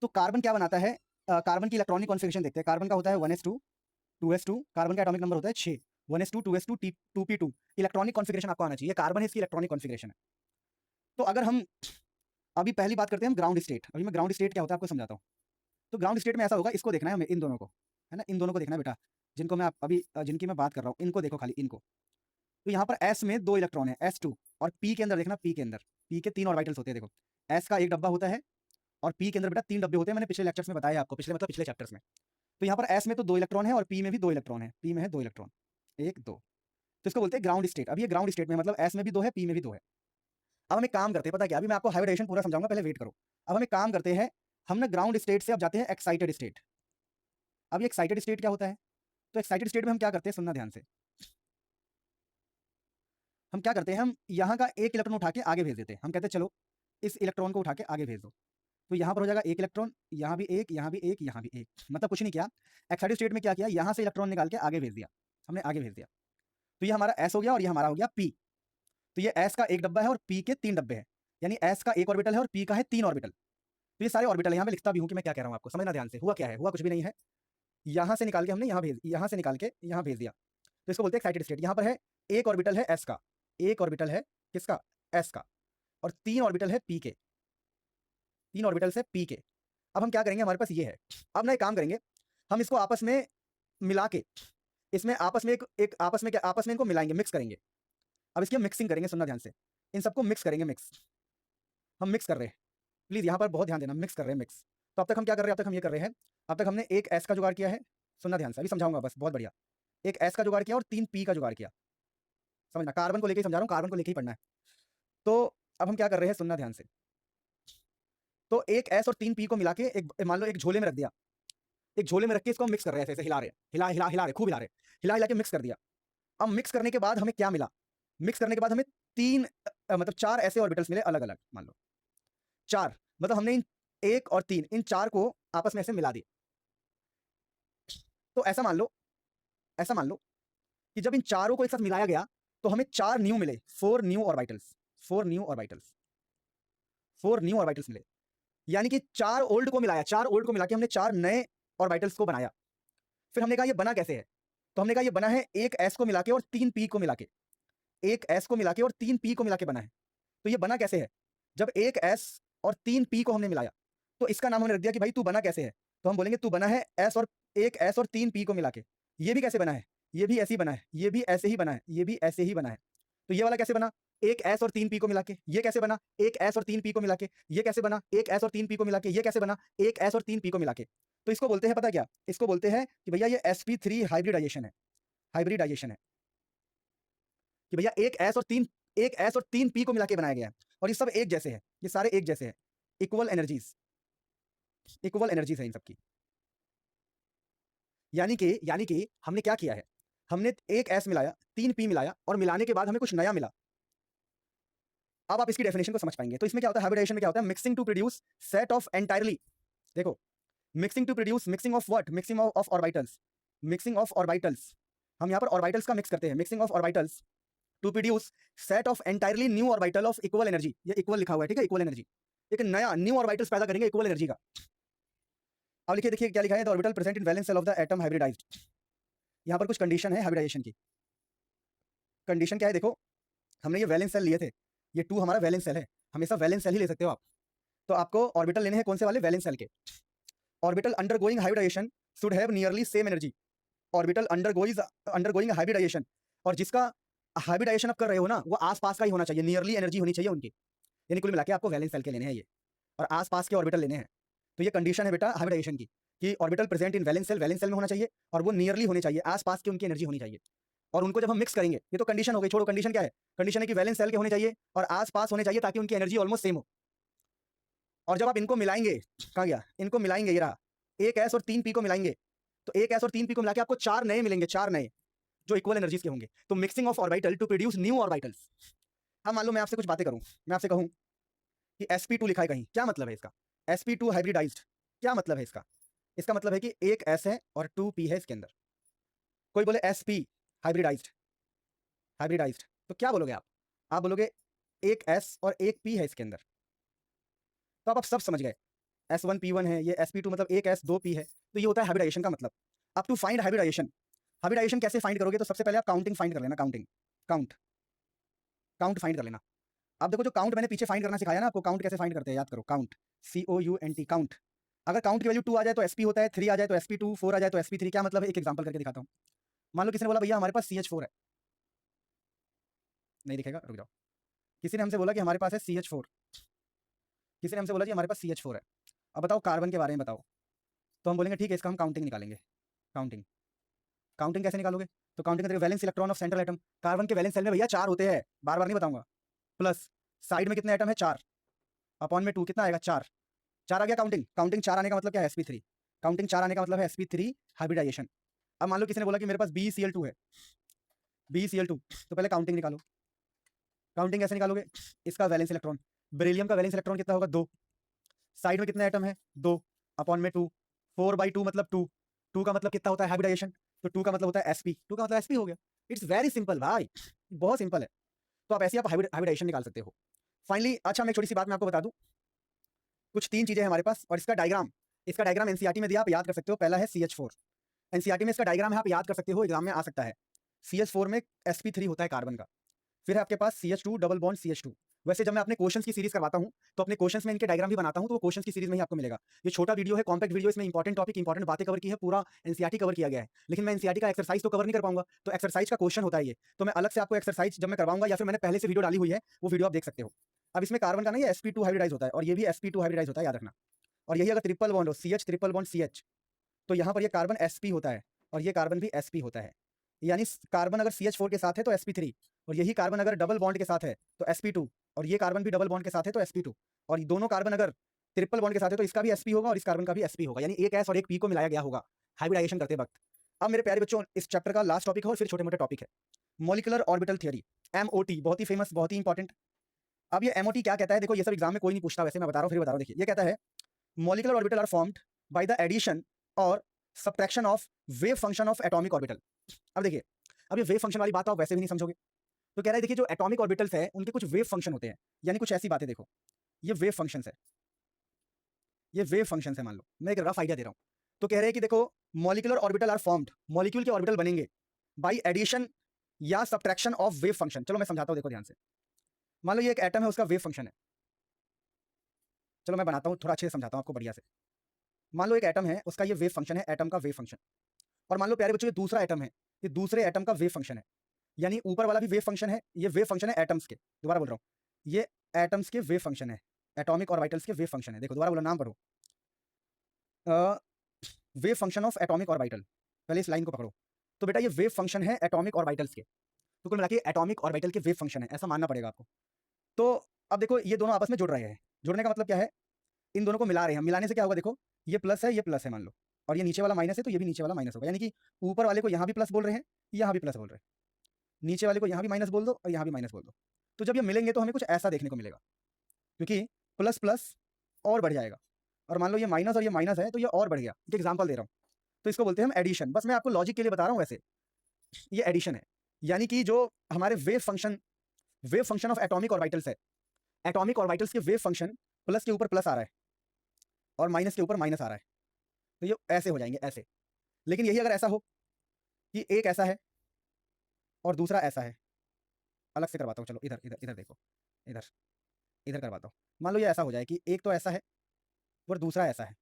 तो कार्बन क्या बनाता है, कार्बन की इलेक्ट्रॉनिक कॉन्फ़िगरेशन देखते हैं। कार्बन का होता है 1s2 2s2, कार्बन का एटॉमिक नंबर होता है 6, 1s2 2s2 2p2। Electronic configuration आपको आना चाहिए, कार्बन है इसकी इलेक्ट्रॉनिक कॉन्फ़िगरेशन है। तो अगर हम अभी पहली बात करते हैं हम ग्राउंड स्टेट। अभी मैं ग्राउंड स्टेट क्या होता है आपको समझाता हूँ। तो ग्राउंड स्टेट में ऐसा होगा, इसको देखना है हमें, इन दोनों को, है ना, इन दोनों को देखना है बेटा, जिनको मैं अभी जिनकी मैं बात कर रहा हूँ, इनको देखो खाली, इनको। तो यहाँ पर एस में 2 इलेक्ट्रॉन है, S2, और पी के अंदर देखना, पी के अंदर, पी के 3 ऑर्बिटल्स होते हैं। देखो, एस का एक डब्बा होता है और पी के अंदर बेटा 3 डब्बे होते हैं, मैंने पिछले लेक्चर्स में बताया आपको, पिछले मतलब पिछले चैप्टर्स में। तो यहाँ पर एस में तो 2 इलेक्ट्रॉन है और पी में भी 2 इलेक्ट्रॉन है, पी में है 2 इलेक्ट्रॉन, 1 2। तो इसको बोलते हैं ग्राउंड स्टेट। अब ये ग्राउंड स्टेट में मतलब एस में भी 2 है, पी में भी 2 है। अब हम एक काम करते हैं, पता क्या, अभी मैं आपको हाइब्रिडेशन पूरा समझाऊंगा, पहले वेट करो। अब हम एक काम करते हैं, हम ना ग्राउंड स्टेट से अब जाते हैं एक्साइटेड स्टेट। अब ये एक्साइटेड स्टेट क्या होता है, तो एक्साइटेड स्टेट में हम क्या करते हैं, सुनना ध्यान से। हम क्या करते हैं, हम यहाँ का एक इलेक्ट्रॉन उठा के आगे भेज देते हैं। हम कहते हैं चलो इस इलेक्ट्रॉन को उठा के आगे भेज दो। तो यहाँ पर हो जाएगा एक इलेक्ट्रॉन, यहाँ भी एक, यहाँ भी एक, यहाँ भी एक, मतलब कुछ नहीं किया। एक्साइटेड स्टेट में क्या किया, यहाँ से इलेक्ट्रॉन निकाल के आगे भेज दिया, हमने आगे भेज दिया। तो ये हमारा एस हो गया और ये हमारा हो गया पी। तो ये एस का एक डब्बा है और पी के 3 डब्बे हैं, यानी एस का एक ऑर्बिटल है और पी का है 3 ऑर्बिटल। तो ये सारे ऑर्बिटल यहाँ पे लिखता भी हूँ कि मैं क्या कह रहा हूँ, आपको समझना ध्यान से। हुआ क्या है, हुआ कुछ भी नहीं है, यहाँ से निकाल के हमने यहाँ से निकाल के यहाँ भेज दिया। तो इसको बोलते हैं एक्साइटेड स्टेट। यहाँ पर है एक ऑर्बिटल है एस का, एक ऑर्बिटल है किसका, एस का और 3 ऑर्बिटल है पी के, 3 ऑर्बिटल्स है पी के। अब हम क्या करेंगे, हमारे पास ये है। अब ना एक काम करेंगे, हम इसको आपस में मिला के, इसमें आपस में एक आपस में क्या, आपस में इनको मिलाएंगे, मिक्स करेंगे। अब इसकी हम मिक्सिंग करेंगे, सुनना ध्यान से, इन सबको मिक्स करेंगे, मिक्स, हम मिक्स कर रहे हैं, प्लीज यहाँ पर बहुत ध्यान देना, मिक्स कर रहे हैं, मिक्स। तो अब तक हम क्या कर रहे हैं, अब तक हम ये कर रहे हैं, अब तक हमने एक एस का जुगाड़ किया है, सुनना ध्यान से, अभी समझाऊंगा बस, बहुत बढ़िया। एक एस का जुगाड़ किया और 3 पी का जुगाड़ किया, समझना, कार्बन को लेके ही समझा रहा हूँ, कार्बन को लेके ही पढ़ना है। तो अब हम क्या कर रहे हैं, सुनना ध्यान से। तो एक एस और 3 पी को मिला के एक, मान लो एक झोले में रख दिया, एक झोले में रख के इसको हम मिक्स कर रहे हैं, ऐसे हिला रहे हैं, हिला हिला हिला रहे, खूब हिला रहे, हिला हिला के मिक्स कर दिया। अब मिक्स करने के बाद हमें क्या मिला, मिक्स करने के बाद हमें 3 मतलब 4 ऐसे ऑर्बिटल्स मिले अलग अलग, मान लो 4, मतलब हमने इन 1 और 3 इन 4 को आपस में ऐसे मिला दिए। तो ऐसा मान लो, ऐसा मान लो कि जब इन चारों को एक साथ मिलाया गया तो हमें 4 न्यू मिले, 4 new orbitals, 4 new orbitals, 4 new orbitals मिले। यानी कि 4 ओल्ड को मिलाया, 4 ओल्ड को मिला के हमने 4 नए ऑर्बिटल्स को बनाया। फिर हमने कहा ये बना कैसे है, तो हमने कहा ये बना है एक एस को मिला के और 3 पी को मिला के, एक एस को मिला के और 3 पी को मिला के बना है। तो ये बना कैसे है, जब एक एस और 3 पी को हमने मिलाया तो इसका नाम हमने रख दिया कि भाई तू बना कैसे है, तो हम बोलेंगे तू बना है एस और एक एस और 3 पी को मिला के। ये भी कैसे बना है, ये भी ऐसे ही बना है, ये भी ऐसे ही बना है, ये भी ऐसे ही बना है। तो ये वाला कैसे बना, एक एस और 3 पी को मिला के। ये कैसे बना, एक एस और 3 पी को मिला के। ये कैसे बना, एक एस और 3 पी को मिला के। ये कैसे बना, एक एस और 3 पी को मिला के। तो इसको बोलते हैं, पता क्या, इसको बोलते हैं कि भैया ये sp3 हाइब्रिडाइजेशन है, हाइब्रिडाइजेशन है, कि भैया एक एस और 3 पी को मिला के बनाया गया है और ये सब एक जैसे है, ये सारे एक जैसे हैं, इक्वल एनर्जीज, इक्वल एनर्जीज है इन सबकी। यानी कि हमने क्या किया है, हमने एक एस मिलाया, 3 पी मिलाया और मिलाने के बाद हमें कुछ नया मिला। अब आप इसकी डेफिनेशन को समझ पाएंगे। तो इसमें क्या होता है, हाइब्रिडाइजेशन में क्या होता है, mixing to produce set of entirely, देखो, mixing to produce, mixing of what, mixing of orbitals, mixing of orbitals, हम यहाँ पर ऑर्बिटल्स का मिक्स करते हैं, mixing of orbitals to produce set of entirely new orbital of equal energy. ये equal लिखा हुआ है, ठीक है, इक्वल एनर्जी, एक नया न्यू ऑर्बिटल्स पैदा करेंगे इक्वल एनर्जी का। अब लिखिए, देखिए क्या लिखा है, the orbital present in valence shell of the atom hybridised. यहाँ पर कुछ कंडीशन है हाइब्रिडाइजेशन की। कंडीशन क्या है, देखो, हमने ये वैलेंस सेल लिए थे, ये 2 हमारा वैलेंस सेल है, हमेशा वैलेंस सेल ही ले सकते हो आप। तो आपको ऑर्बिटल लेने हैं कौन से वाले, वैलेंस सेल के। Orbital undergoing hybridisation should have nearly same energy, orbital undergoing hybridisation, और जिसका हाइब्रिडाइजेशन आप कर रहे हो ना, वो आसपास का ही होना चाहिए, नियरली एनर्जी होनी चाहिए उनकी। यानी कुल मिला के आपको वैलेंस सेल के लेने हैं ये, और आसपास के ऑर्बिटल लेने हैं। तो ये कंडीशन है बेटा हाइब्रिडाइजेशन की, कि orbital present in valence shell में होना चाहिए और वो नियरली होने चाहिए, आसपास की उनकी एनर्जी होनी चाहिए। और उनको जब हम मिक्स करेंगे, ये तो कंडीशन हो गई, छोड़ो, कंडीशन क्या है, कंडीशन है कि वैलेंस सेल के होने चाहिए और आसपास होने चाहिए ताकि उनकी एनर्जी ऑलमोस्ट सेम हो। और जब आप इनको मिलाएंगे, कहाँ गया, इनको मिलाएंगे, ये रहा, एक एस और 3 पी को मिलाएंगे, तो एक एस और 3 पी को मिला के आपको 4 नए मिलेंगे, 4 नए जो इक्वल एनर्जीज के होंगे। तो mixing of orbital to produce new orbitals. अब मान लो मैं आपसे कुछ बातें करूं, मैं आपसे कहूं कि sp2 लिखा है कहीं, क्या मतलब है इसका, sp2 हाइब्रिडाइज्ड, क्या मतलब है इसका, इसका मतलब है कि एक s है और 2 p है इसके अंदर। कोई बोले sp हाइब्रिडाइज्ड, हाइब्रिडाइज्ड, तो क्या बोलोगे आप बोलोगे एक s और एक p है इसके अंदर। तो आप सब समझ गए, s1p1 है, ये sp2 मतलब एक s 2 p है, तो ये होता है हाइब्रिडाइजेशन का मतलब। अब टू फाइंड हाइब्रिडाइजेशन, हाइब्रिडाइजेशन कैसे फाइंड करोगे, तो सबसे पहले आप काउंटिंग फाइंड कर लेना, काउंटिंग, काउंट फाइंड कर लेना। अब देखो जो काउंट मैंने पीछे फाइंड करना सिखाया ना आपको, काउंट कैसे फाइंड करते हैं, याद करो, काउंट, COUNT, काउंट। अगर काउंट की वैल्यू 2 आ जाए तो sp होता है, 3 आ जाए तो sp2, 4 आ जाए तो sp3। क्या मतलब है, एक एग्जांपल करके दिखाता हूँ। मान लो किसी ने बोला भैया हमारे पास CH4 है, नहीं दिखेगा, रुक जाओ। किसी ने हमसे बोला कि हमारे पास है CH4, किसी ने हमसे बोला कि हमारे पास CH4 है। अब बताओ कार्बन के बारे में बताओ, तो हम बोलेंगे ठीक है, इसका हम काउंटिंग निकालेंगे। काउंटिंग, काउंटिंग कैसे निकालोगे, तो काउंटिंग करेंगे valence electron of central atom. Carbon के वैलेंस सेल में भैया 4 होते हैं, बार बार नहीं बताऊंगा, प्लस साइड में कितने एटम है, 4, अपॉन में 2, कितना आएगा, 4, 4 आ गया। काउंटिंग, काउंटिंग 4 आने का मतलब क्या है, sp3, काउंटिंग 4 आने का मतलब है sp3 हाइब्रिडाइजेशन। अब मान लो किसी ने बोला कि मेरे पास BeCl2 है, BeCl2, तो पहले काउंटिंग निकालो। काउंटिंग कैसे निकालोगे, इसका वैलेंस इलेक्ट्रॉन, बेरिलियम का वैलेंस इलेक्ट्रॉन कितना होगा, 2, साइड में कितने एटम है, 2, अपॉन में 2, 4/2 मतलब 2, 2 का मतलब कितना होता है हाइब्रिडाइजेशन, तो 2 का मतलब होता है sp, 2 का मतलब sp हो गया। इट्स वेरी सिंपल भाई, बहुत सिंपल है। तो आप ऐसे आप हाइब्रिडाइजेशन निकाल सकते हो। फाइनली, अच्छा मैं एक छोटी सी बात मैं आपको बता दूं, कुछ 3 चीजें हमारे पास, और इसका डायग्राम एनसीईआरटी में दिया, आप याद कर सकते हो। पहला है CH4, एनसीईआरटी में इसका डायग्राम है, आप याद कर सकते हो, एग्जाम में आ सकता है। CH4 में sp3 होता है कार्बन का, फिर है आपके पास CH2 डबल बॉन्ड CH2, वैसे जब मैं अपने क्वेश्चंस की सीरीज करवाता हूं तो अपने क्वेश्चंस में इनके डायग्राम भी बनाता हूं, तो वो क्वेश्चंस की सीरीज में ही आपको मिलेगा। ये छोटा वीडियो है, कॉम्पैक्ट वीडियो, इसमें इंपॉर्टेंट टॉपिक, इंपॉर्टेंट बातें कवर की है, पूरा एनसीईआरटी कवर किया गया है, लेकिन मैं एनसीईआरटी का एक्सरसाइज तो कवर नहीं कर पाऊंगा, तो एक्सरसाइज का क्वेश्चन होता है ये, तो मैं अलग से आपको एक्सरसाइज जब मैं करवाऊंगा या फिर मैंने पहले से वीडियो डाली हुई है, वो वीडियो आप देख सकते हो। अब इसमें कार्बन का नहीं है, sp2 हाइब्रिडाइज होता है और ये भी sp2 हाइब्रिडाइज होता है, याद रखना। और यही अगर ट्रिपल बॉन्ड हो, CH ट्रिपल बॉन्ड CH, तो यहाँ पर ये कार्बन sp होता है और ये कार्बन भी sp होता है। यानी कार्बन अगर CH4 के साथ है तो sp3, और यही कार्बन अगर डबल बॉन्ड के साथ है तो sp2, और ये कार्बन भी डबल बॉन्ड के साथ है तो sp2, और दोनों कार्बन अगर ट्रिपल बॉन्ड के साथ है तो इसका भी sp होगा और इस कार्बन का भी sp होगा, यानी एक s और एक p को मिलाया गया होगा हाइब्रिडाइजेशन करते वक्त। अब मेरे प्यारे बच्चों, इस चैप्टर का लास्ट टॉपिक है और फिर छोटे मोटे टॉपिक है, मॉलिक्यूलर ऑर्बिटल थ्योरी, MOT, बहुत ही फेमस, बहुत ही इंपॉर्टेंट। अब ये MOT क्या कहता है, देखो ये सब एग्जाम में कोई नहीं पूछता, वैसे मैं बता रहा हूँ, फिर बता रहा हूँ। देखिए ये कहता है molecular orbital are formed by the addition और subtraction of wave function of atomic orbital. अब देखिए, अब ये वेव फंक्शन वाली बात आप वैसे भी नहीं समझोगे, तो कह रहा है देखिए जो एटॉमिक ऑर्बिटल्स है उनके कुछ वेव फंक्शन होते हैं, यानी कुछ ऐसी बातें, देखो ये वेव फंक्शंस है, ये वेव फंक्शंस है, मान लो मैं एक रफ आइडिया दे रहा हूँ। तो कह रहे हैं कि देखो molecular orbital are formed, molecule के ऑर्बिटल बनेंगे बाय एडिशन या सब्ट्रैक्शन ऑफ वेव फंक्शन। चलो मैं समझाता हूँ, देखो ध्यान से। मान लो ये एक एटम है, उसका वेव फंक्शन है, चलो मैं बनाता हूँ, थोड़ा अच्छे से समझाता हूँ आपको बढ़िया से। मान लो एक एटम है, उसका ये वेव फंक्शन है, एटम का वेव फंक्शन। और मान लो प्यारे बच्चों ये दूसरा एटम है, ये दूसरे एटम का वेव फंक्शन है, यानी ऊपर वाला भी वेव फंक्शन है, ये वेव फंक्शन है एटम्स के, दोबारा बोल रहा हूँ, ये एटम्स के वेव फंक्शन है, एटॉमिक ऑर्बिटल्स के वेव फंक्शन है। देखो दोबारा बोलो, नाम पढ़ो, wave function of atomic orbital, पहले इस लाइन को पकड़ो। तो बेटा ये वेव फंक्शन है एटॉमिक ऑर्बिटल्स के, तो कुल मिला के एटॉमिक ऑर्बिटल के वेव फंक्शन है, ऐसा मानना पड़ेगा आपको। तो अब देखो ये दोनों आपस में जुड़ रहे हैं, जुड़ने का मतलब क्या है, इन दोनों को मिला रहे हैं, मिलाने से क्या होगा, देखो ये प्लस है, ये प्लस है मान लो, और ये नीचे वाला माइनस है, तो ये भी नीचे वाला माइनस होगा, यानी कि ऊपर वाले को यहाँ भी प्लस बोल रहे हैं, यहाँ भी प्लस बोल रहे हैं, नीचे वाले को यहाँ भी माइनस बोल दो और यहाँ भी माइनस बोल दो। तो जब ये मिलेंगे तो हमें कुछ ऐसा देखने को मिलेगा, क्योंकि प्लस प्लस और बढ़ जाएगा, और मान लो ये माइनस और ये माइनस है तो ये और बढ़ गया। एक एग्जांपल दे रहा हूँ, तो इसको बोलते हैं हम एडिशन, बस मैं आपको लॉजिक के लिए बता रहा हूँ, वैसे ये एडिशन है, यानी कि जो हमारे wave function of atomic orbitals है, एटॉमिक ऑर्बिटल्स के वेव फंक्शन प्लस के ऊपर प्लस आ रहा है और माइनस के ऊपर माइनस आ रहा है, तो ये ऐसे हो जाएंगे, ऐसे। लेकिन यही अगर ऐसा हो कि एक ऐसा है और दूसरा ऐसा है, अलग से करवाता हूँ, चलो इधर इधर इधर देखो, इधर इधर करवाता हूँ। मान लो ये ऐसा हो जाए कि एक तो ऐसा है और दूसरा ऐसा है,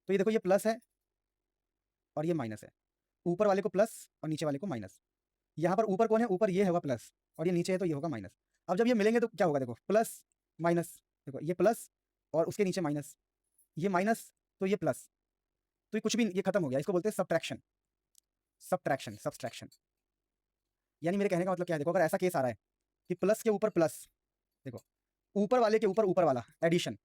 तो ये देखो ये प्लस है और ये माइनस है, ऊपर वाले को प्लस और नीचे वाले को माइनस। यहाँ पर ऊपर कौन है, ऊपर ये होगा प्लस और ये नीचे है तो ये होगा माइनस। अब जब ये मिलेंगे तो क्या होगा, देखो प्लस माइनस, देखो ये प्लस और उसके नीचे माइनस, ये माइनस तो ये प्लस, तो ये कुछ भी, ये खत्म हो गया, इसको बोलते हैं सब्ट्रैक्शन, सब्सट्रैक्शन। यानी मेरे कहने का मतलब क्या है, देखो अगर ऐसा केस आ रहा है कि प्लस के ऊपर प्लस, देखो ऊपर वाले के ऊपर ऊपर वाला एडिशन,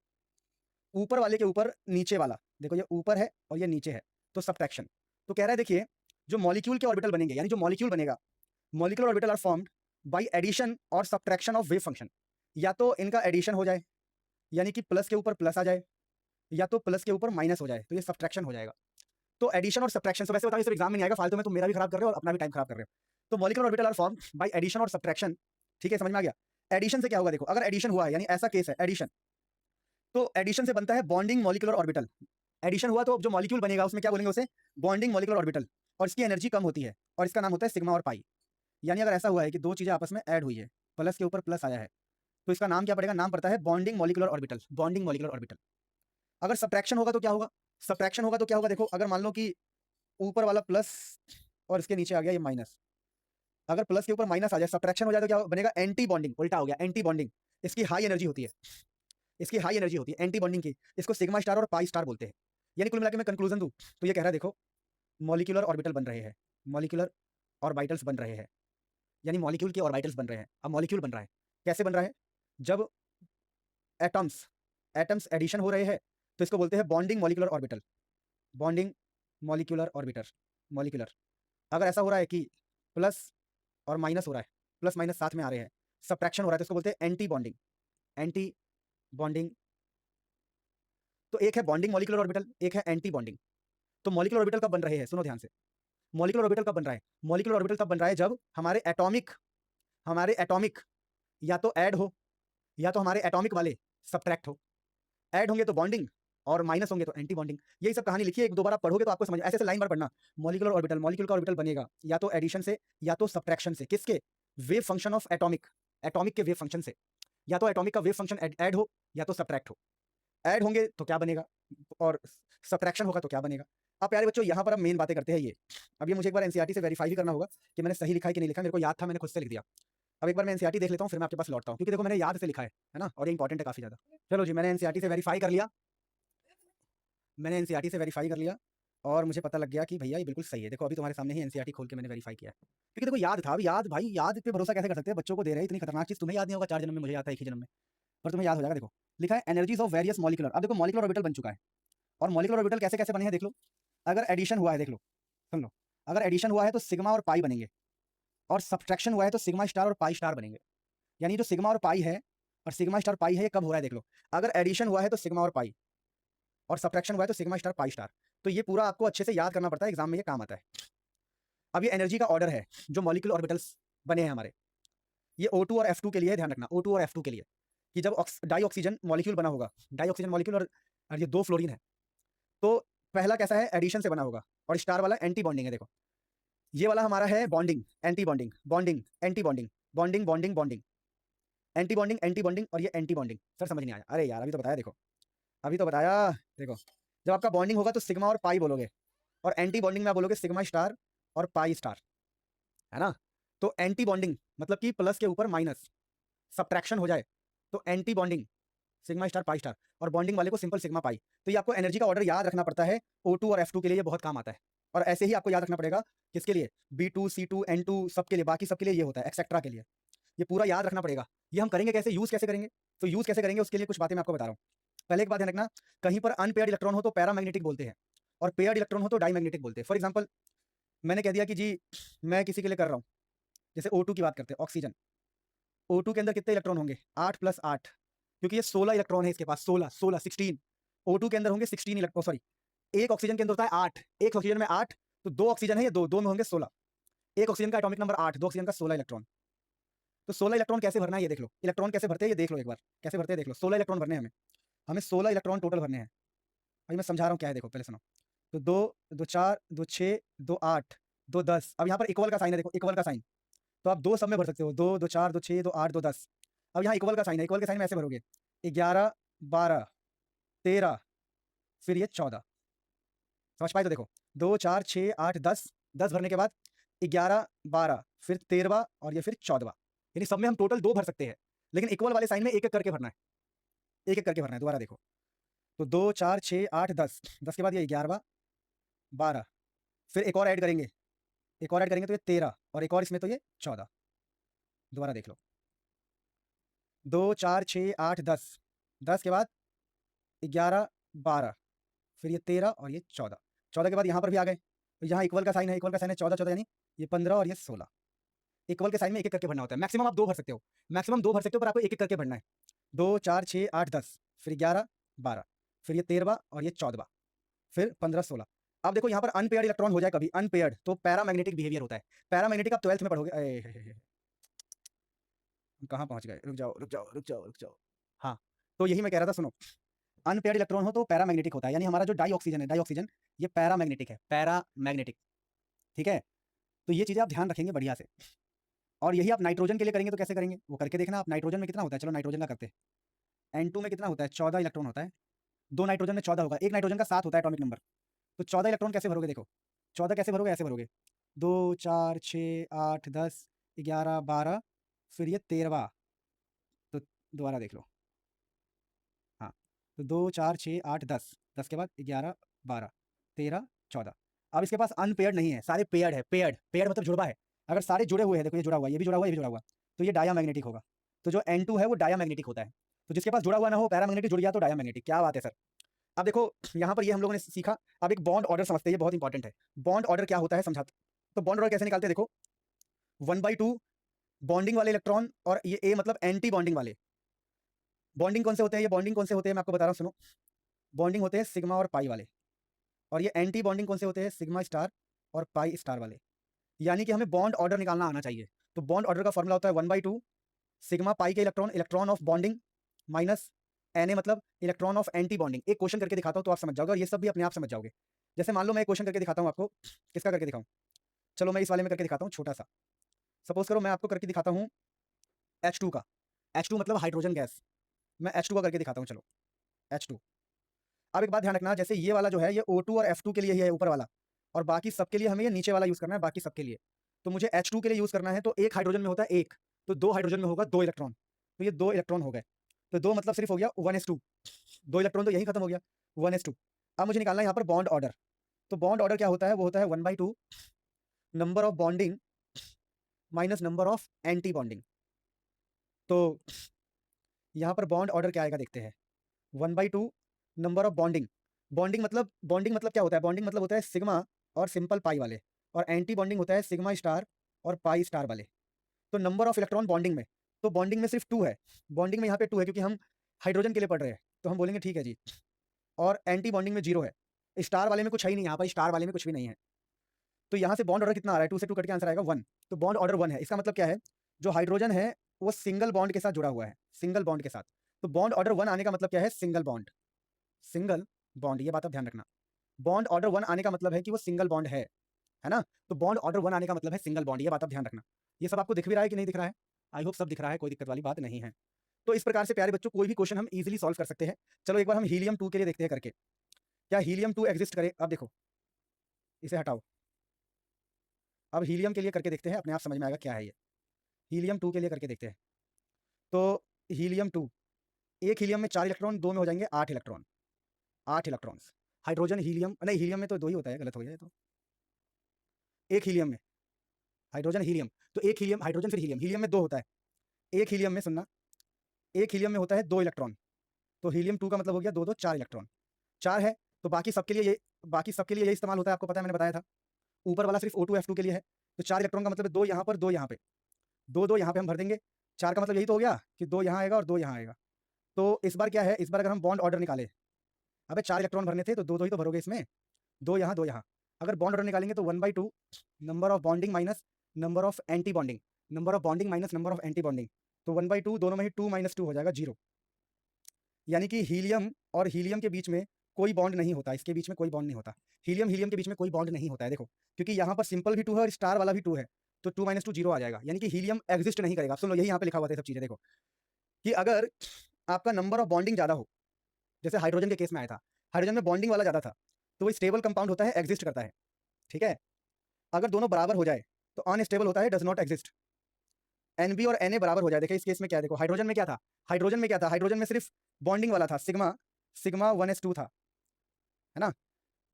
ऊपर वाले के ऊपर नीचे वाला, देखो ये ऊपर है और ये नीचे है, तो सब्ट्रैक्शन। तो कह रहा है देखिए जो मॉलिक्यूल के ऑर्बिटल बनेंगे, यानी जो मॉलिक्यूल बनेगा, molecular orbital are formed by addition और सब्ट्रैक्शन ऑफ वेव फंक्शन। या तो इनका एडिशन हो जाए, यानी कि प्लस के ऊपर प्लस आ जाए, या तो प्लस के ऊपर माइनस हो जाए, तो ये सब्ट्रैक्शन हो जाएगा। तो एडिशन और सब्ट्रैक्शन, तो वैसे बताओ इस एग्जाम में नहीं आएगा फालतू में, तुम मेरा भी खराब कर रहे हो और अपना भी टाइम खराब कर रहे हो। तो molecular orbital are formed by addition और सब्ट्रैक्शन, ठीक है, समझ में आ गया। एडिशन से क्या होगा, देखो अगर एडिशन हुआ है, यानी ऐसा केस है एडिशन, तो एडिशन से बनता है बॉन्डिंग मॉलिक्यूलर ऑर्बिटल। एडिशन हुआ तो जो मॉलिक्यूल बनेगा उसमें क्या बोलेंगे, उसे बॉन्डिंग मॉलिक्यूलर ऑर्बिटल, और इसकी एनर्जी कम होती है और इसका नाम होता है सिग्मा और पाई। यानी अगर ऐसा हुआ है कि दो चीजें आपस में ऐड हुई है, प्लस के ऊपर प्लस आया है, तो इसका नाम क्या पड़ेगा, नाम पड़ता है bonding molecular orbital, bonding molecular orbital. अगर सब्ट्रैक्शन होगा तो क्या होगा, सब्ट्रैक्शन होगा तो क्या होगा, देखो अगर मान लो कि ऊपर वाला प्लस और इसके नीचे आ गया ये माइनस, अगर प्लस के ऊपर माइनस आ जाए, सब्ट्रैक्शन हो जाए, तो क्या बनेगा, एंटी बॉन्डिंग, उल्टा हो गया, एंटी बॉन्डिंग। इसकी हाई एनर्जी होती है, इसकी हाई एनर्जी होती है एंटी बॉन्डिंग की, इसको सिग्मा स्टार और पाई स्टार बोलते हैं। यानी कुल मिला के मैं कंक्लूजन दूं तो ये कह रहा है देखो मॉलिक्यूलर ऑर्बिटल बन रहे हैं, मॉलिक्यूलर ऑर्बिटल्स बन रहे हैं, यानी मॉलिक्यूल के ऑर्बिटल्स बन रहे हैं। अब मॉलिक्यूल बन रहा है, कैसे बन रहा है, जब एटम्स एटम्स एडिशन हो रहे हैं, तो इसको बोलते हैं bonding molecular orbital, bonding molecular orbiter, molecular. अगर ऐसा हो रहा है कि प्लस और माइनस हो रहा है, प्लस माइनस साथ में आ रहे हैं, सब्ट्रैक्शन हो रहा है, तो इसको बोलते हैं एंटी बॉन्डिंग, एंटी बॉन्डिंग। तो एक है बॉन्डिंग मॉलिक्यूलर ऑर्बिटल, एक है एंटी बॉन्डिंग। तो मॉलिक्यूलर ऑर्बिटल कब बन रहे हैं, सुनो ध्यान से, मॉलिक्यूलर ऑर्बिटल कब बन रहा है, मॉलिक्यूलर ऑर्बिटल तब बन रहा है जब हमारे एटॉमिक या तो ऐड हो, या तो हमारे एटॉमिक वाले सब्ट्रैक्ट हो। ऐड होंगे तो बॉन्डिंग और माइनस होंगे तो एंटी बॉन्डिंग। यही सब कहानी लिखी है, एक दो बार आप पढ़ोगे तो आपको समझ, ऐसे ऐसे लाइन बार पढ़ना। मॉलिक्यूलर ऑर्बिटल, मॉलिक्यूल का ऑर्बिटल बनेगा या तो एडिशन से या तो सब्ट्रैक्शन से, किसके, wave function of atomic, atomic के वेव फंक्शन से। या तो एटॉमिक का वेव फंक्शन ऐड हो या तो सब्ट्रैक्ट हो। ऐड होंगे तो क्या बनेगा और सब्ट्रैक्शन होगा तो क्या बनेगा। अब प्यारे बच्चों यहाँ पर अब मेन बातें करते हैं ये। अब ये मुझे एक बार एनसीईआरटी से वेरीफाई भी करना होगा कि मैंने सही लिखा है कि नहीं लिखा। मेरे को याद था, मैंने खुद से लिख दिया। अब एक बार मैं एनसीईआरटी देख लेता हूँ, फिर मैं आपके पास लौटता हूँ, क्योंकि देखो मैंने याद से लिखा है ना, और ये इंपॉर्टेंट है काफी ज्यादा। चलो जी, मैंने एनसीईआरटी से वेरीफाई कर लिया। मैंने एनसीईआरटी से वेरीफाई कर लिया और मुझे पता लग गया कि भैया ये बिल्कुल सही है। देखो अभी तुम्हारे सामने ही एनसीईआरटी खोल के मैंने वेरीफाई किया है, क्योंकि देखो याद था। अभी याद भाई, याद पे भरोसा कैसे कर सकते हैं? बच्चों को दे रहे हैं इतनी खतरनाक चीज, तुम्हें याद नहीं होगा 4 जन्म में, मुझे याद था 1 ही जन्म में, पर तुम्हें याद हो जाएगा। देखो लिखा है एनर्जीज ऑफ वेरियस मॉलिक्यूलर। अब देखो मॉलिक्यूलर ऑर्बिटल बन चुका है, और मॉलिक्यूलर ऑर्बिटल कैसे कैसे बने हैं देख लो। अगर एडिशन हुआ है, देख लो, सुन लो, अगर एडिशन हुआ है तो सिग्मा और पाई बनेंगे, और सब्ट्रैक्शन हुआ है तो सिग्मा स्टार और पाई स्टार बनेंगे। यानी जो सिग्मा और पाई है और सिग्मा स्टार पाई है, ये कब हो रहा है देख लो। अगर एडिशन हुआ है तो सिग्मा और पाई, और सब्ट्रैक्शन हुआ है तो सिग्मा स्टार पाई स्टार। तो ये पूरा आपको अच्छे से याद करना पड़ता है, एग्जाम में ये काम आता है। अब ये एनर्जी का ऑर्डर है जो मॉलिक्यूलर ऑर्बिटल्स बने हैं हमारे। ये O2 और F2 के लिए, ध्यान रखना, O2 और F2 के लिए, कि जब डाई ऑक्सीजन मॉलिक्यूल बना होगा, डाई ऑक्सीजन मॉलिक्यूल, और ये 2 फ्लोरीन है, तो पहला कैसा है, एडिशन से बना होगा, और स्टार वाला एंटी बॉन्डिंग है। देखो ये वाला हमारा है bonding, anti bonding, bonding, anti bonding, bonding, bonding, bonding, anti bonding, anti bonding, और ये एंटी बॉन्डिंग। सर समझ नहीं आया? अरे यार अभी तो बताया, देखो अभी तो बताया। देखो जब आपका बॉन्डिंग होगा तो सिग्मा और पाई बोलोगे, और एंटी बॉन्डिंग में आप बोलोगे सिग्मा स्टार और पाई स्टार, है ना। तो एंटी बॉन्डिंग मतलब कि प्लस के ऊपर माइनस, सब्ट्रैक्शन हो जाए तो anti bonding sigma star pi star, और बॉन्डिंग वाले को सिंपल सिग्मा पाई। तो ये आपको एनर्जी का ऑर्डर याद रखना पड़ता है। O2 और F2 के लिए ये बहुत काम आता है, और ऐसे ही आपको याद रखना पड़ेगा किसके लिए, B2 C2 N2 सबके लिए, बाकी सबके लिए ये होता है, एक्सेट्रा के लिए। ये पूरा याद रखना पड़ेगा। ये हम करेंगे कैसे, यूज कैसे करेंगे? तो यूज कैसे करेंगे उसके लिए कुछ बातें मैं आपको बता रहा हूँ। पहले एक बात ध्यान रखना, कहीं पर अनपेयर्ड इलेक्ट्रॉन हो तो पैरामैग्नेटिक बोलते हैं, और पेयर्ड इलेक्ट्रॉन हो तो डाईमैग्नेटिक बोलते हैं। फॉर एग्जाम्पल मैंने कह दिया कि जी मैं किसी के लिए कर रहा हूँ, जैसे O2 की बात करते हैं, ऑक्सीजन। O2 के अंदर कितने इलेक्ट्रॉन होंगे, 8 + 8, क्योंकि ये 16 इलेक्ट्रॉन है इसके पास, 16 16 16। O2 के अंदर होंगे 16 इलेक्ट्रॉन, सॉरी, एक ऑक्सीजन के अंदर होता है 8, एक ऑक्सीजन में 8, तो 2 ऑक्सीजन है, ये दो में होंगे 16। एक ऑक्सीजन का एटॉमिक नंबर 8, 2 ऑक्सीजन का 16 इलेक्ट्रॉन। तो 16 इलेक्ट्रॉन कैसे भरना है ये देख लो, इलेक्ट्रॉन कैसे भरते हैं ये देख लो एक बार, कैसे भरते हैं देख लो। 16 इलेक्ट्रॉन भरने हैं हमें, 16 इलेक्ट्रॉन टोटल भरने हैं। अभी मैं समझा रहा हूँ क्या है, देखो पहले सुनो। तो 2 2 4 2 6 2 8 2 10। अब यहाँ पर इक्वल का साइन है, देखो इक्वल का साइन, तो आप 2 सब में भर सकते हो, 2 2 4 2 6 2 8 2 10। अब यहाँ इक्वल का साइन है, इक्वल के साइन में ऐसे भरोगे, 11 12 13, फिर ये 14। समझ पाए? तो देखो 2 4 6 8 10, 10 भरने के बाद 11 12, फिर 13वां, और ये फिर 14वां। यानी सब में हम टोटल 2 भर सकते हैं, लेकिन इक्वल वाले साइन में एक एक करके भरना है, एक एक करके भरना है। दोबारा देखो, तो 2 4 6 8 10, 10 के बाद ये 11वां 12, फिर एक और ऐड करेंगे, एक और ऐड करेंगे तो ये 13, और एक और इसमें तो ये 14। दोबारा देख लो, 2 4 6 8 10, 10 के बाद 11 12, फिर ये 13 और ये 14, 14 के बाद यहाँ पर भी आ गए, तो यहाँ इक्वल का साइन है, इक्वल का साइन है 14 14, यानी ये 15 और ये 16। इक्वल के साइन में एक एक करके भरना होता है। मैक्सिमम आप 2 भर सकते हो, मैक्सिमम 2 भर सकते हो, पर आपको एक एक करके भरना है। 2 4 6 8 10, फिर 11 12, फिर ये 13वां और ये 14वां, फिर 15 16। अब देखो यहाँ पर अनपेयर्ड इलेक्ट्रॉन हो जाए कभी, अनपेयर्ड, तो पैरामैग्नेटिक बिहेवियर होता है। पैरामैग्नेटिक आप 12th में पढ़ोगे। कहाँ पहुंच गए, रुक जाओ रुक जाओ रुक जाओ रुक जाओ। हाँ, तो यही मैं कह रहा था, सुनो। अनपेयर्ड इलेक्ट्रॉन हो तो पैरामैग्नेटिक होता है, यानी हमारा जो डाई ऑक्सीजन है, डाई ऑक्सीजन, ये पैरामैग्नेटिक है, पैरामैग्नेटिक। ठीक है, तो ये चीजें आप ध्यान रखेंगे बढ़िया से। और यही आप नाइट्रोजन के लिए करेंगे तो कैसे करेंगे वो करके देखना। आप नाइट्रोजन में कितना होता है, चलो नाइट्रोजन का करते हैं। N2 में कितना होता है, 14 इलेक्ट्रॉन होता है। 2 नाइट्रोजन में 14 होगा, एक नाइट्रोजन का 7 होता है एटॉमिक नंबर। तो 14 इलेक्ट्रॉन कैसे भरोगे, देखो 14 कैसे भरोगे, ऐसे भरोगे, 2 4 6 8 10 11 12, फिर ये 13वां। तो दोबारा देख लो, हाँ, तो 2 4 6 8 10, 10 के बाद 11 12 13 14। अब इसके पास अनपेयर्ड नहीं है, सारे पेयर्ड है। पेयर्ड, पेयर्ड मतलब जुड़वा है। अगर सारे जुड़े हुए हैं, देखो ये जुड़ा हुआ है, ये भी जुड़ा हुआ है, ये भी जुड़ा हुआ है, तो ये डायामैग्नेटिक होगा। तो जो N2 है वो डायामैग्नेटिक होता है। तो जिसके पास जुड़ा हुआ ना हो, पैरामैग्नेटिक जुड़ गया तो डायामैग्नेटिक। क्या बात है सर। अब देखो यहाँ पर ये हम लोगों ने सीखा। अब एक बॉन्ड ऑर्डर समझते हैं, ये बहुत इंपॉर्टेंट है। बॉन्ड ऑर्डर क्या होता है समझाते। तो बॉन्ड ऑर्डर कैसे निकालते हैं, देखो 1/2 बॉन्डिंग वाले इलेक्ट्रॉन, और ये A मतलब एंटी बॉन्डिंग वाले। बॉन्डिंग कौन से होते हैं, ये बॉन्डिंग कौन से होते हैं मैं आपको बता रहा हूँ, सुनो। बॉन्डिंग होते हैं सिग्मा और पाई वाले, और ये एंटी बॉन्डिंग कौन से होते हैं, सिग्मा स्टार और पाई स्टार वाले। यानी कि हमें बॉन्ड ऑर्डर निकालना आना चाहिए। तो बॉन्ड ऑर्डर का फॉर्मूला होता है 1/2 सिग्मा पाई के electron, electron of bonding, minus Na मतलब इलेक्ट्रॉन ऑफ एंटी बॉन्डिंग। एक क्वेश्चन करके दिखाता हूँ तो आप समझ जाओगे, और ये सब भी अपने आप समझ जाओगे। जैसे मान लो मैं एक क्वेश्चन करके दिखाता हूँ आपको, किसका करके दिखाऊं, चलो मैं इस वाले में करके दिखाता हूँ, छोटा सा। सपोज करो मैं आपको करके दिखाता हूँ H2 का। H2 मतलब हाइड्रोजन गैस। मैं H2 का करके दिखाता हूँ, चलो H2। अब एक बात ध्यान रखना, जैसे ये वाला जो है ये O2 और F2 के लिए ही है ऊपर वाला, और बाकी सबके लिए हमें ये नीचे वाला यूज करना है, बाकी सबके लिए। तो मुझे H2 के लिए यूज करना है, तो एक हाइड्रोजन में होता है एक, तो दो हाइड्रोजन में होगा दो इलेक्ट्रॉन, तो ये दो इलेक्ट्रॉन हो गए। तो दो मतलब सिर्फ हो गया 1s2, दो इलेक्ट्रॉन तो यही खत्म हो गया 1s2। अब मुझे निकालना है यहाँ पर बॉन्ड ऑर्डर। तो बॉन्ड ऑर्डर क्या होता है, वो होता है 1/2 number of bonding minus number of anti bonding. तो यहाँ पर बॉन्ड ऑर्डर क्या आएगा देखते हैं, 1/2 नंबर ऑफ बॉन्डिंग। बॉन्डिंग मतलब क्या होता है, बॉन्डिंग मतलब होता है सिग्मा और सिंपल पाई वाले, और एंटी बॉन्डिंग होता है सिग्मा स्टार और पाई स्टार वाले। तो नंबर ऑफ इलेक्ट्रॉन बॉन्डिंग में, तो बॉन्डिंग में सिर्फ 2 है, बॉन्डिंग में यहाँ पे 2 है क्योंकि हम हाइड्रोजन के लिए पढ़ रहे हैं, तो हम बोलेंगे ठीक है जी। और एंटी बॉन्डिंग में 0 है, स्टार वाले में कुछ है ही नहीं, यहाँ पर स्टार वाले में कुछ भी नहीं है। तो यहाँ से बॉन्ड ऑर्डर कितना आ रहा है, 2 से 2 कट के आंसर आएगा 1। तो बॉन्ड ऑर्डर 1 है, इसका मतलब क्या है, जो हाइड्रोजन है वो सिंगल बॉन्ड के साथ जुड़ा हुआ है, सिंगल बॉन्ड के साथ। तो बॉन्ड ऑर्डर 1 आने का मतलब क्या है, सिंगल बॉन्ड, सिंगल बॉन्ड, ये बात आप ध्यान रखना। बॉन्ड ऑर्डर 1 आने का मतलब है कि वो सिंगल बॉन्ड है ना। तो बॉन्ड ऑर्डर 1 आने का मतलब है सिंगल बॉन्ड, ये बात आप ध्यान रखना। ये सब आपको दिख भी रहा है कि नहीं दिख रहा है, आई होप सब दिख रहा है, कोई दिक्कत वाली बात नहीं है। तो इस प्रकार से प्यारे बच्चों कोई भी क्वेश्चन हम इजीली सॉल्व कर सकते हैं। चलो एक बार हम हीलियम 2 के लिए देखते हैं करके, क्या हीलियम 2 एग्जिस्ट करे। अब देखो इसे हटाओ, अब हीलियम के लिए करके देखते हैं, अपने आप समझ में आएगा क्या है ये। हीलियम 2 के लिए करके देखते हैं। तो हीलियम 2, एक हीलियम में 4 इलेक्ट्रॉन, दो में हो जाएंगे 8 इलेक्ट्रॉन, 8 इलेक्ट्रॉन्स। हाइड्रोजन हीलियम, नहीं हीलियम में तो दो ही होता है, गलत हो गया ये तो। एक हीलियम में हाइड्रोजन हीलियम, तो एक हीलियम हाइड्रोजन फिर हीलियम, हीलियम में दो होता है। एक हीलियम में सुनना, एक हीलियम में होता है 2 इलेक्ट्रॉन, तो हीलियम 2 का मतलब हो गया 2 2 4 इलेक्ट्रॉन। 4 है तो बाकी सबके लिए ये, बाकी सबके लिए यही इस्तेमाल होता है, आपको पता है मैंने बताया था। ऊपर वाला सिर्फ O2 F2 के लिए है, तो 4 इलेक्ट्रॉन का मतलब 2 यहाँ पर 2 यहाँ पे, 2 2 यहाँ पे हम भर देंगे। 4 का मतलब यही तो हो गया कि 2 यहाँ आएगा और 2 यहाँ आएगा। तो इस बार क्या है, इस बार अगर हम बॉन्ड ऑर्डर निकाले, अबे 4 इलेक्ट्रॉन भरने थे तो 2 2 ही तो भरोगे इसमें, 2 यहाँ 2 यहाँ। अगर बॉन्ड ऑर्डर निकालेंगे तो 1/2 number of bonding minus number of anti bonding, number of bonding minus number of anti bonding. तो 1/2 दोनों में ही 2 - 2 हो जाएगा 0। यानी कि हीलियम और हीलियम के बीच में कोई बॉन्ड नहीं होता, इसके बीच में कोई बॉन्ड नहीं होता, हीलियम हीलियम के बीच में कोई बॉन्ड नहीं होता है। देखो क्योंकि यहाँ पर सिंपल भी 2 है और स्टार वाला भी 2 है, तो 2 - 2 0 आ जाएगा, यानी कि हीलियम एग्जिस्ट नहीं करेगा। सुन लो, यही यहाँ पे लिखा हुआ था सब चीजें। देखो कि अगर आपका नंबर ऑफ बॉन्डिंग ज्यादा हो, जैसे हाइड्रोजन के केस में आया था, हाइड्रोजन में बॉन्डिंग वाला ज्यादा था, तो वो स्टेबल कंपाउंड होता है, एग्जिस्ट करता है, ठीक है। अगर दोनों बराबर हो जाए तो अनस्टेबल होता है, डज नॉट एग्जिस्ट। एनबी और Na बराबर हो जाए, देखिए इस केस में क्या है, देखो हाइड्रोजन में क्या था, हाइड्रोजन में क्या था, हाइड्रोजन में सिर्फ बॉन्डिंग वाला था, सिग्मा सिग्मा 1s2 था, है ना।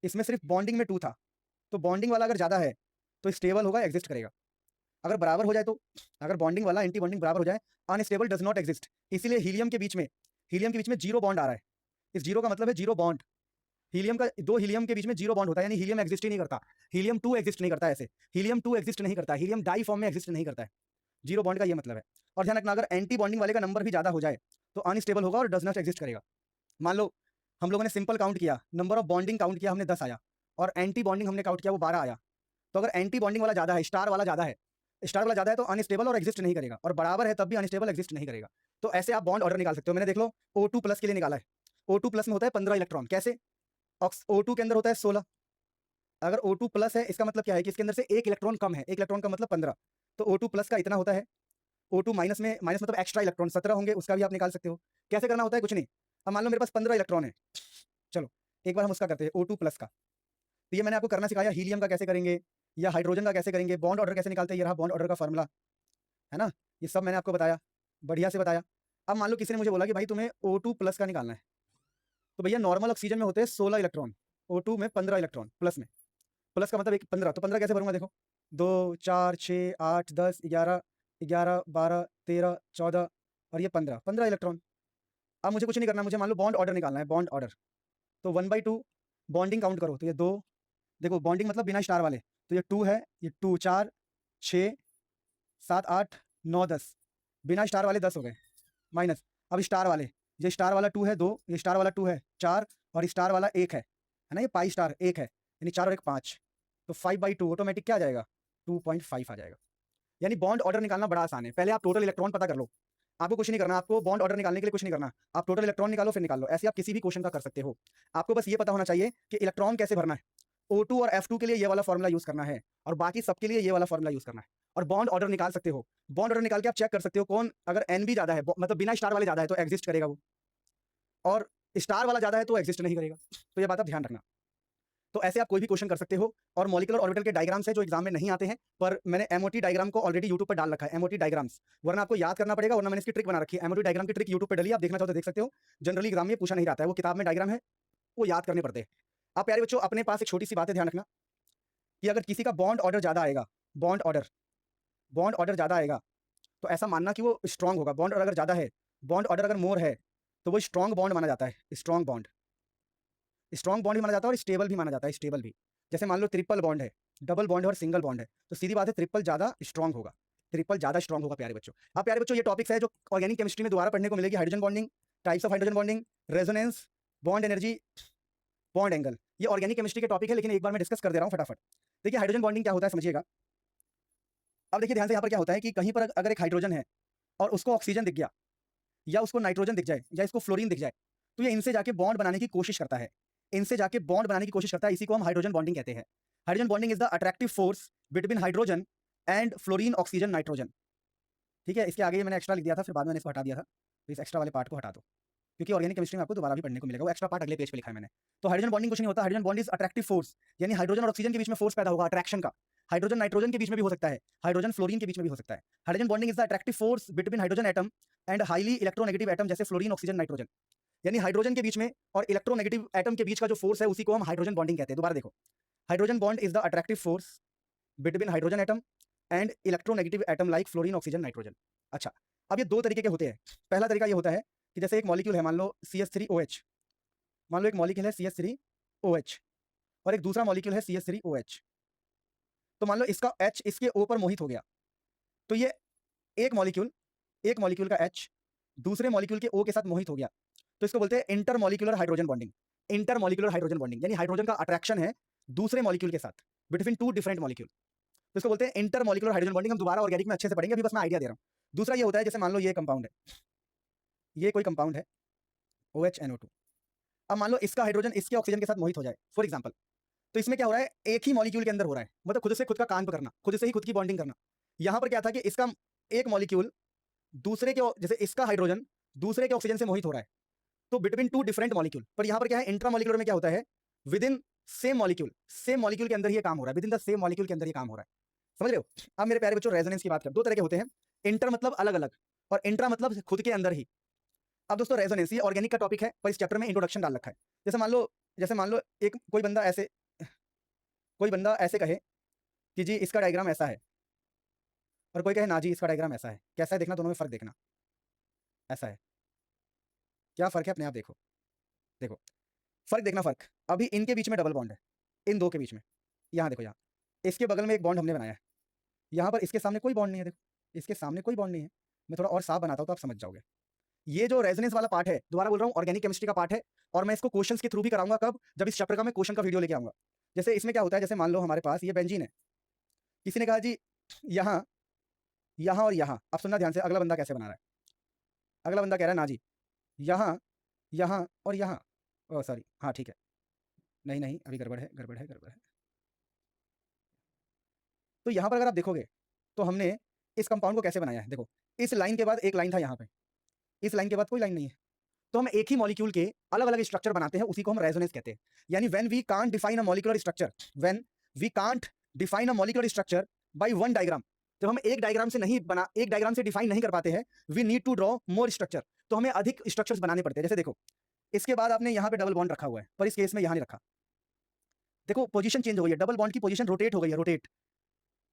इसमें सिर्फ बॉन्डिंग में 2 था, तो बॉन्डिंग वाला अगर ज्यादा है तो स्टेबल होगा, एग्जिस्ट करेगा। अगर बराबर हो जाए तो, अगर बॉन्डिंग वाला एंटी बॉन्डिंग बराबर हो जाए, अनस्टेबल, डज नॉट एग्जिस्ट। इसीलिए हीलियम के बीच में, हीलियम के बीच में 0 बॉन्ड आ रहा है, इस 0 का मतलब है 0 बॉन्ड। हीलियम का, दो हीलियम के बीच में 0 बॉन्ड होता है, यानी हीलियम एग्जिस्ट ही नहीं करता, हीलियम 2 एग्जिस्ट नहीं करता, ऐसे हीलियम 2 एग्जिस्ट नहीं करता, हीलियम डाई फॉर्म में एग्जिस्ट नहीं करता है, 0 बॉन्ड का ये मतलब है। और ध्यान रखना, अगर एंटी बॉन्डिंग वाले का नंबर भी ज्यादा हो जाए तो अनस्टेबल होगा और डज नॉट एग्जिस्ट करेगा। मान लो हम लोगों ने सिंपल काउंट किया, नंबर ऑफ बॉन्डिंग काउंट किया हमने 10 आया, और एंटी बॉन्डिंग हमने काउंट किया वो 12 आया। तो अगर एंटी बॉन्डिंग वाला ज्यादा है, स्टार वाला ज्यादा है, स्टार वाला ज्यादा है तो अनस्टेबल और एग्जिस्ट नहीं करेगा, और बराबर है तब भी अनस्टेबल एग्जिस्ट नहीं करेगा। तो ऐसे आप बॉन्ड ऑर्डर निकाल सकते हो। मैंने देख लो O2+ के लिए निकाला है, O2+ में होता है 15 इलेक्ट्रॉन, कैसे, O2 के अंदर होता है 16, अगर O2+ है इसका मतलब क्या है कि इसके अंदर से एक इलेक्ट्रॉन कम है, एक इलेक्ट्रॉन का मतलब 15, तो O2+ का इतना होता है। O2- में माइनस मतलब एक्स्ट्रा इलेक्ट्रॉन 17 होंगे, उसका भी आप निकाल सकते हो। कैसे करना होता है, कुछ नहीं, अब मान लो मेरे पास 15 इलेक्ट्रॉन है, चलो एक बार हम उसका करते हैं O2+ का। तो ये मैंने आपको करना सिखाया, हीलियम का कैसे करेंगे या हाइड्रोजन का कैसे करेंगे, बॉन्ड ऑर्डर कैसे निकालते हैं, ये रहा बॉन्ड ऑर्डर का फॉर्मूला, है ना। ये सब मैंने आपको बताया, बढ़िया से बताया। अब मान लो किसी ने मुझे बोला कि भाई तुम्हें O2+ का निकालना है, तो भैया नॉर्मल ऑक्सीजन में होते हैं 16 इलेक्ट्रॉन, O2 में 15 इलेक्ट्रॉन, प्लस में, प्लस का मतलब 15, तो 15 कैसे भरूंगा, देखो 2 4 6 8 10 11 11 12 13 14 और ये 15, 15 इलेक्ट्रॉन। अब मुझे कुछ नहीं करना, मुझे मान लो बॉन्ड ऑर्डर निकालना है, बॉन्ड ऑर्डर। तो 1/2 बॉन्डिंग काउंट करो, तो ये 2, देखो बॉन्डिंग मतलब बिना स्टार वाले, तो ये 2 है, ये 2 4 6 7 8 9 10, बिना स्टार वाले 10 हो गए, माइनस, अब स्टार वाले, ये स्टार वाला 2 है 2, ये स्टार वाला 2 है 4, और स्टार वाला 1 है ना, ये पाई स्टार 1 है, यानी 4 और 1 5, तो 5/2 ऑटोमेटिक क्या आ जाएगा, 2.5 आ जाएगा। यानी बॉन्ड ऑर्डर निकालना बड़ा आसान है, पहले आप टोटल इलेक्ट्रॉन पता कर लो, आपको कुछ नहीं करना, आपको बॉन्ड ऑर्डर निकालने के लिए कुछ नहीं करना, आप टोटल इलेक्ट्रॉन निकालो फिर निकाल लो, ऐसे आप किसी भी क्वेश्चन का कर सकते हो। आपको बस ये पता होना चाहिए कि इलेक्ट्रॉन कैसे भरना है, O2 और F2 के लिए ये वाला फॉर्मूला यूज करना है, और बाकी सबके लिए ये वाला फॉर्मूला यूज करना है। और बॉन्ड ऑर्डर निकाल सकते हो। बॉन्ड ऑर्डर निकाल के आप चेक कर सकते हो कौन, अगर एन भी ज्यादा है, मतलब बिना स्टार वाले ज्यादा है तो एग्जिस्ट करेगा वो, और स्टार वाला ज्यादा है तो एग्जिस्ट नहीं करेगा। तो ये बात आप ध्यान रखना। तो ऐसे आप कोई भी क्वेश्चन कर सकते हो। और मॉलिक्यूलर ऑर्बिटल के डायग्राम्स है जो एग्जाम में नहीं आते हैं, पर मैंने एमओटी डायग्राम को ऑलरेडी यूट्यूब पर डाल रखा है, एमओटी डायग्राम्स, वरना आपको याद करना पड़ेगा, वरना मैंने इसकी ट्रिक बना रखी है। एमओटी डायग्राम की ट्रिक यूट्यूब पर डली, आप देखना चाहो तो देख सकते हो। जनरली एग्जाम में पूछा नहीं जाता है, वो किताब में डायग्राम है, वो याद करने पड़ते हैं। आप प्यारे बच्चों अपने पास एक छोटी सी बात है, ध्यान रखना कि अगर किसी का बॉन्ड ऑर्डर ज्यादा आएगा, बॉन्ड ऑर्डर ज्यादा आएगा, तो ऐसा मानना कि वो स्ट्रांग होगा। बॉन्ड ऑर्डर अगर ज्यादा है, बॉन्ड ऑर्डर अगर मोर है, तो वो स्ट्रांग बॉन्ड माना जाता है। स्ट्रांग बॉन्ड भी माना जाता है और स्टेबल भी माना जाता है, स्टेबल भी। जैसे मान लो ट्रिपल बॉन्ड है, डबल बॉन्ड है और सिंगल बॉन्ड है, तो सीधी बात है ट्रिपल ज्यादा स्ट्रांग होगा, ट्रिपल ज्यादा स्ट्रांग होगा प्यारे बच्चों। अब प्यारे बच्चों ये टॉपिक्स है जो ऑर्गेनिक केमिस्ट्री में दोबारा पढ़ने को मिलेगी। Hydrogen bonding, types of hydrogen bonding, resonance, bond energy, bond angle, ये ऑर्गेनिक केमिस्ट्री के टॉपिक है, लेकिन एक बार मैं डिस्कस कर दे रहा हूँ फटाफट। देखिए हाइड्रोजन बॉन्डिंग क्या होता है समझिएगा। अब देखिए ध्यान से, यहाँ पर क्या होता है कि कहीं पर अगर एक हाइड्रोजन है और उसको ऑक्सीजन दिख गया, या उसको नाइट्रोजन दिख जाए, या इसको फ्लोरीन दिख जाए, तो ये इनसे जाके बॉन्ड बनाने की कोशिश करता है, इनसे जाके बॉन्ड बनाने की कोशिश करता है। इसी को हम हाइड्रोजन बॉन्डिंग कहते हैं। Hydrogen bonding is the attractive force between hydrogen and fluorine oxygen nitrogen. ठीक है, इसके आगे मैंने एक्स्ट्रा लिख दिया था, फिर बाद में इसको हटा दिया था, तो इस एक्स्ट्रा वाले पार्ट को हटा दो, क्योंकि ऑर्गेनिक केमिस्ट्री में आपको दोबारा भी पढ़ने को मिलेगा। वो एक्स्ट्रा पार्ट अगले पेज पे लिखा है मैंने। तो हाइड्रोजन बॉन्डिंग कुछ नहीं होता, hydrogen bond is attractive force, यानी हाइड्रोजन और ऑक्सीजन के बीच में फोर्स पैदा होगा अट्रैक्शन का। हाइड्रोजन नाइट्रोजन के बीच में भी हो सकता है, हाइड्रोजन फ्लोरीन के बीच में भी हो सकता है। Hydrogen bonding is the attractive force between hydrogen atom and highly electronegative atom, जैसे फ्लोरीन ऑक्सीजन नाइट्रोजन। यानी हाइड्रोजन के बीच में और इलेक्ट्रोनेगेटिव एटम के बीच का जो फोर्स है उसी को हम हाइड्रोजन बॉन्डिंग कहते हैं। दोबारा देखो, hydrogen bond is the attractive force between hydrogen atom and electronegative atom like fluorine oxygen nitrogen. अच्छा, अब ये दो तरीके के होते हैं। पहला तरीका ये होता है कि जैसे एक मॉलिक्यूल है, मान लो CH3OH, मान लो एक मॉलिक्यूल है CH3OH और एक दूसरा मॉलिक्यूल है CH3OH। तो मान लो इसका H इसके O पर मोहित हो गया, तो ये एक मॉलिक्यूल का H दूसरे मॉलिक्यूल के O के साथ मोहित हो गया, तो इसको बोलते हैं intermolecular hydrogen bonding. Intermolecular hydrogen bonding यानी हाइड्रोजन का अट्रैक्शन है दूसरे मॉलिक्यूल के साथ, बिटवीन टू डिफरेंट मॉलिक्यूल, तो इसको बोलते हैं इंटरमॉलिक्यूलर हाइड्रोजन बॉन्डिंग। हम दोबारा ऑर्गेनिक में अच्छे से पढ़ेंगे, अभी बस मैं आइडिया दे रहा हूँ। दूसरा ये होता है, जैसे मान लो ये कंपाउंड है, ये कोई कंपाउंड है OHNO2। अब मान लो इसका हाइड्रोजन इसके ऑक्सीजन के साथ मोहित हो जाए फॉर एग्जांपल, तो इसमें क्या हो रहा है, एक ही मॉलिक्यूल के अंदर हो रहा है, मतलब खुद से खुद का काम करना, खुद से ही खुद की बॉन्डिंग करना। यहाँ पर क्या था कि इसका एक मॉलिक्यूल दूसरे के, जैसे इसका हाइड्रोजन दूसरे के ऑक्सीजन से मोहित हो रहा है, तो बिटवीन टू डिफरेंट मॉलिक्यूल। पर यहाँ पर क्या है, इंट्रामॉलिक्यूलर में क्या होता है, विद इन सेम मॉलिक्यूल के अंदर ये काम हो रहा है, with in the same molecule के अंदर ये काम हो रहा है। समझ रहे हो। अब मेरे प्यारे बच्चों रेजोनेंस की बात करें, दो तरह के होते हैं, इंटर मतलब अलग अलग और इंट्रा मतलब खुद के अंदर ही। अब दोस्तों रेजोनेंस ये ऑर्गेनिक का टॉपिक है, पर इस चैप्टर में इंट्रोडक्शन डाल रखा है। जैसे मान लो एक कोई बंदा ऐसे कहे कि जी इसका डायग्राम ऐसा है, और कोई कहे ना जी इसका डायग्राम ऐसा है। कैसा है देखना, दोनों में फर्क देखना। ऐसा है, क्या फर्क है अपने आप देखो, देखो फर्क देखना, फर्क। अभी इनके बीच में डबल बॉन्ड है, इन दो के बीच में, यहाँ देखो, यहाँ इसके बगल में एक बॉन्ड हमने बनाया है, यहाँ पर इसके सामने कोई बॉन्ड नहीं है। देखो इसके सामने कोई बॉन्ड नहीं है। मैं थोड़ा और साफ बनाता हूँ तो आप समझ जाओगे। ये जो रेजोनेंस वाला पार्ट है, दोबारा बोल रहा हूँ, ऑर्गेनिक केमिस्ट्री का पार्ट है, और मैं इसको क्वेश्चंस के थ्रू भी कराऊंगा। कब, जब इस चैप्टर का मैं क्वेश्चन का वीडियो लेके आऊंगा। जैसे इसमें क्या होता है, जैसे मान लो हमारे पास ये बेंजीन है, किसी ने कहा जी यहाँ यहाँ और यहाँ। अब सुनना ध्यान से, अगला बंदा कैसे बना रहा है। अगला बंदा कह रहा है ना जी यहाँ यहाँ और यहाँ, ओ सॉरी, हाँ ठीक है, नहीं नहीं अभी गड़बड़ है, गड़बड़ है, गड़बड़ है। तो यहाँ पर अगर आप देखोगे तो हमने इस कंपाउंड को कैसे बनाया है। देखो इस लाइन के बाद एक लाइन था यहाँ पे, इस लाइन के बाद कोई लाइन नहीं है, तो हम एक ही मॉलिक्यूल के अलग अलग स्ट्रक्चर बनाते हैं, उसी को हम रेजोनेंस कहते हैं। यानी when we can't define a molecular structure, when we can't define a molecular structure by one diagram, जब हम एक डायग्राम से डिफाइन नहीं कर पाते हैं, we need to draw more structure, तो हमें अधिक स्ट्रक्चर्स बनाने पड़ते हैं। जैसे देखो इसके बाद आपने यहाँ पे डबल बॉन्ड रखा हुआ है, पर इस केस में यहाँ नहीं रखा। देखो पोजीशन चेंज हो गई है, डबल बॉन्ड की पोजीशन रोटेट हो गई है, रोटेट।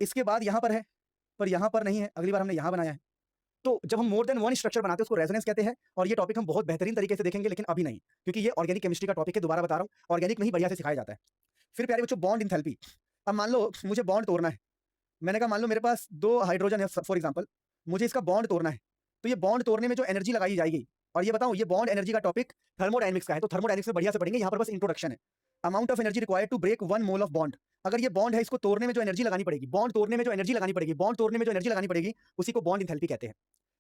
इसके बाद यहाँ पर है, पर यहाँ पर नहीं है, अगली बार हमने यहाँ बनाया है। तो जब हम मोर देन वन स्ट्रक्चर बनाते हैं उसको रेजोनेंस कहते हैं, और ये टॉपिक हम बहुत बेहतरीन तरीके से देखेंगे, लेकिन अभी नहीं, क्योंकि ये ऑर्गेनिक केमिस्ट्री का टॉपिक है। दोबारा बता रहा हूँ, ऑर्गेनिक में ही बढ़िया से सिखाया जाता है। फिर प्यारे बच्चों बॉन्ड इंथैल्पी। अब मान लो मुझे बॉन्ड तोड़ना है, मैंने कहा मान लो मेरे पास दो हाइड्रोजन है फॉर एग्जाम्पल, मुझे इसका बॉन्ड तोड़ना है, तो ये बॉन्ड तोड़ने में जो एनर्जी लगाई जाएगी, और ये बताऊं ये बॉन्ड एनर्जी का टॉपिक थर्मोडायनेमिक्स का है, तो थर्मोडायनेमिक्स में बढ़िया से पढ़ेंगे, यहाँ पर बस इंट्रोडक्शन है। Amount of energy required to break one mole of bond. अगर ये बॉन्ड है, इसको तोड़ने में जो एनर्जी लगानी पड़ेगी, बॉन्ड तोड़ने में जो एनर्जी लगानी पड़ेगी, बॉन्ड तोड़ने में जो एनर्जी लगानी पड़ेगी, उसी को बॉन्ड इंथैल्पी कहते हैं।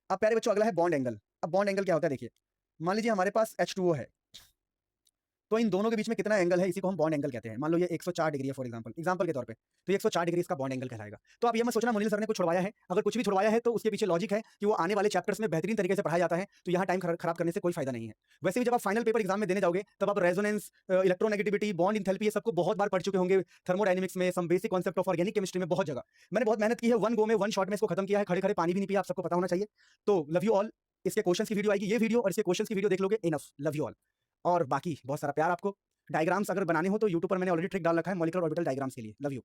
अब प्यारे बच्चों अगला है बॉन्ड एंगल। अब बॉन्ड एंगल क्या होता है, देखिए मान लीजिए हमारे पास H2O है, तो इन दोनों के बीच में कितना एंगल है, इसी को हम बॉन्ड एंगल कहते हैं। मान लो ये 104 डिग्री है फॉर एग्जांपल के तौर पे, तो 104 डिग्री इसका बॉन्ड एंगल कहलाएगा। तो आप ये मत सोचना मुनील सर ने कुछ छुड़वाया है, अगर कुछ भी छुड़वाया है तो उसके पीछे लॉजिक है कि वो आने वाले चैप्टर्स में बेहतरीन तरीके से पढ़ाया जाता है, तो यहाँ टाइम खराब करने से कोई फायदा नहीं है। वैसे भी जब आप फाइनल पेपर एग्जाम में देने जाओगे तब आप रेजोनेंस, इलेक्ट्रोनेगेटिविटी, बॉन्ड इंथैल्पी, ये सबको बहुत बार पढ़ चुके होंगे, थर्मोडायनेमिक्स में, some basic concept of organic chemistry में, बहुत जगह मैंने बहुत मेहनत की है, वन गो में, वन शॉट में इसको खत्म किया है, खड़े खड़े पानी भी नहीं पिया, आप सबको पता होना चाहिए। तो लव यू ऑल। इसके क्वेश्चंस की वीडियो आएगी, ये वीडियो और इसके क्वेश्चंस की वीडियो देख लोगे, इनफ। Love you all. और बाकी बहुत सारा प्यार आपको। डायग्राम्स अगर बनाने हो तो यूट्यूब पर मैंने ऑलरेडी ट्रिक डाल रखा है मॉलिक्यूलर ऑर्बिटल डायग्राम्स के लिए। Love you.